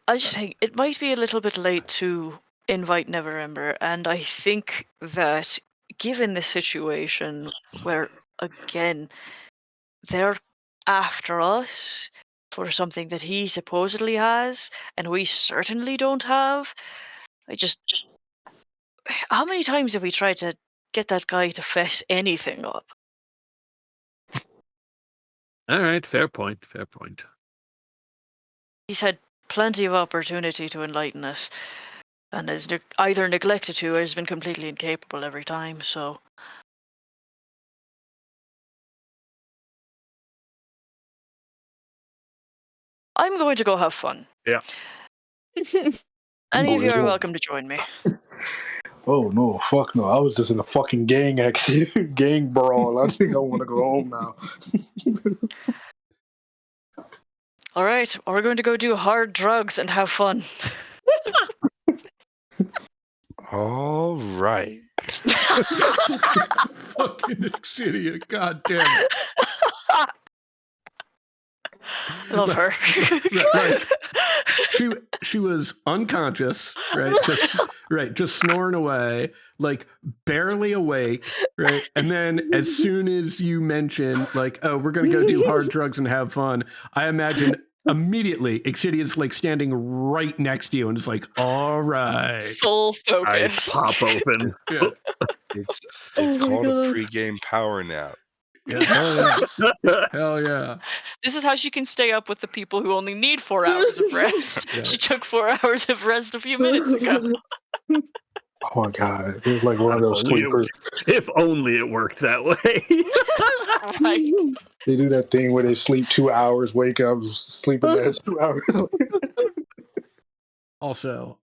I just think it might be a little bit late to invite Neverember, and I think that given the situation where, again, they're after us for something that he supposedly has, and we certainly don't have, how many times have we tried to get that guy to fess anything up? All right, fair point. He's had plenty of opportunity to enlighten us, and has either neglected to or has been completely incapable every time, so... I'm going to go have fun. Yeah. Any of you are welcome to join me. Oh, no, fuck no. I was just in a fucking gang action, gang brawl. I think I want to go home now. All right, we're going to go do hard drugs and have fun. All right. Fucking Excidia, goddamn it. Love her. Right. She was unconscious, right? Just snoring away, like barely awake, right? And then as soon as you mention, like, oh, we're gonna go do hard drugs and have fun, I imagine immediately Exidia's like standing right next to you and it's like, all right. Full focus. Eyes pop open. Yeah. It's called a pregame power nap. Yeah, hell yeah. Hell yeah. This is how she can stay up with the people who only need 4 hours of rest. Yeah. She took 4 hours of rest a few minutes ago. Oh my god, it was like one of those sleepers. If only it worked that way. Right. They do that thing where they sleep 2 hours, wake up, sleep in there 2 hours. Also,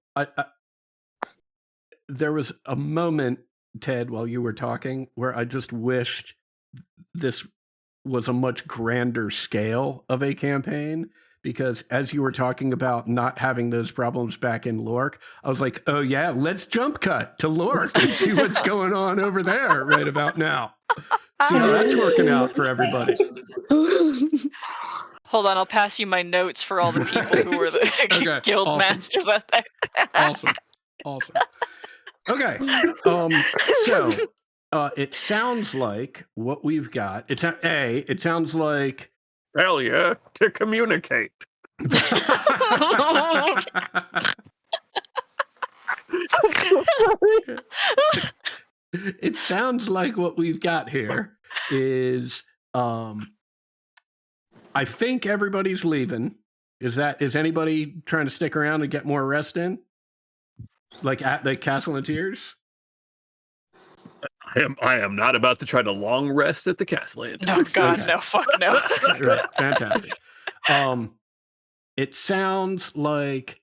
there was a moment, Ted, while you were talking, where I just wished this was a much grander scale of a campaign, because as you were talking about not having those problems back in Lork, I was like, oh yeah, let's jump cut to Lork and see what's going on over there right about now. See how that's working out for everybody. Hold on, I'll pass you my notes for all the people who were the Okay, guild awesome. masters out there. Awesome. Okay. So it sounds like what we've got. It sounds like Failure to communicate. It sounds like what we've got here is I think everybody's leaving. Is anybody trying to stick around and get more rest in? Like at the Castle of Tears? I am not about to try to long rest at the castle. No, God, Okay. no, fuck no. Right, fantastic. It sounds like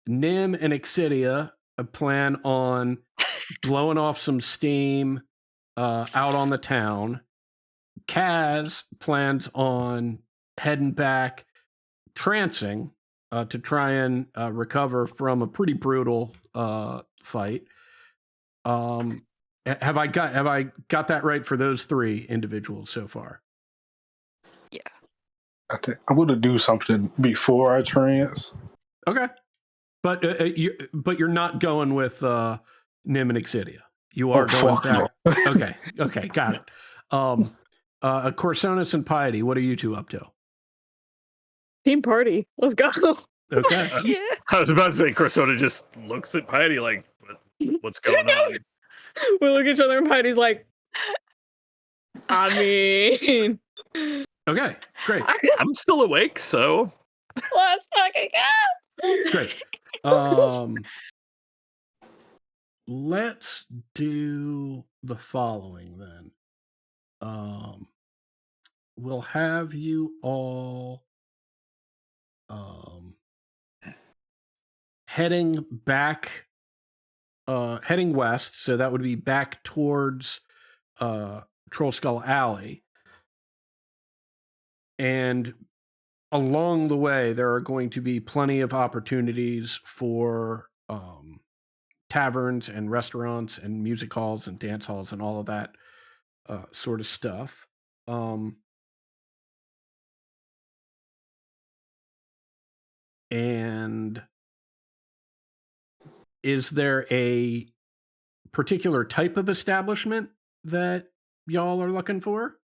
Nim and Exidia plan on blowing off some steam out on the town. Kaz plans on heading back, trancing to try and recover from a pretty brutal fight. Have I got that right for those three individuals so far? Yeah. I think I'm going to do something before I trance. Okay, but you're not going with Nim and Exidia. You are going back. No. Okay, got it. Corsonis and Piety, what are you two up to? Team party. Let's go. Okay. Yeah. I was about to say, Corsona just looks at Piety like, what's going on? We look at each other and Patty's like, I mean, Okay, great. I'm still awake, so let's fucking go. Great. Let's do the following then. We'll have you all heading west, so that would be back towards Troll Skull Alley. And along the way, there are going to be plenty of opportunities for taverns and restaurants and music halls and dance halls and all of that sort of stuff. And is there a particular type of establishment that y'all are looking for?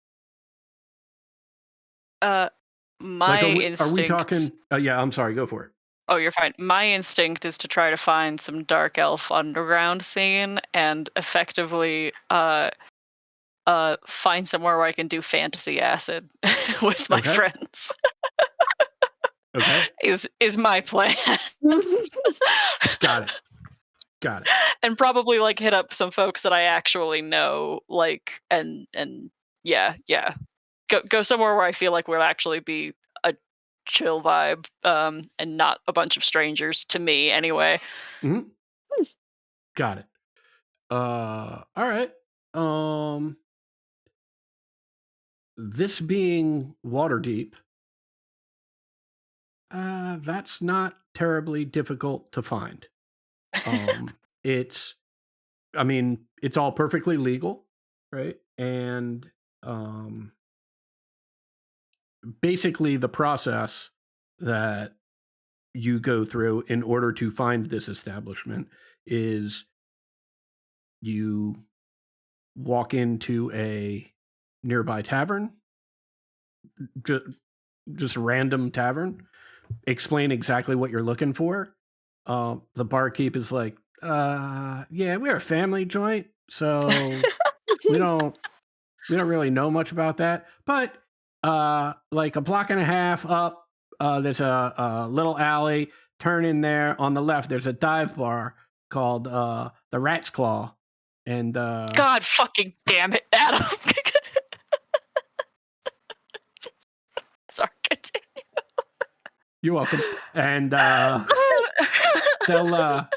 My instinct. Are we talking? Yeah, I'm sorry. Go for it. Oh, you're fine. My instinct is to try to find some dark elf underground scene and effectively find somewhere where I can do fantasy acid with my friends. Okay. Is my plan. Got it. And probably like hit up some folks that I actually know, like and yeah. Go somewhere where I feel like we'll actually be a chill vibe, and not a bunch of strangers to me anyway. Mm-hmm. Got it. All right. This being Waterdeep, that's not terribly difficult to find. It's all perfectly legal, right? And basically the process that you go through in order to find this establishment is you walk into a nearby tavern, just random tavern, explain exactly what you're looking for. The barkeep is like, yeah, we're a family joint, so we don't really know much about that. But like a block and a half up, there's a little alley. Turn in there on the left. There's a dive bar called the Rat's Claw, and God fucking damn it, Adam. Sorry, continue. You're welcome. And they'll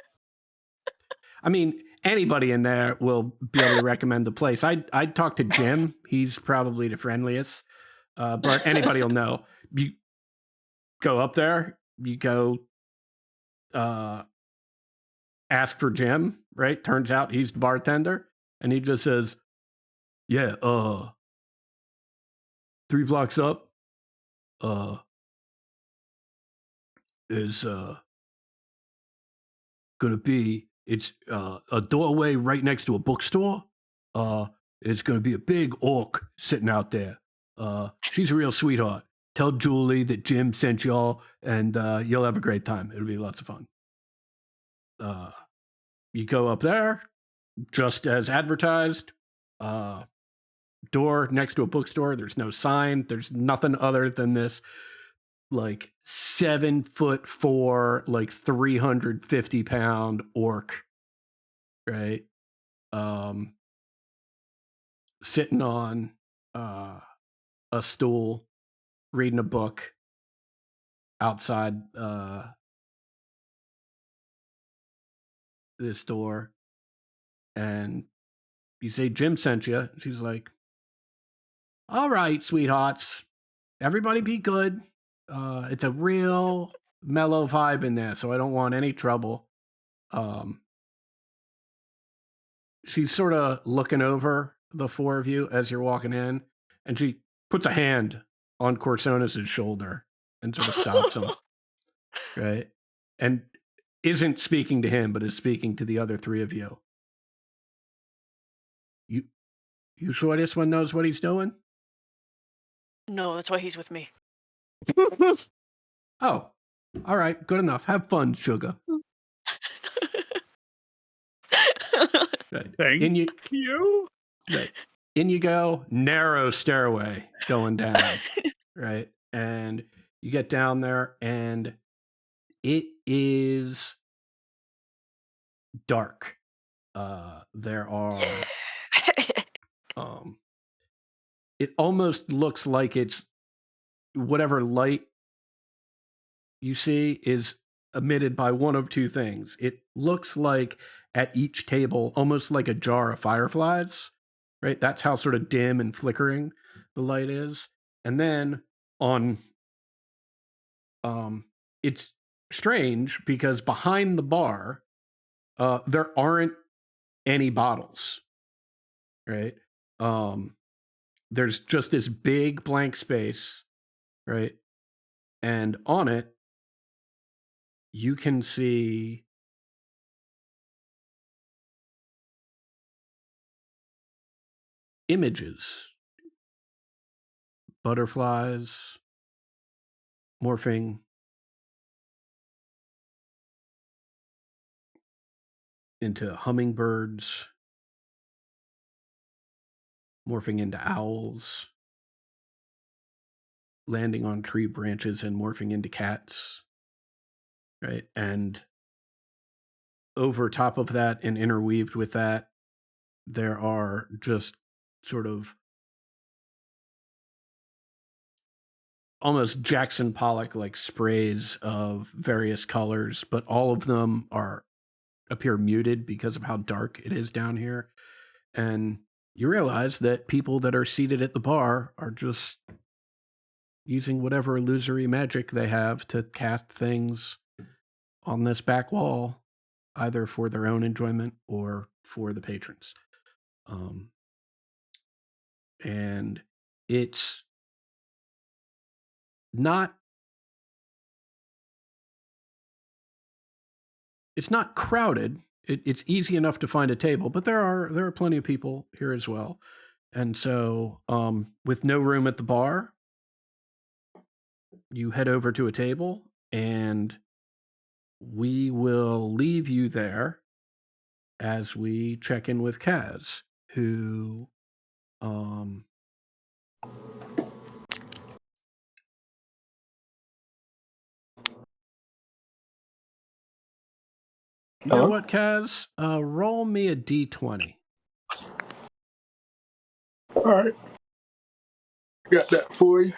anybody in there will be able to recommend the place. I'd talk to Jim. He's probably the friendliest. But anybody will know. You go up there, you go ask for Jim, right? Turns out he's the bartender, and he just says, "Yeah, 3 blocks up, is gonna be it's a doorway right next to a bookstore. It's gonna be a big orc sitting out there. She's a real sweetheart. Tell Julie that Jim sent y'all, and you'll have a great time. It'll be lots of fun." You go up there, just as advertised. Door next to a bookstore. There's no sign. There's nothing other than this, like 7'4", like 350-pound orc, right? Sitting on a stool, reading a book outside this door, and you say Jim sent you. She's like, "All right, sweethearts, everybody be good. It's a real mellow vibe in there, so I don't want any trouble." She's sort of looking over the 4 of you as you're walking in, and she puts a hand on Corsonus's shoulder and sort of stops him, right? And isn't speaking to him, but is speaking to the other 3 of you. You sure this one knows what he's doing? No, that's why he's with me. Oh, all right, good enough. Have fun, sugar. Right. Thank you. Right. In you go, narrow stairway going down, right? And you get down there, and it is dark. There are, it almost looks like it's whatever light you see is emitted by one of 2 things. It looks like at each table, almost like a jar of fireflies, right? That's how sort of dim and flickering the light is. And then on, it's strange because behind the bar, there aren't any bottles, right? There's just this big blank space, right? And on it, you can see images, butterflies morphing into hummingbirds, morphing into owls, landing on tree branches and morphing into cats, right? And over top of that and interweaved with that, there are just sort of almost Jackson Pollock like sprays of various colors, but all of them appear muted because of how dark it is down here. And you realize that people that are seated at the bar are just using whatever illusory magic they have to cast things on this back wall, either for their own enjoyment or for the patrons. And it's not crowded. It's easy enough to find a table, but there are plenty of people here as well. And so, with no room at the bar, you head over to a table, and we will leave you there as we check in with Kaz, who you know Hello? what, Kaz? Roll me a d20. All right. Got that for you.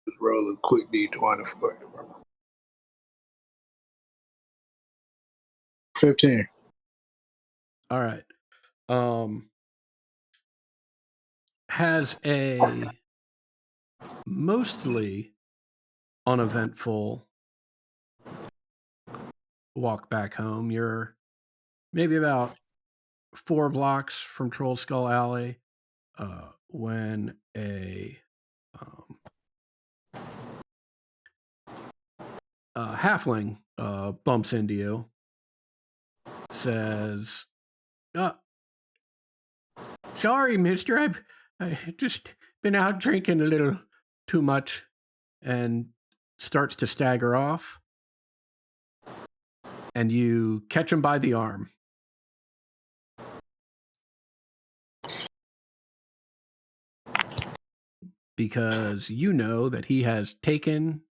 Just roll a quick D20 for you. 15. All right. Has a mostly uneventful walk back home. You're maybe about 4 blocks from Troll Skull Alley when a halfling bumps into you, says, sorry, mister, I just been out drinking a little too much, and starts to stagger off. And you catch him by the arm. Because you know that he has taken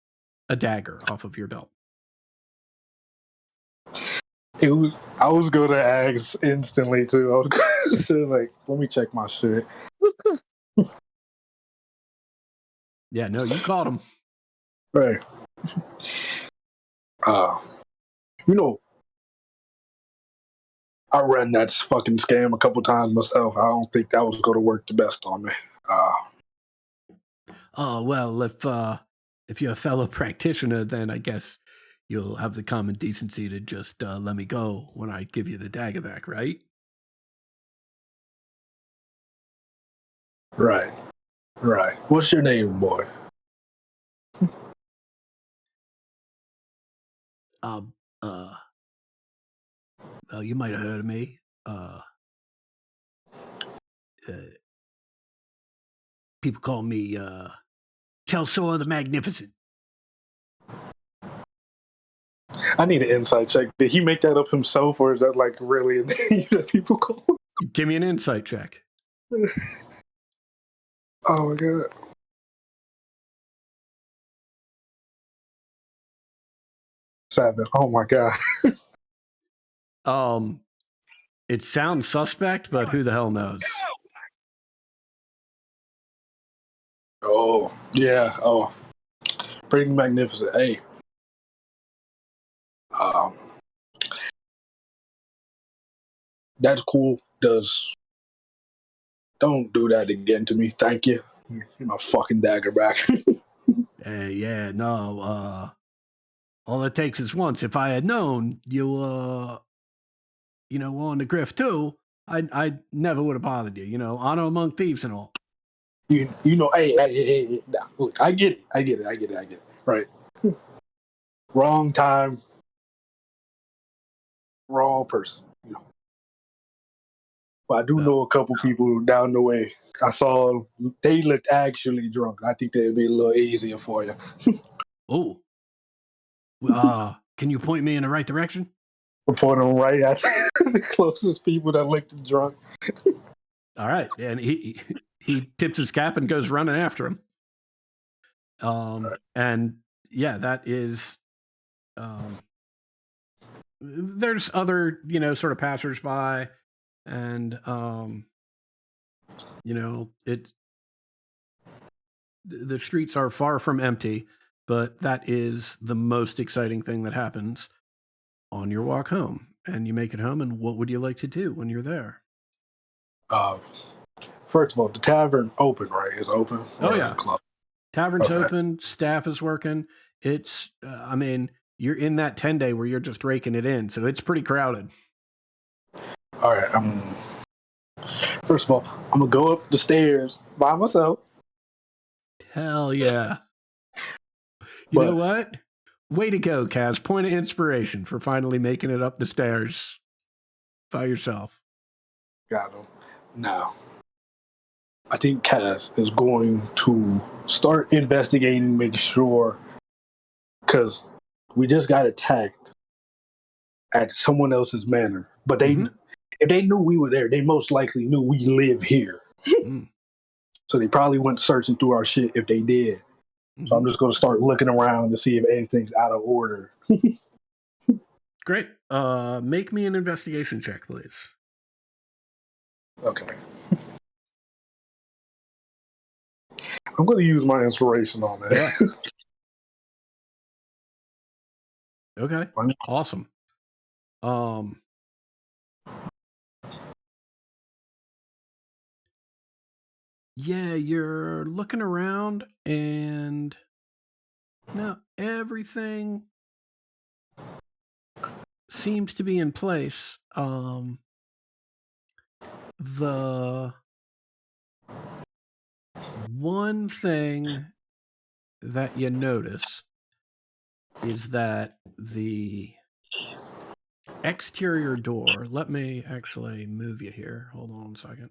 a dagger off of your belt. I was going to ask instantly too. I was going to say, like, let me check my shit. Yeah, no, you caught him. Right. You know, I ran that fucking scam a couple times myself. I don't think that was going to work the best on me. Oh, well, if you're a fellow practitioner, then I guess you'll have the common decency to just let me go when I give you the dagger back, right? Right. What's your name, boy? Well, you might have heard of me. People call me Chelsor the Magnificent. I need an insight check. Did he make that up himself, or is that like really a name that people call him? Give me an insight check. Oh my god. Seven. Oh my god. It sounds suspect, but who the hell knows? Oh yeah. Oh, pretty magnificent. Hey. That's cool. Don't do that again to me. Thank you. Give my fucking dagger back. Yeah, no. All it takes is once. If I had known you were on the grift too, I never would have bothered you. Honor among thieves and all. You know. Hey. Nah, look, I get it. Right. Wrong time. Wrong person. But I do know a couple people down the way. I saw they looked actually drunk. I think they'd be a little easier for you. Oh. Can you point me in the right direction? I'll point them right at the closest people that looked drunk. All right. And he tips his cap and goes running after him. And yeah, that is there's other, sort of passersby, and the streets are far from empty, but that is the most exciting thing that happens on your walk home. And you make it home, and what would you like to do when you're there? First of all, the tavern open, right? It's open. Oh yeah, tavern's Okay. open. Staff is working. It's, you're in that 10-day where you're just raking it in, so it's pretty crowded. All right. First of all, I'm gonna go up the stairs by myself. Hell yeah! You know what? Way to go, Kaz. Point of inspiration for finally making it up the stairs by yourself. Got him. Now, I think Kaz is going to start investigating, make sure, because we just got attacked at someone else's manor. But if they knew we were there, they most likely knew we live here. So they probably went searching through our shit if they did. So I'm just going to start looking around to see if anything's out of order. Great. Make me an investigation check, please. Okay. I'm going to use my inspiration on that. Yeah. Okay. Awesome. Um, yeah, you're looking around and no, everything seems to be in place. The one thing that you notice is that the exterior door, let me actually move you here. Hold on a second.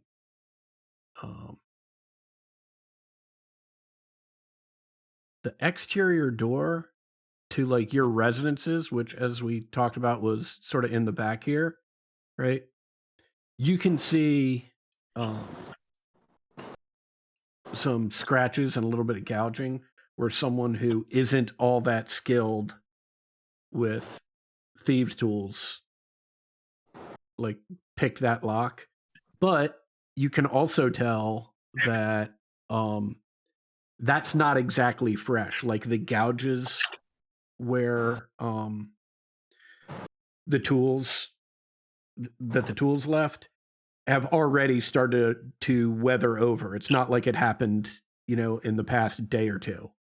The exterior door to like your residences, which as we talked about was sort of in the back here, right? You can see some scratches and a little bit of gouging where someone who isn't all that skilled with thieves tools like picked that lock. But you can also tell that that's not exactly fresh. Like the gouges where the tools that the tools left have already started to weather over. It's not like it happened, in the past day or two.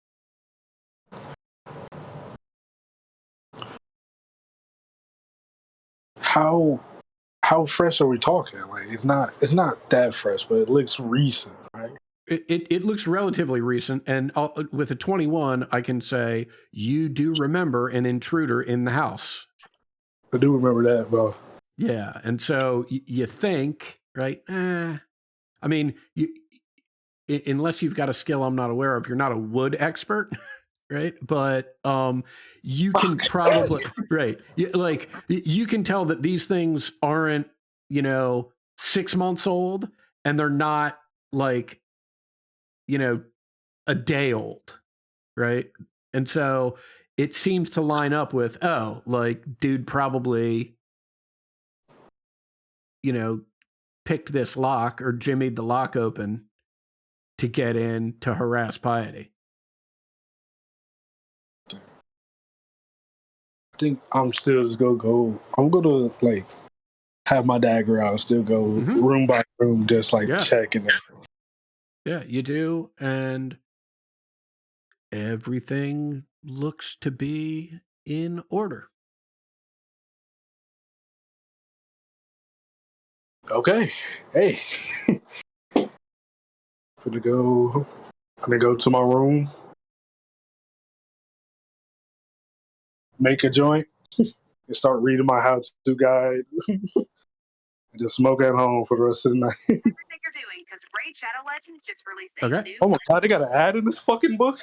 How fresh are we talking? Like it's not that fresh, but it looks recent, right? It looks relatively recent, and with a 21, I can say you do remember an intruder in the house. I do remember that, bro. Yeah, and so you think, right? I mean, unless you've got a skill I'm not aware of, you're not a wood expert, right? But you can probably right, you can tell that these things aren't 6 months old, and they're not like a day old, right? And so it seems to line up with dude probably picked this lock or jimmied the lock open to get in to harass Piety. I think I'm still just gonna go. I'm gonna like have my dagger out and still go room by room, just like checking it. Yeah, you do, and everything looks to be in order. Okay, hey, I'm gonna go to my room, make a joint, and start reading my how-to guide. And just smoke at home for the rest of the night. Everything you're doing, because Raid Shadow Legends just released a Okay. new. Oh my god, they got an ad in this fucking book.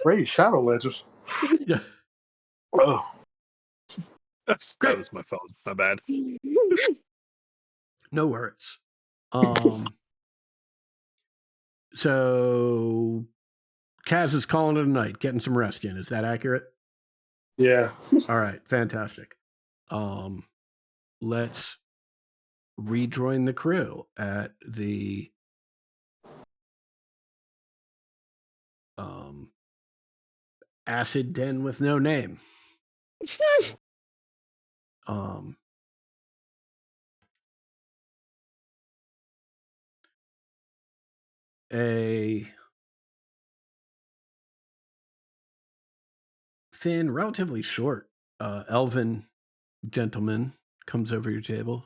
Raid Shadow Legends. Yeah. Oh, That was my phone. My bad. No worries. So Kaz is calling it a night, getting some rest in. Is that accurate? yeah. All right, fantastic. Let's rejoin the crew at the acid den with no name. A thin, relatively short, elven gentleman comes over your table.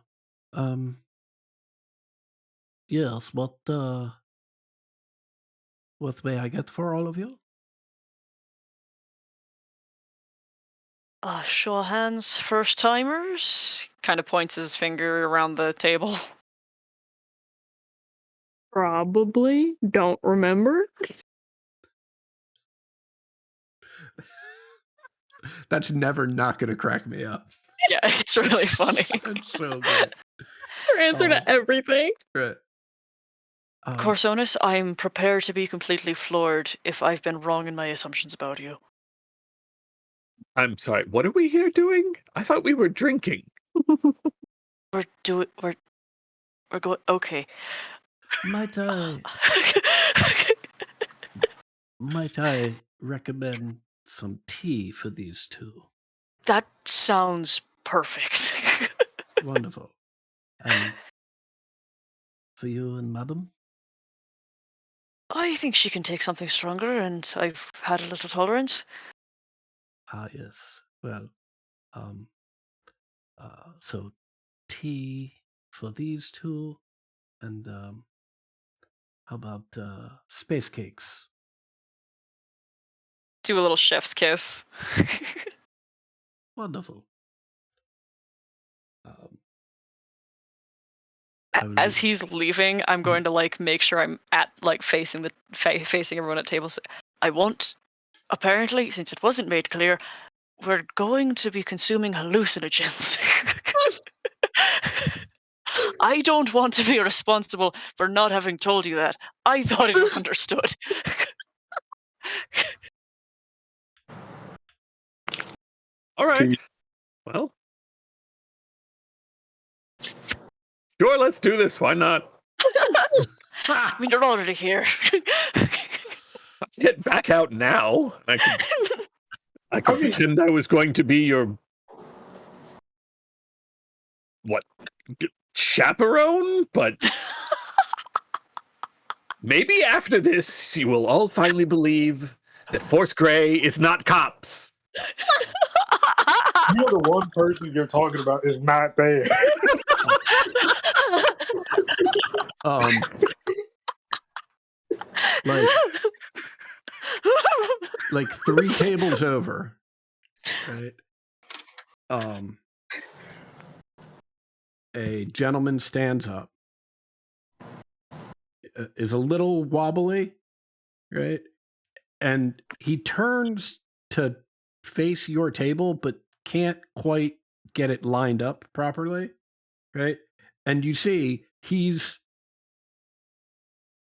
Yes, what may I get for all of you? Show of hands, first timers. Kind of points his finger around the table. Probably don't remember. That's never not going to crack me up. Yeah, it's really funny. That's so good. Your answer to everything. Right. Corsonis, I'm prepared to be completely floored if I've been wrong in my assumptions about you. I'm sorry. What are we here doing? I thought we were drinking. We're going. Okay. Might I recommend some tea for these two? That sounds perfect. Wonderful. And for you and Madam? I think she can take something stronger, and I've had a little tolerance. Ah, yes. Well, um, so tea for these two, and how about space cakes? Do a little chef's kiss. Wonderful. As he's leaving, I'm going to like make sure I'm at like facing the facing everyone at tables. I want, apparently, since it wasn't made clear, we're going to be consuming hallucinogens. I don't want to be responsible for not having told you that. I thought it was understood. All right. Well, sure, let's do this. Why not? I mean, you're already here. Get back out now. I could pretend I was going to be your chaperone, but maybe after this you will all finally believe that Force Grey is not cops. You know the one person you're talking about is not there. Like 3 tables over, right? A gentleman stands up, is a little wobbly, right? And he turns to face your table, but can't quite get it lined up properly, right? And you see he's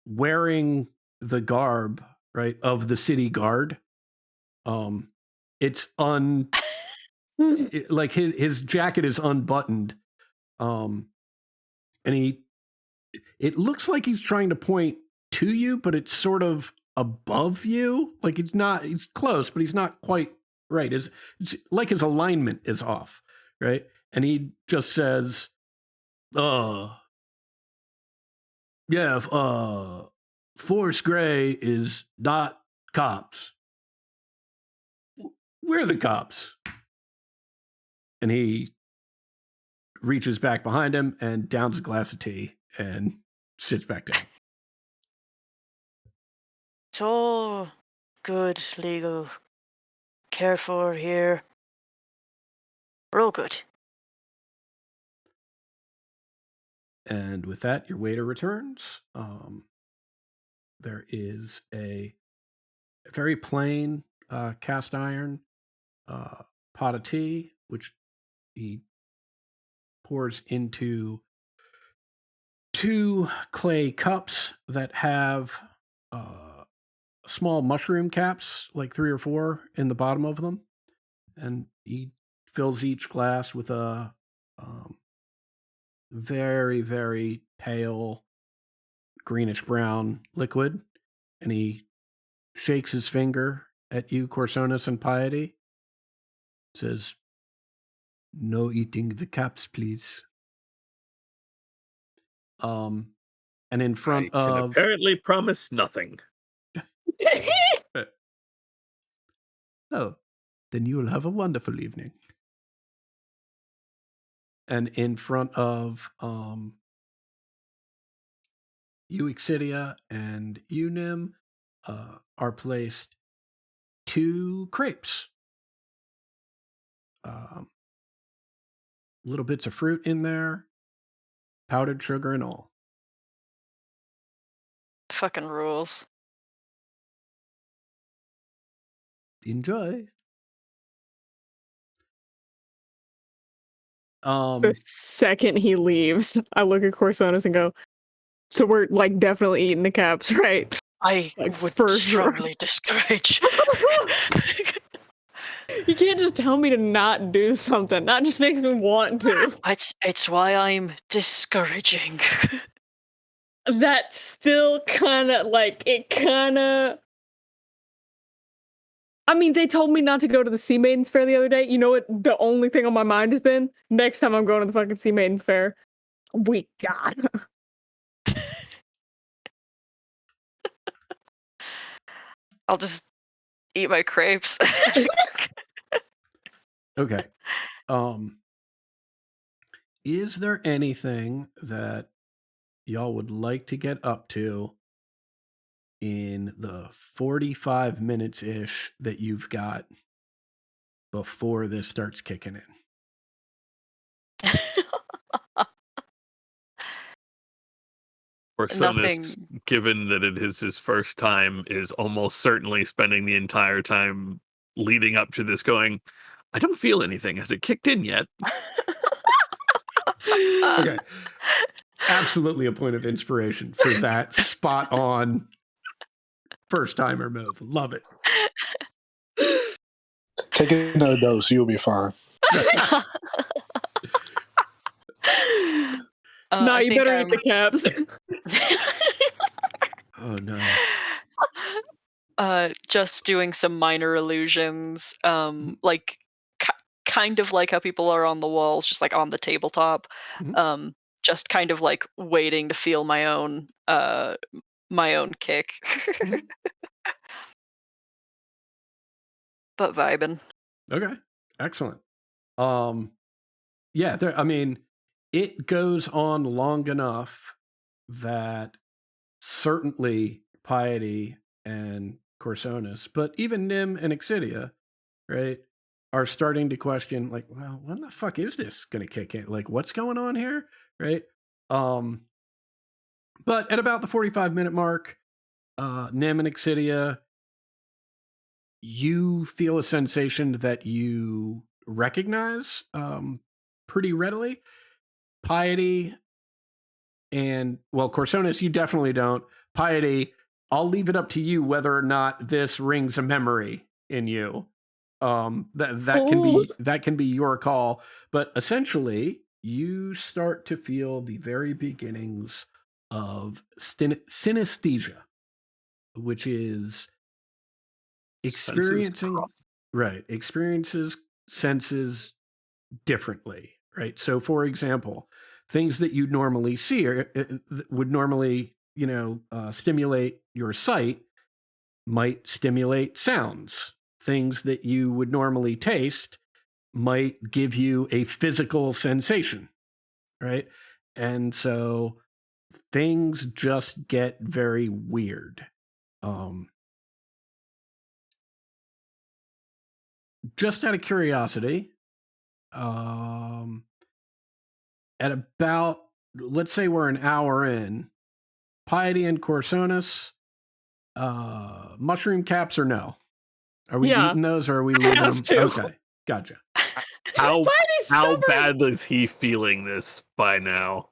wearing the garb, right, of the city guard. It's like his jacket is unbuttoned, and it looks like he's trying to point to you, but it's sort of above you. Like he's close, but he's not quite right. It's like his alignment is off, right? And he just says, yeah, Force Grey is not cops. We're the cops. And he reaches back behind him and downs a glass of tea and sits back down. It's all good, legal. Cared for here. We're all good. And with that, your waiter returns. There is a very plain cast iron pot of tea, which he pours into 2 clay cups that have small mushroom caps, like 3 or 4 in the bottom of them. And he fills each glass with a very, very pale greenish brown liquid. And he shakes his finger at you, Corsonis and Piety. Says, "No eating the caps, please." And in front I can of apparently promise nothing. Oh, then you will have a wonderful evening. And in front of Uixidia and Unim are placed 2 crepes. Little bits of fruit in there, powdered sugar and all. Fucking rules. Enjoy. The second he leaves, I look at Corsonis and go, so we're like definitely eating the caps, right? I Like, would for sure. strongly discourage. You can't just tell me to not do something. That just makes me want to. It's why I'm discouraging. That's still kind of like, it kind of I mean, they told me not to go to the Sea Maidens Fair the other day. You know what? The only thing on my mind has been next time I'm going to the fucking Sea Maidens Fair. We got. I'll just eat my crepes. Okay. Is there anything that y'all would like to get up to in the 45 minutes ish that you've got before this starts kicking in? Corsonis, Nothing. given that it is his first time, is almost certainly spending the entire time leading up to this going, I don't feel anything. Has it kicked in yet? Okay. Absolutely a point of inspiration for that spot on first timer move. Love it. Take another dose, you'll be fine. Nah, I you think better eat the caps. Oh no. Just doing some minor illusions, like kind of like how people are on the walls, just like on the tabletop. Mhm. Just kind of like waiting to feel my own kick, Mhm. but vibing. Okay. Excellent. Yeah, I mean, it goes on long enough that certainly Piety and Corsonis, but even Nim and Exidia, right, are starting to question, like, well, when the fuck is this going to kick in? Like, what's going on here? Right. But at about the 45-minute mark, Nim and Exidia, you feel a sensation that you recognize pretty readily. Piety and, well, Corsonis, you definitely don't. Piety, I'll leave it up to you whether or not this rings a memory in you. That can be your call. But essentially, you start to feel the very beginnings of synesthesia, which is experiencing experiences senses differently, right? So for example, things that you'd normally see would normally stimulate your sight might stimulate sounds. Things that you would normally taste might give you a physical sensation, right? And so things just get very weird. Just out of curiosity, at about, let's say we're an hour in, Piety and Corsonis, mushroom caps or no? Are we Yeah. eating those or are we leaving them? Have to. Okay, gotcha. How Pity's how stubborn. bad is he feeling this by now?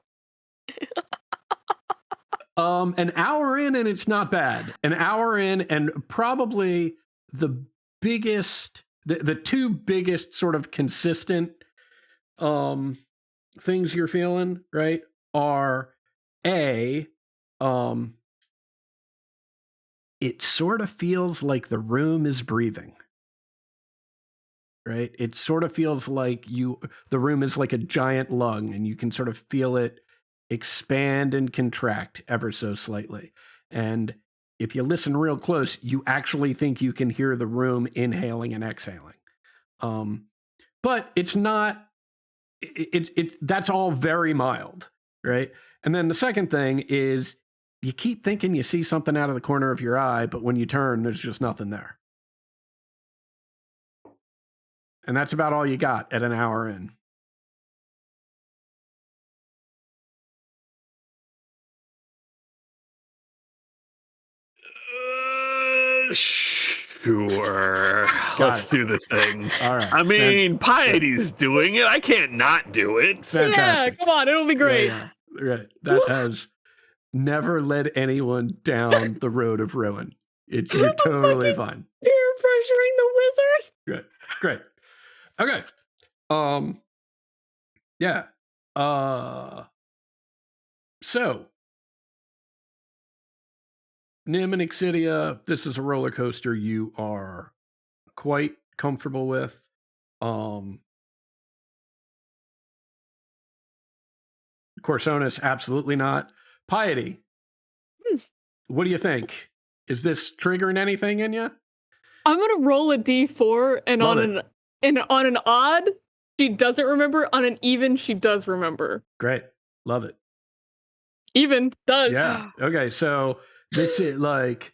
An hour in and it's not bad. An hour in and probably the two biggest sort of consistent things you're feeling, right, are it sort of feels like the room is breathing, right? It sort of feels like the room is like a giant lung and you can sort of feel it expand and contract ever so slightly. And if you listen real close, you actually think you can hear the room inhaling and exhaling. But it's not, that's all very mild, right? And then the second thing is you keep thinking you see something out of the corner of your eye, but when you turn, there's just nothing there. And that's about all you got at an hour in. Sure. Let's do the thing. All right. I mean, Piety's doing it. I can't not do it. Fantastic. Yeah, come on, it'll be great. Yeah. Right. That has never led anyone down the road of ruin. You're totally fine. Peer pressuring the wizard. Great. Okay. Yeah. So Nim and Exidia, this is a roller coaster you are quite comfortable with. Um, Corsonis, absolutely not. Piety, Hmm. what do you think? Is this triggering anything in you? I'm gonna roll a d4, and Love on an odd, she doesn't remember. On an even, she does remember. Great. Love it. Even does. Yeah. Okay. So this is like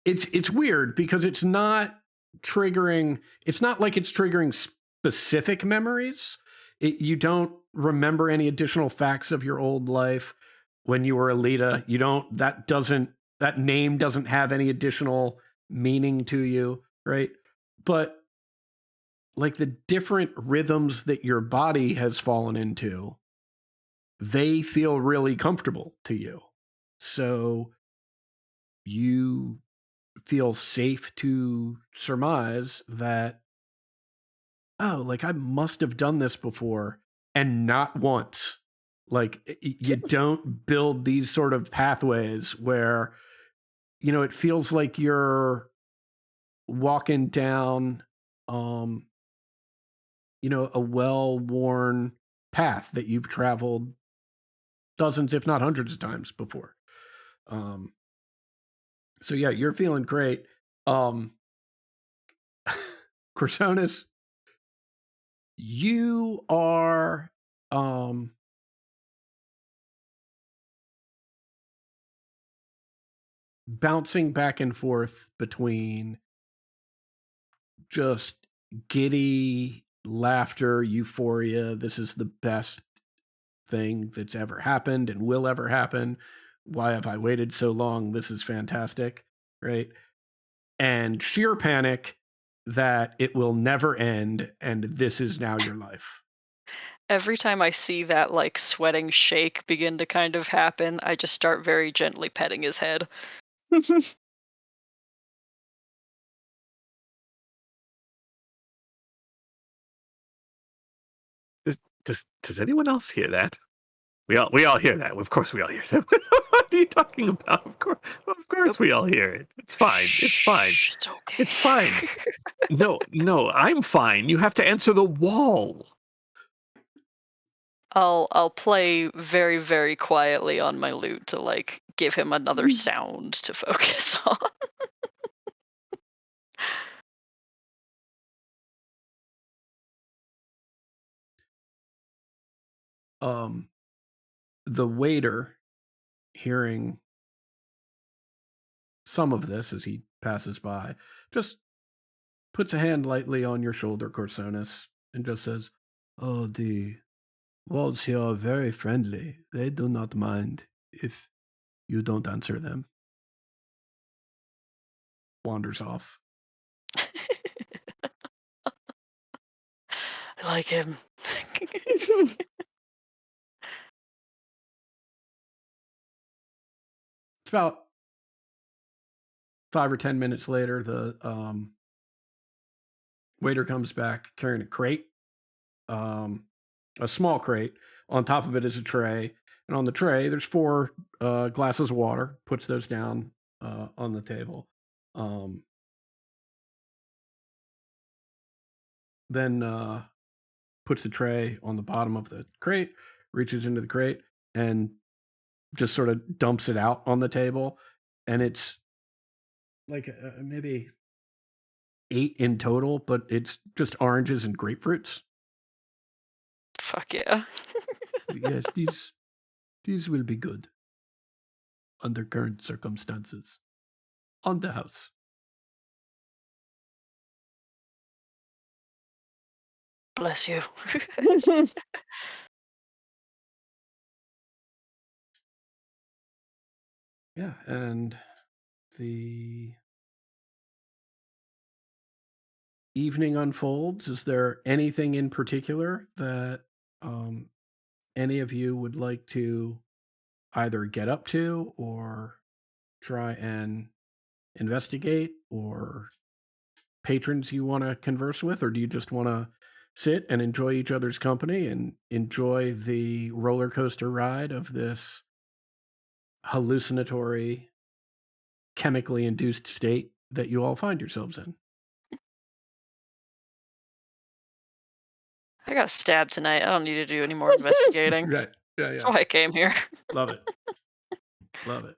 it's weird because it's not triggering. It's not like it's triggering specific memories. You don't remember any additional facts of your old life when you were Alita. You don't. That name doesn't have any additional meaning to you, right? But like the different rhythms that your body has fallen into, they feel really comfortable to you. So you feel safe to surmise that, oh, like I must have done this before and not once. Like you don't build these sort of pathways where, it feels like you're walking down, um, a well-worn path that you've traveled dozens, if not hundreds of times before. So yeah, you're feeling great. Corsonis, you are bouncing back and forth between just giddy laughter, euphoria. This is the best thing that's ever happened and will ever happen. Why have I waited so long? This is fantastic, right? And sheer panic that it will never end and this is now your life. Every time I see that like sweating shake begin to kind of happen, I just start very gently petting his head. Does anyone else hear that? We all hear that. Of course we all hear that. What are you talking about? Of course we all hear it. It's fine. It's fine. Shh, it's okay. It's fine. No, I'm fine. You have to answer the wall. I'll play very, very quietly on my lute to like give him another sound to focus on. The waiter, hearing some of this as he passes by, just puts a hand lightly on your shoulder, Corsonis, and just says, "Oh, the walls here are very friendly. They do not mind if you don't answer them." Wanders off. I like him. It's about 5 or 10 minutes later, the waiter comes back carrying a crate, a small crate. On top of it is a tray, and on the tray there's 4 glasses of water. Puts those down on the table. Then puts the tray on the bottom of the crate, reaches into the crate, and just sort of dumps it out on the table. And it's like maybe 8 in total, but it's just oranges and grapefruits. Fuck yeah. Yes, these will be good under current circumstances. On the house. Bless you. Yeah, and the evening unfolds. Is there anything in particular that any of you would like to either get up to or try and investigate, or patrons you want to converse with, or do you just want to sit and enjoy each other's company and enjoy the roller coaster ride of this hallucinatory, chemically induced state that you all find yourselves in? I got stabbed tonight. I don't need to do any more investigating. Right. Yeah, That's yeah. why I came here. Love it. Love it.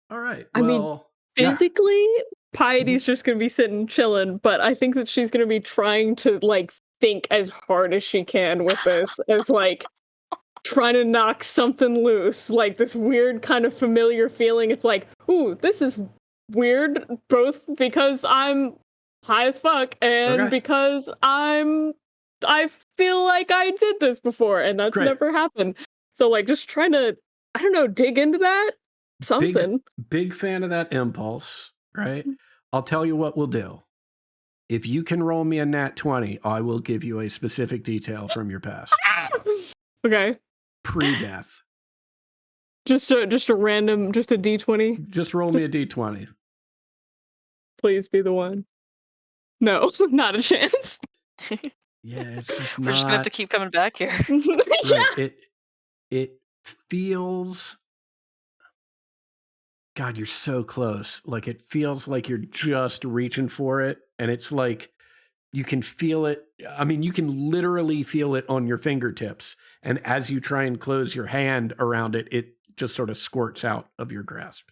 All right. I mean, Well, yeah. Physically, Piety's just gonna be sitting chilling, but I think that she's gonna be trying to like think as hard as she can with this, as like trying to knock something loose, like this weird kind of familiar feeling. It's like, ooh, this is weird, both because I'm high as fuck and Okay. because I feel like I did this before and that's Great. never happened. So like just trying to, I don't know, dig into that. Something. Big fan of that impulse, right? I'll tell you what we'll do. If you can roll me a nat 20, I will give you a specific detail from your past. Okay. Pre-death. Just a random, just a D20. Just roll me a d20. Please be the one. No, not a chance. Yeah, it's just We're just gonna have not to keep coming back here. Yeah. right. It feels, God, you're so close. Like it feels like you're just reaching for it, and it's like you can feel it. I mean, you can literally feel it on your fingertips, and as you try and close your hand around it, it just sort of squirts out of your grasp.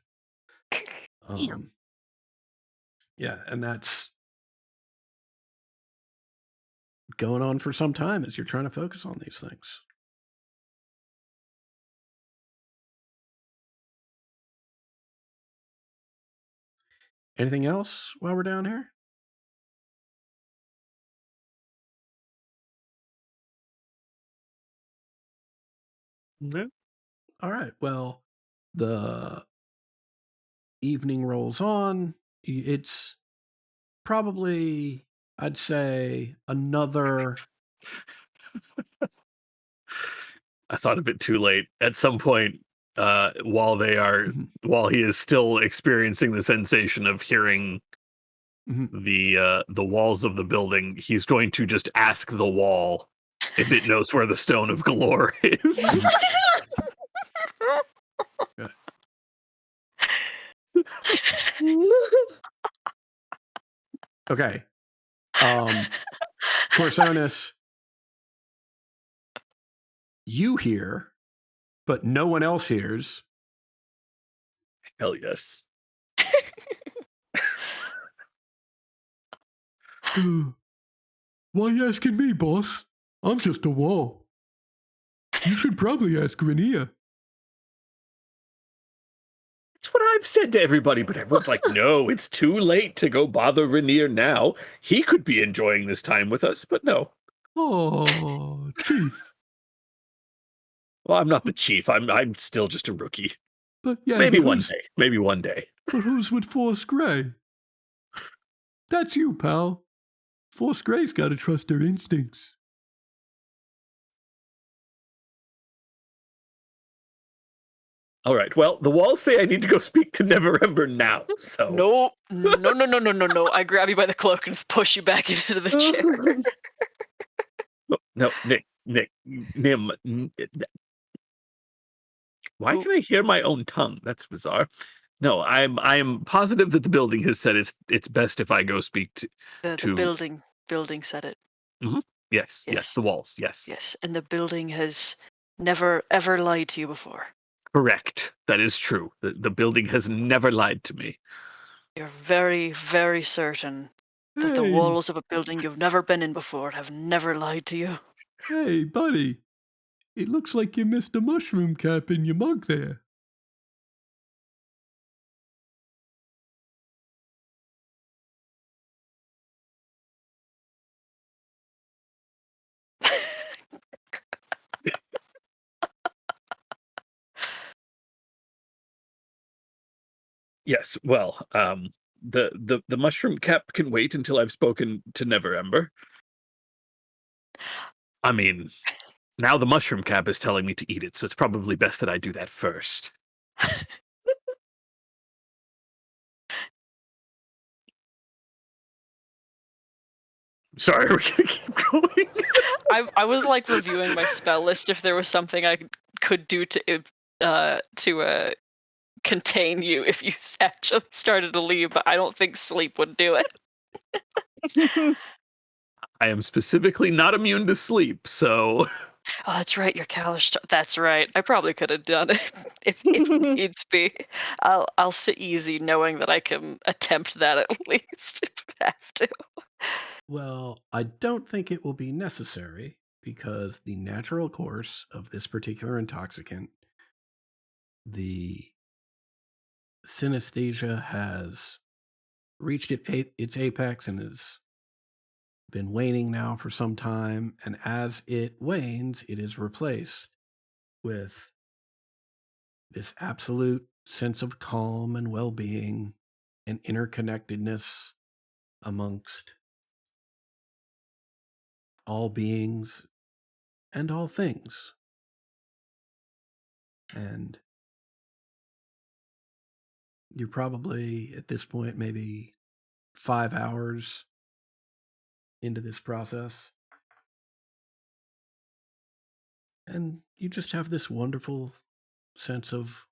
Yeah, and that's going on for some time as you're trying to focus on these things. Anything else while we're down here? No. All right. Well, the evening rolls on. It's probably, I'd say, another. I thought of it too late. At some point, while he is still experiencing the sensation of hearing the walls of the building, he's going to just ask the wall if it knows where the Stone of Galore is. Okay. Corsonis, you hear, but no one else hears. Hell yes. Why you asking me, boss? I'm just a wall. You should probably ask Grania. That's what I've said to everybody, but everyone's like, no, it's too late to go bother Rainier now. He could be enjoying this time with us, but no. Oh, Chief. Well, I'm not the chief. I'm still just a rookie. But yeah, Maybe but one who's- day. Maybe one day. But who's with Force Grey? That's you, pal. Force Grey's gotta trust her instincts. All right. Well, the walls say I need to go speak to Neverember now. So No. I grab you by the cloak and push you back into the chair. No, Nick, Nim. Why can I hear my own tongue? That's bizarre. No, I'm positive that the building has said it's best if I go speak to. The building said it. Yes, the walls. Yes, Yes, and the building has never ever lied to you before. correct. That is true. The building has never lied to me. You're very, very certain that the Hey. walls of a building you've never been in before have never lied to you. Hey, buddy. It looks like you missed a mushroom cap in your mug there. Yes. Well, the mushroom cap can wait until I've spoken to Neverember. I mean, now the mushroom cap is telling me to eat it, so it's probably best that I do that first. Sorry, we're gonna keep going. I was like reviewing my spell list if there was something I could do to contain you if you actually started to leave, but I don't think sleep would do it. I am specifically not immune to sleep, so Oh, that's right. You're Kalish. That's right. I probably could have done it if needs be. I'll sit easy, knowing that I can attempt that at least if I have to. Well, I don't think it will be necessary because the natural course of this particular intoxicant, the synesthesia has reached its apex and has been waning now for some time. And as it wanes, it is replaced with this absolute sense of calm and well being and interconnectedness amongst all beings and all things. And you're probably at this point maybe 5 hours into this process. And you just have this wonderful sense of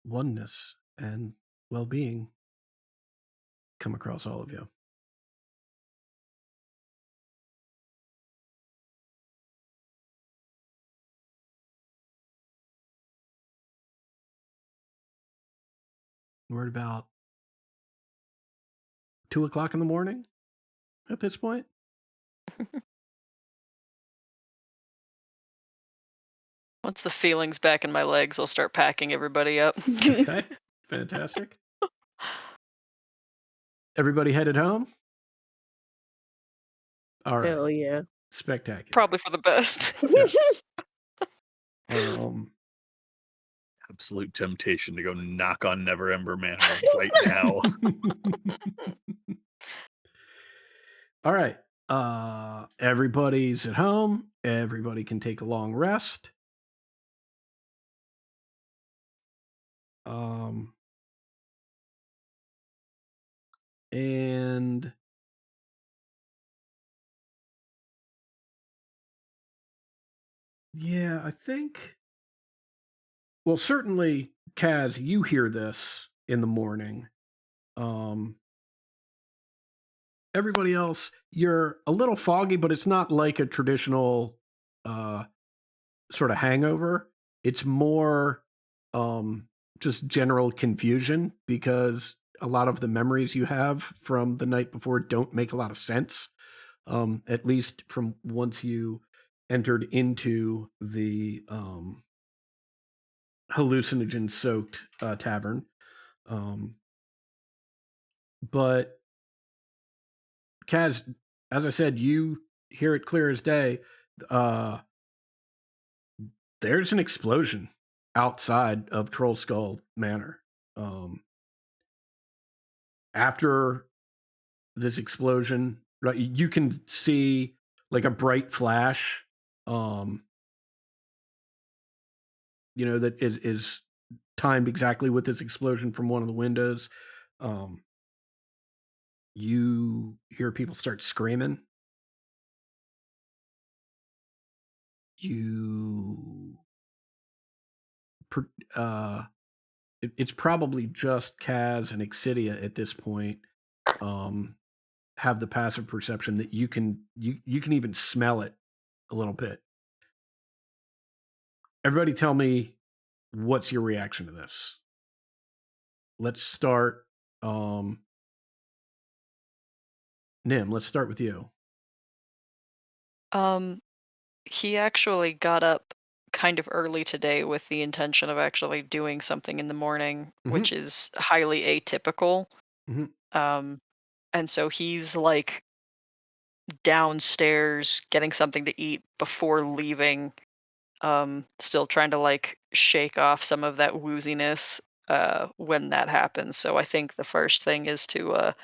oneness and well being come across all of you. We're at about 2 o'clock in the morning at this point. Once the feeling's back in my legs, I'll start packing everybody up. Okay, fantastic. Everybody headed home? All right, Hell yeah. spectacular. Probably for the best. Um, absolute temptation to go knock on Neverember Manor right now. all right. Everybody's at home. Everybody can take a long rest. And yeah, I think. Well, certainly, Kaz, you hear this in the morning. Everybody else, you're a little foggy, but it's not like a traditional sort of hangover. It's more just general confusion because a lot of the memories you have from the night before don't make a lot of sense, at least from once you entered into the hallucinogen-soaked tavern. But Kaz, as I said, you hear it clear as day. There's an explosion outside of Troll Skull Manor. After this explosion, right, you can see like a bright flash, that is timed exactly with this explosion from one of the windows. You hear people start screaming. It's probably just Kaz and Exidia at this point have the passive perception that you can even smell it a little bit. Everybody tell me what's your reaction to this. Let's start Nim, let's start with you. He actually got up kind of early today with the intention of actually doing something in the morning, which is highly atypical. And so he's like downstairs getting something to eat before leaving, still trying to like shake off some of that wooziness when that happens. So I think the first thing is to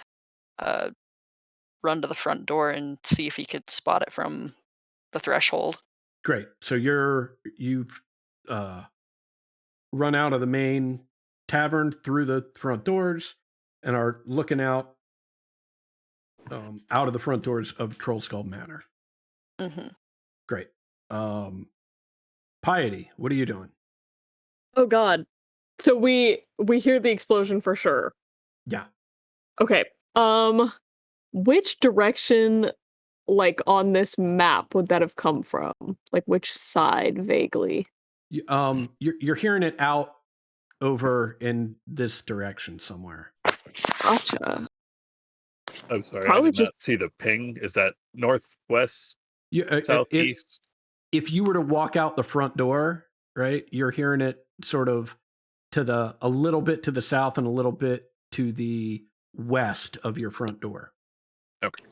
run to the front door and see if he could spot it from the threshold. Great. So you've run out of the main tavern through the front doors and are looking out of the front doors of Troll Skull Manor. Great. Piety, what are you doing? Oh God. So we hear the explosion for sure. Yeah. Okay. which direction, like on this map, would that have come from? Like which side, vaguely? You're hearing it out over in this direction somewhere. Gotcha. I'm sorry, Probably I did just- not see the ping. Is that northwest, southeast? If you were to walk out the front door, right, you're hearing it sort of a little bit to the south and a little bit to the west of your front door. Okay.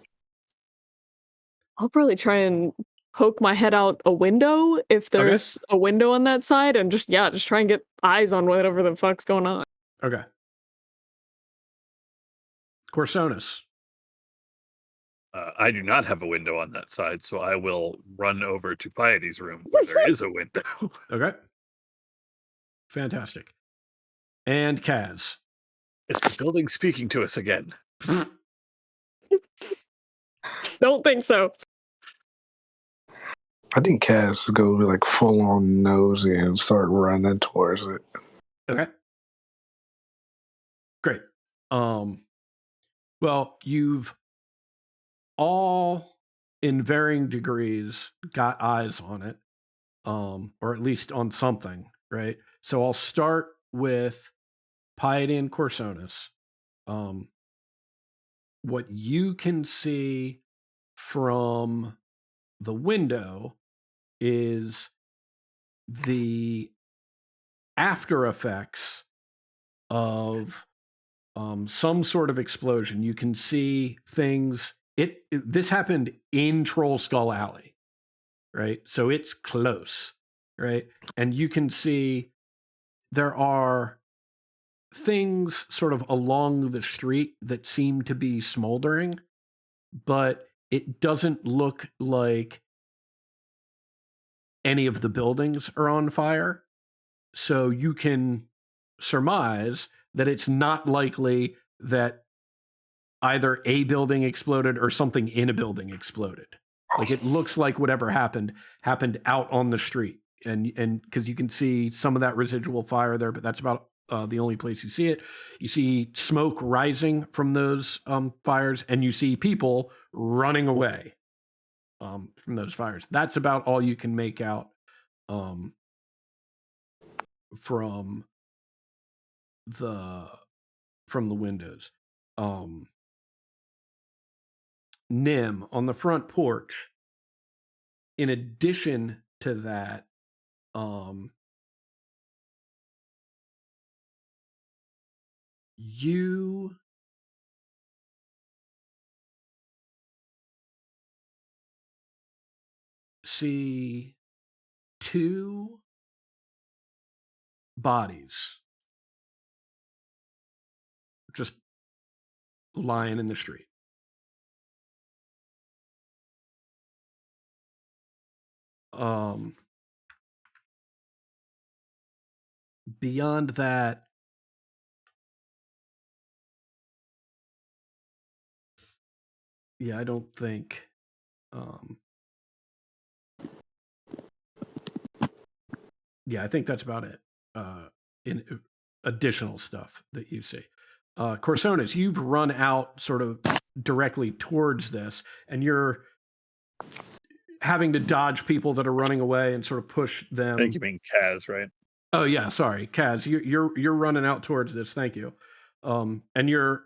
I'll probably try and poke my head out a window if there's a window on that side, and just try and get eyes on whatever the fuck's going on. Okay. Corsonus. I do not have a window on that side, so I will run over to Piety's room where there is a window. Okay. Fantastic. And Kaz. It's the building speaking to us again. Don't think so. I think Cass go like full on nosy and start running towards it. Okay. Great. Well, you've all in varying degrees got eyes on it, or at least on something, right? So I'll start with Piety and Corsonus. What you can see from the window is the after effects of some sort of explosion. You can see things. This happened in Troll Skull Alley, right? So it's close, right? And you can see there are things sort of along the street that seem to be smoldering, but it doesn't look like any of the buildings are on fire. So you can surmise that it's not likely that either a building exploded or something in a building exploded. Like it looks like whatever happened out on the street. And because you can see some of that residual fire there, but that's about the only place you see it. You see smoke rising from those fires, and you see people running away from those fires. That's about all you can make out from the windows. Nim, on the front porch, in addition to that, you see two bodies just lying in the street. Beyond that, I don't think I think that's about it. In additional stuff that you see. Corsonus, you've run out sort of directly towards this, and you're having to dodge people that are running away and sort of push them. I think you mean Kaz, right? Oh yeah, sorry, Kaz. You're running out towards this. Thank you. And you're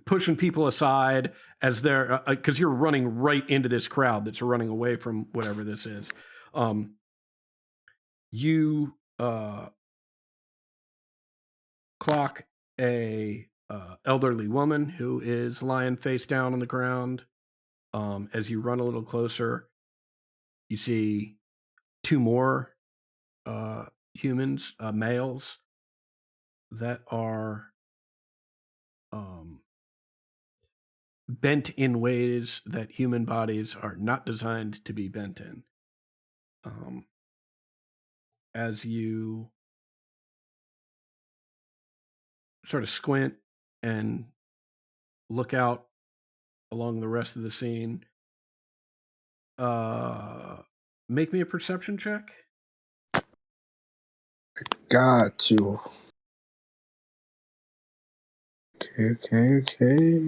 pushing people aside as they're because you're running right into this crowd that's running away from whatever this is. You clock a elderly woman who is lying face down on the ground. As you run a little closer, you see two more humans, males, that are bent in ways that human bodies are not designed to be bent in. As you sort of squint and look out along the rest of the scene, make me a perception check. Got you. Okay.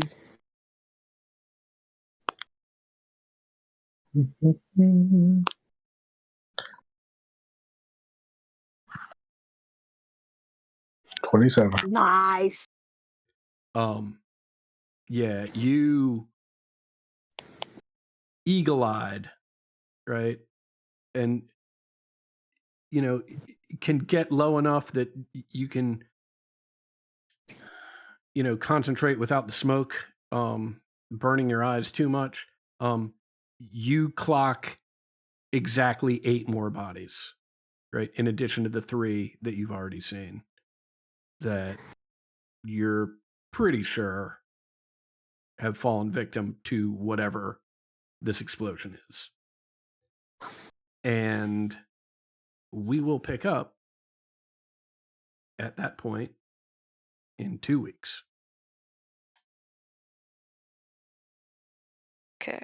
$27. Nice. Yeah, you eagle-eyed, right? And can get low enough that you can concentrate without the smoke burning your eyes too much. You clock exactly 8 more bodies, right? In addition to the 3 that you've already seen, that you're pretty sure have fallen victim to whatever this explosion is. And we will pick up at that point in 2 weeks. Okay.